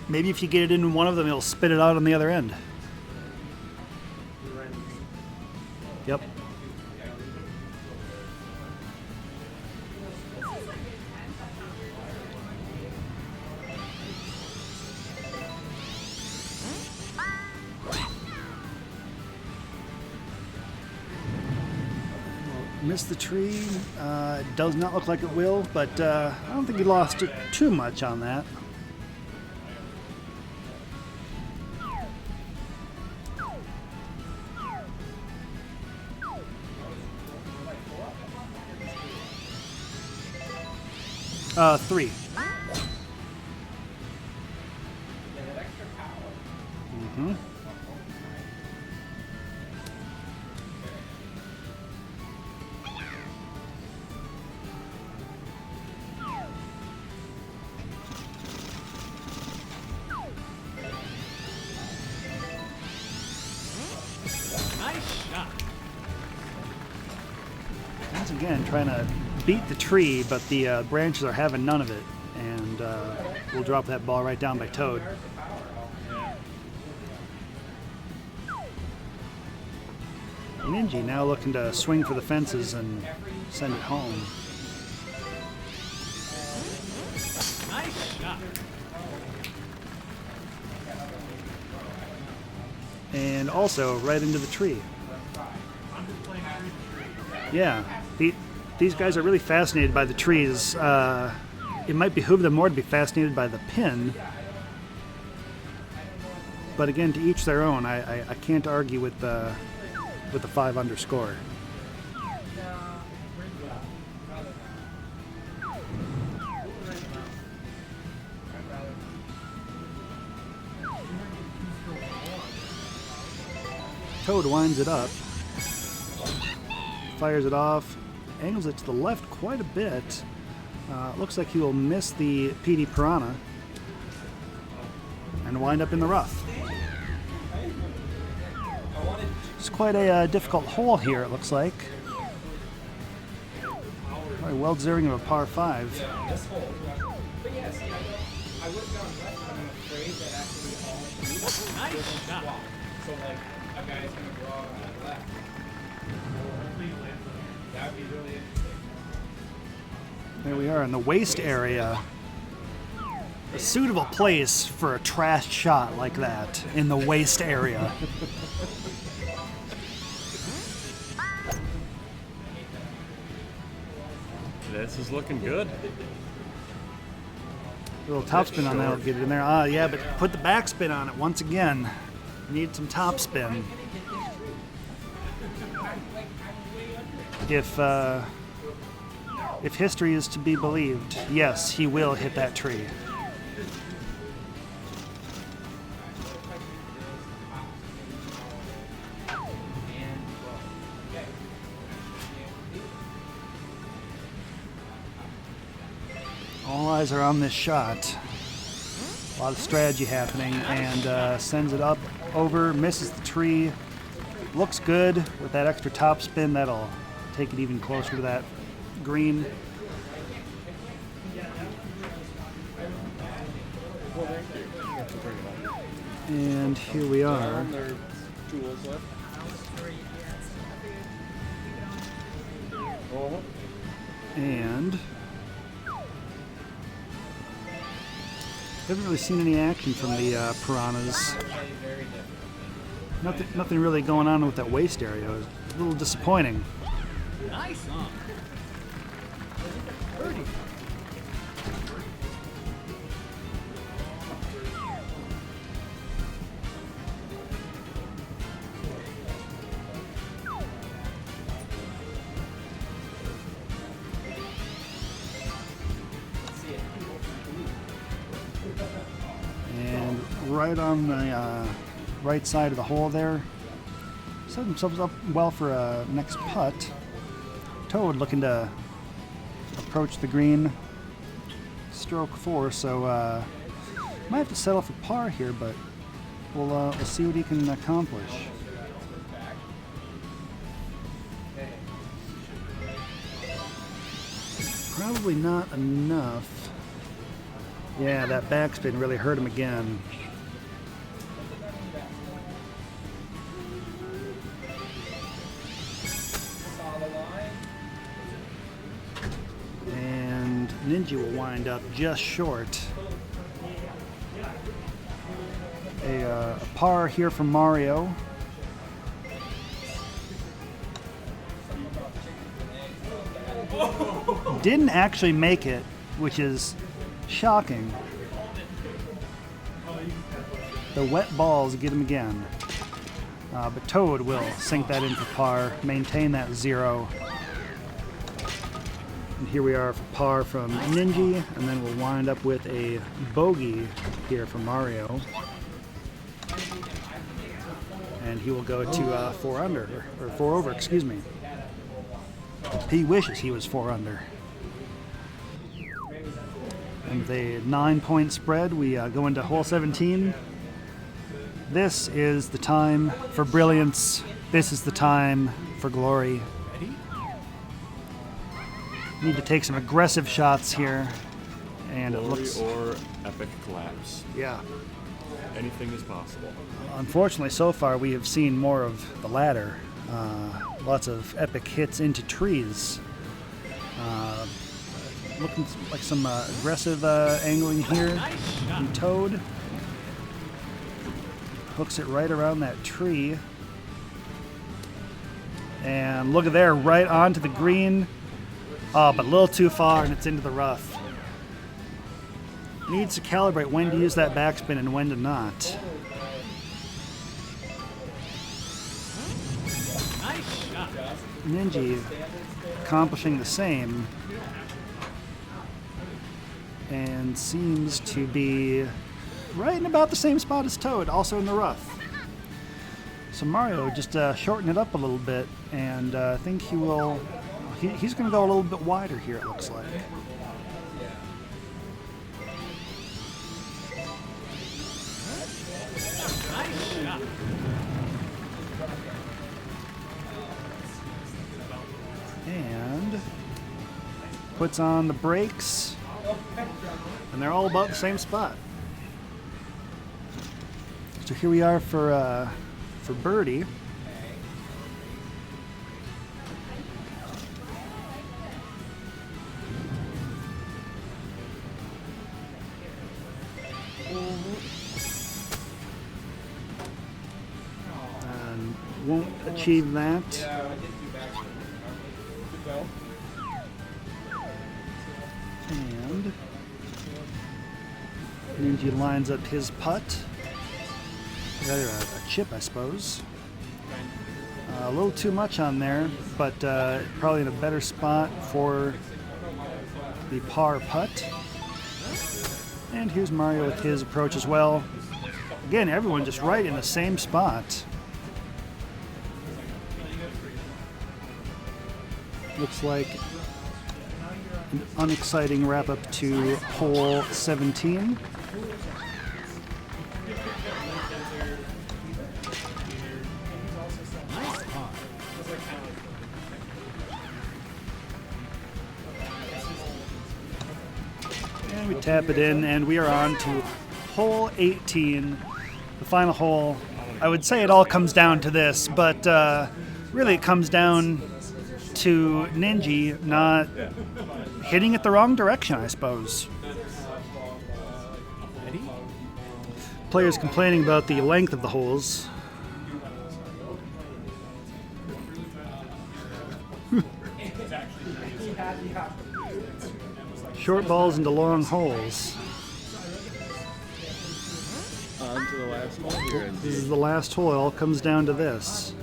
Maybe if you get it in one of them, it'll spit it out on the other end. Yep. Missed the tree. It does not look like it will, but I don't think he lost it too much on that. Three. Mm-hmm. Nice shot. Once again, trying to beat the tree, but the branches are having none of it, and we'll drop that ball right down by Toad. Ninja now looking to swing for the fences and send it home. Nice shot. and also right into the tree. Yeah, these guys are really fascinated by the trees. It might behoove them more to be fascinated by the pin. But again, to each their own. I can't argue with the 5 under score. Toad winds it up, fires it off, angles it to the left quite a bit. Looks like he will miss the PD Piranha and wind up in the rough. It's quite a difficult hole here, it looks like. Probably well deserving of a par 5. Nice shot. There we are in the waist area. A suitable place for a trash shot like that, in the waist area. This is looking good. A little topspin on that will get it in there. Ah, yeah, but put the backspin on it once again. Need some topspin. If history is to be believed, yes, he will hit that tree. All eyes are on this shot. A lot of strategy happening, and sends it up, over, misses the tree. Looks good with that extra topspin. That'll take it even closer to that green. And here we are. And haven't really seen any action from the Piranhas. Nothing really going on with that waist area. It's a little disappointing. Nice on. Birdie. And right on the right side of the hole there, set themselves up well for a next putt. Toad looking to approach the green, stroke 4, so might have to settle for par here, but we'll see what he can accomplish. Probably not enough. Yeah, that backspin really hurt him again. And Ninja will wind up just short. A par here from Mario. Didn't actually make it, which is shocking. The wet balls get him again. But Toad will sink that in for par, maintain that 0. And here we are for par from Ninja, and then we'll wind up with a bogey here from Mario. And he will go to 4 under, or 4 over, excuse me. He wishes he was 4 under. And with a 9-point spread, we go into hole 17. This is the time for brilliance. This is the time for glory. Ready? Need to take some aggressive shots here. And it Glory looks... or epic collapse. Yeah. Anything is possible. Unfortunately, so far, we have seen more of the latter. Lots of epic hits into trees. Looking like some aggressive angling here Nice shot. from Toad. hooks it right around that tree. And look at there, right onto the green. Oh, but a little too far, and it's into the rough. Needs to calibrate when to use that backspin and when to not. Nice shot. Ninja accomplishing the same. And seems to be right in about the same spot as Toad, also in the rough. So Mario just shorten it up a little bit, and I think he will. He's going to go a little bit wider here, it looks like. Nice shot. And puts on the brakes, and they're all about the same spot. So here we are for Birdie. And won't achieve that. And Ninja lines up his putt. Rather a chip, I suppose. A little too much on there, but probably in a better spot for the par putt. And here's Mario with his approach as well. Again, everyone just right in the same spot. Looks like an unexciting wrap up to hole 17. Nice par. And we tap it in, and we are on to hole 18, the final hole. I would say it all comes down to this, but really it comes down to Ninja not hitting it the wrong direction, I suppose. Ready? Players complaining about the length of the holes. Short balls into long holes. On to the last one here. This is the last hole. It all comes down to this.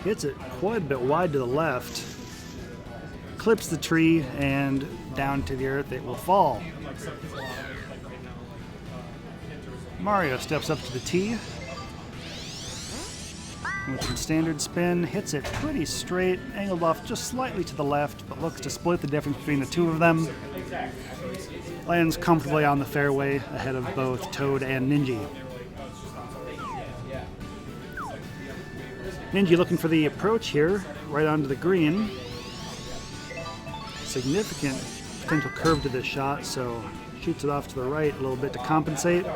Hits it quite a bit wide to the left. Clips the tree, and down to the earth it will fall. Mario steps up to the tee. With some standard spin, hits it pretty straight, angled off just slightly to the left, but looks to split the difference between the two of them. Lands comfortably on the fairway ahead of both Toad and Ninja. Ninja looking for the approach here, right onto the green. Significant potential curve to this shot, so shoots it off to the right a little bit to compensate.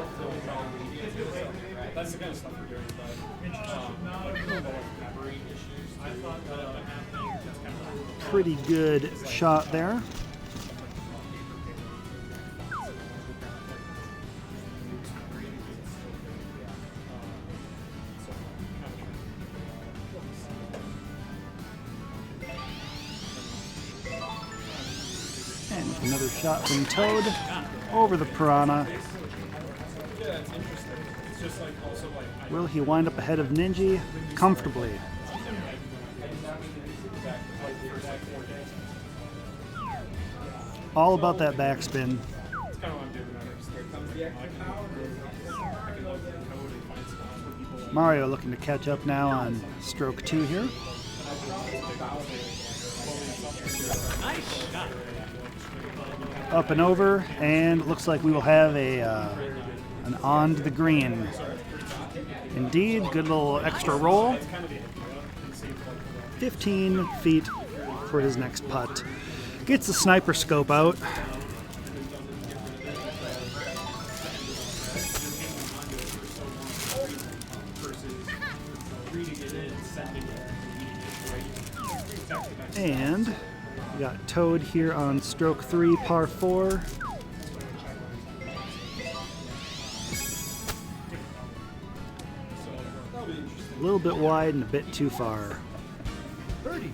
Pretty good shot there. And another shot from Toad over the Piranha. Will he wind up ahead of Ninja comfortably? All about that backspin. Mario looking to catch up now on stroke 2 here. Nice shot. Up and over, and it looks like we will have an on to the green. Indeed, good little extra roll. 15 feet for his next putt. Gets the sniper scope out. And we got Toad here on stroke 3, par 4. A little bit wide and a bit too far. Birdie.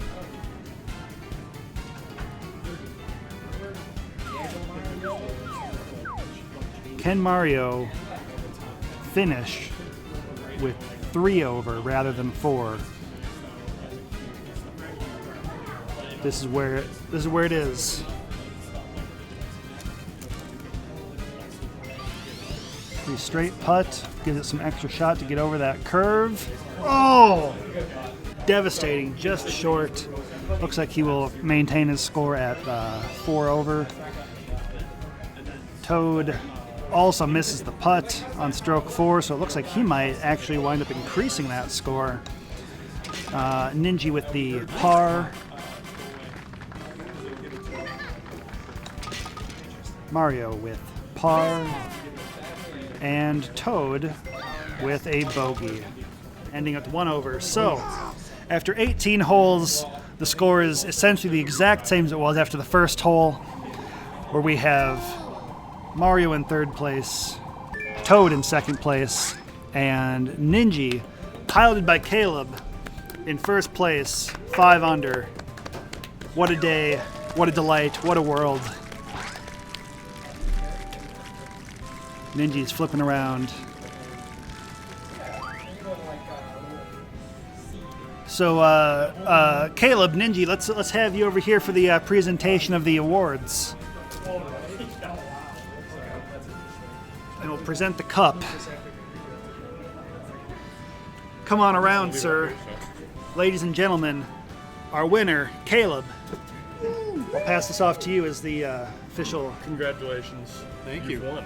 Can Mario finish with 3 over rather than 4? This is where it is. Pretty straight putt, gives it some extra shot to get over that curve. Oh! Devastating, just short. Looks like he will maintain his score at 4 over. Toad also misses the putt on stroke 4, so it looks like he might actually wind up increasing that score. Ninja with the par. Mario with par. And Toad with a bogey, ending at 1 over. So, after 18 holes, the score is essentially the exact same as it was after the first hole, where we have Mario in 3rd place, Toad in 2nd place, and Ninja, piloted by Caleb, in 1st place, 5 under. What a day, what a delight, what a world. Ninja's flipping around. So, Caleb, Ninja, let's have you over here for the presentation of the awards. And we'll present the cup. Come on around, sir. Ladies and gentlemen, our winner, Caleb. I'll pass this off to you as the official. Congratulations. Thank You've you. won.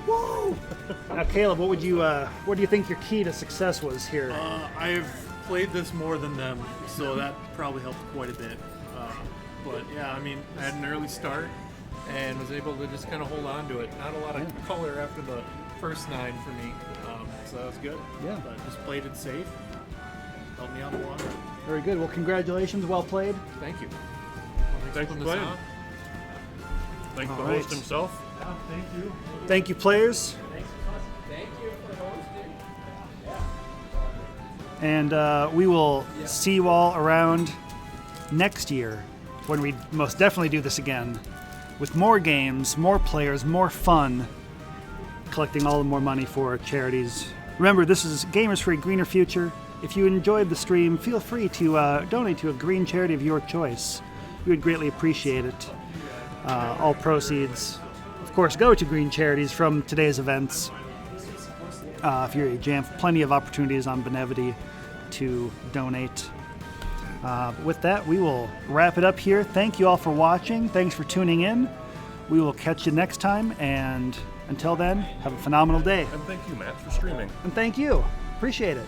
Woo! Now, Caleb, what do you think your key to success was here? I've played this more than them, so that probably helped quite a bit. But yeah, I mean, I had an early start and was able to just kind of hold on to it. Not a lot of color after the first 9 for me, so that was good. Yeah. But just played it safe. Helped me out in the long run. Very good. Well, congratulations. Well played. Thank you. Thanks for putting this playing. on. Thank the All host right. himself. Thank you, players. And we will see you all around next year when we most definitely do this again with more games, more players, more fun, collecting all the more money for charities. Remember, this is Gamers for a Greener Future. If you enjoyed the stream, feel free to donate to a green charity of your choice. We would greatly appreciate it. All proceeds, of course, go to green charities from today's events. If you're a jam, plenty of opportunities on Benevity to donate. With that, we will wrap it up here. Thank you all for watching. Thanks for tuning in. We will catch you next time, and until then, have a phenomenal day. And thank you, Matt, for streaming. And thank you. Appreciate it.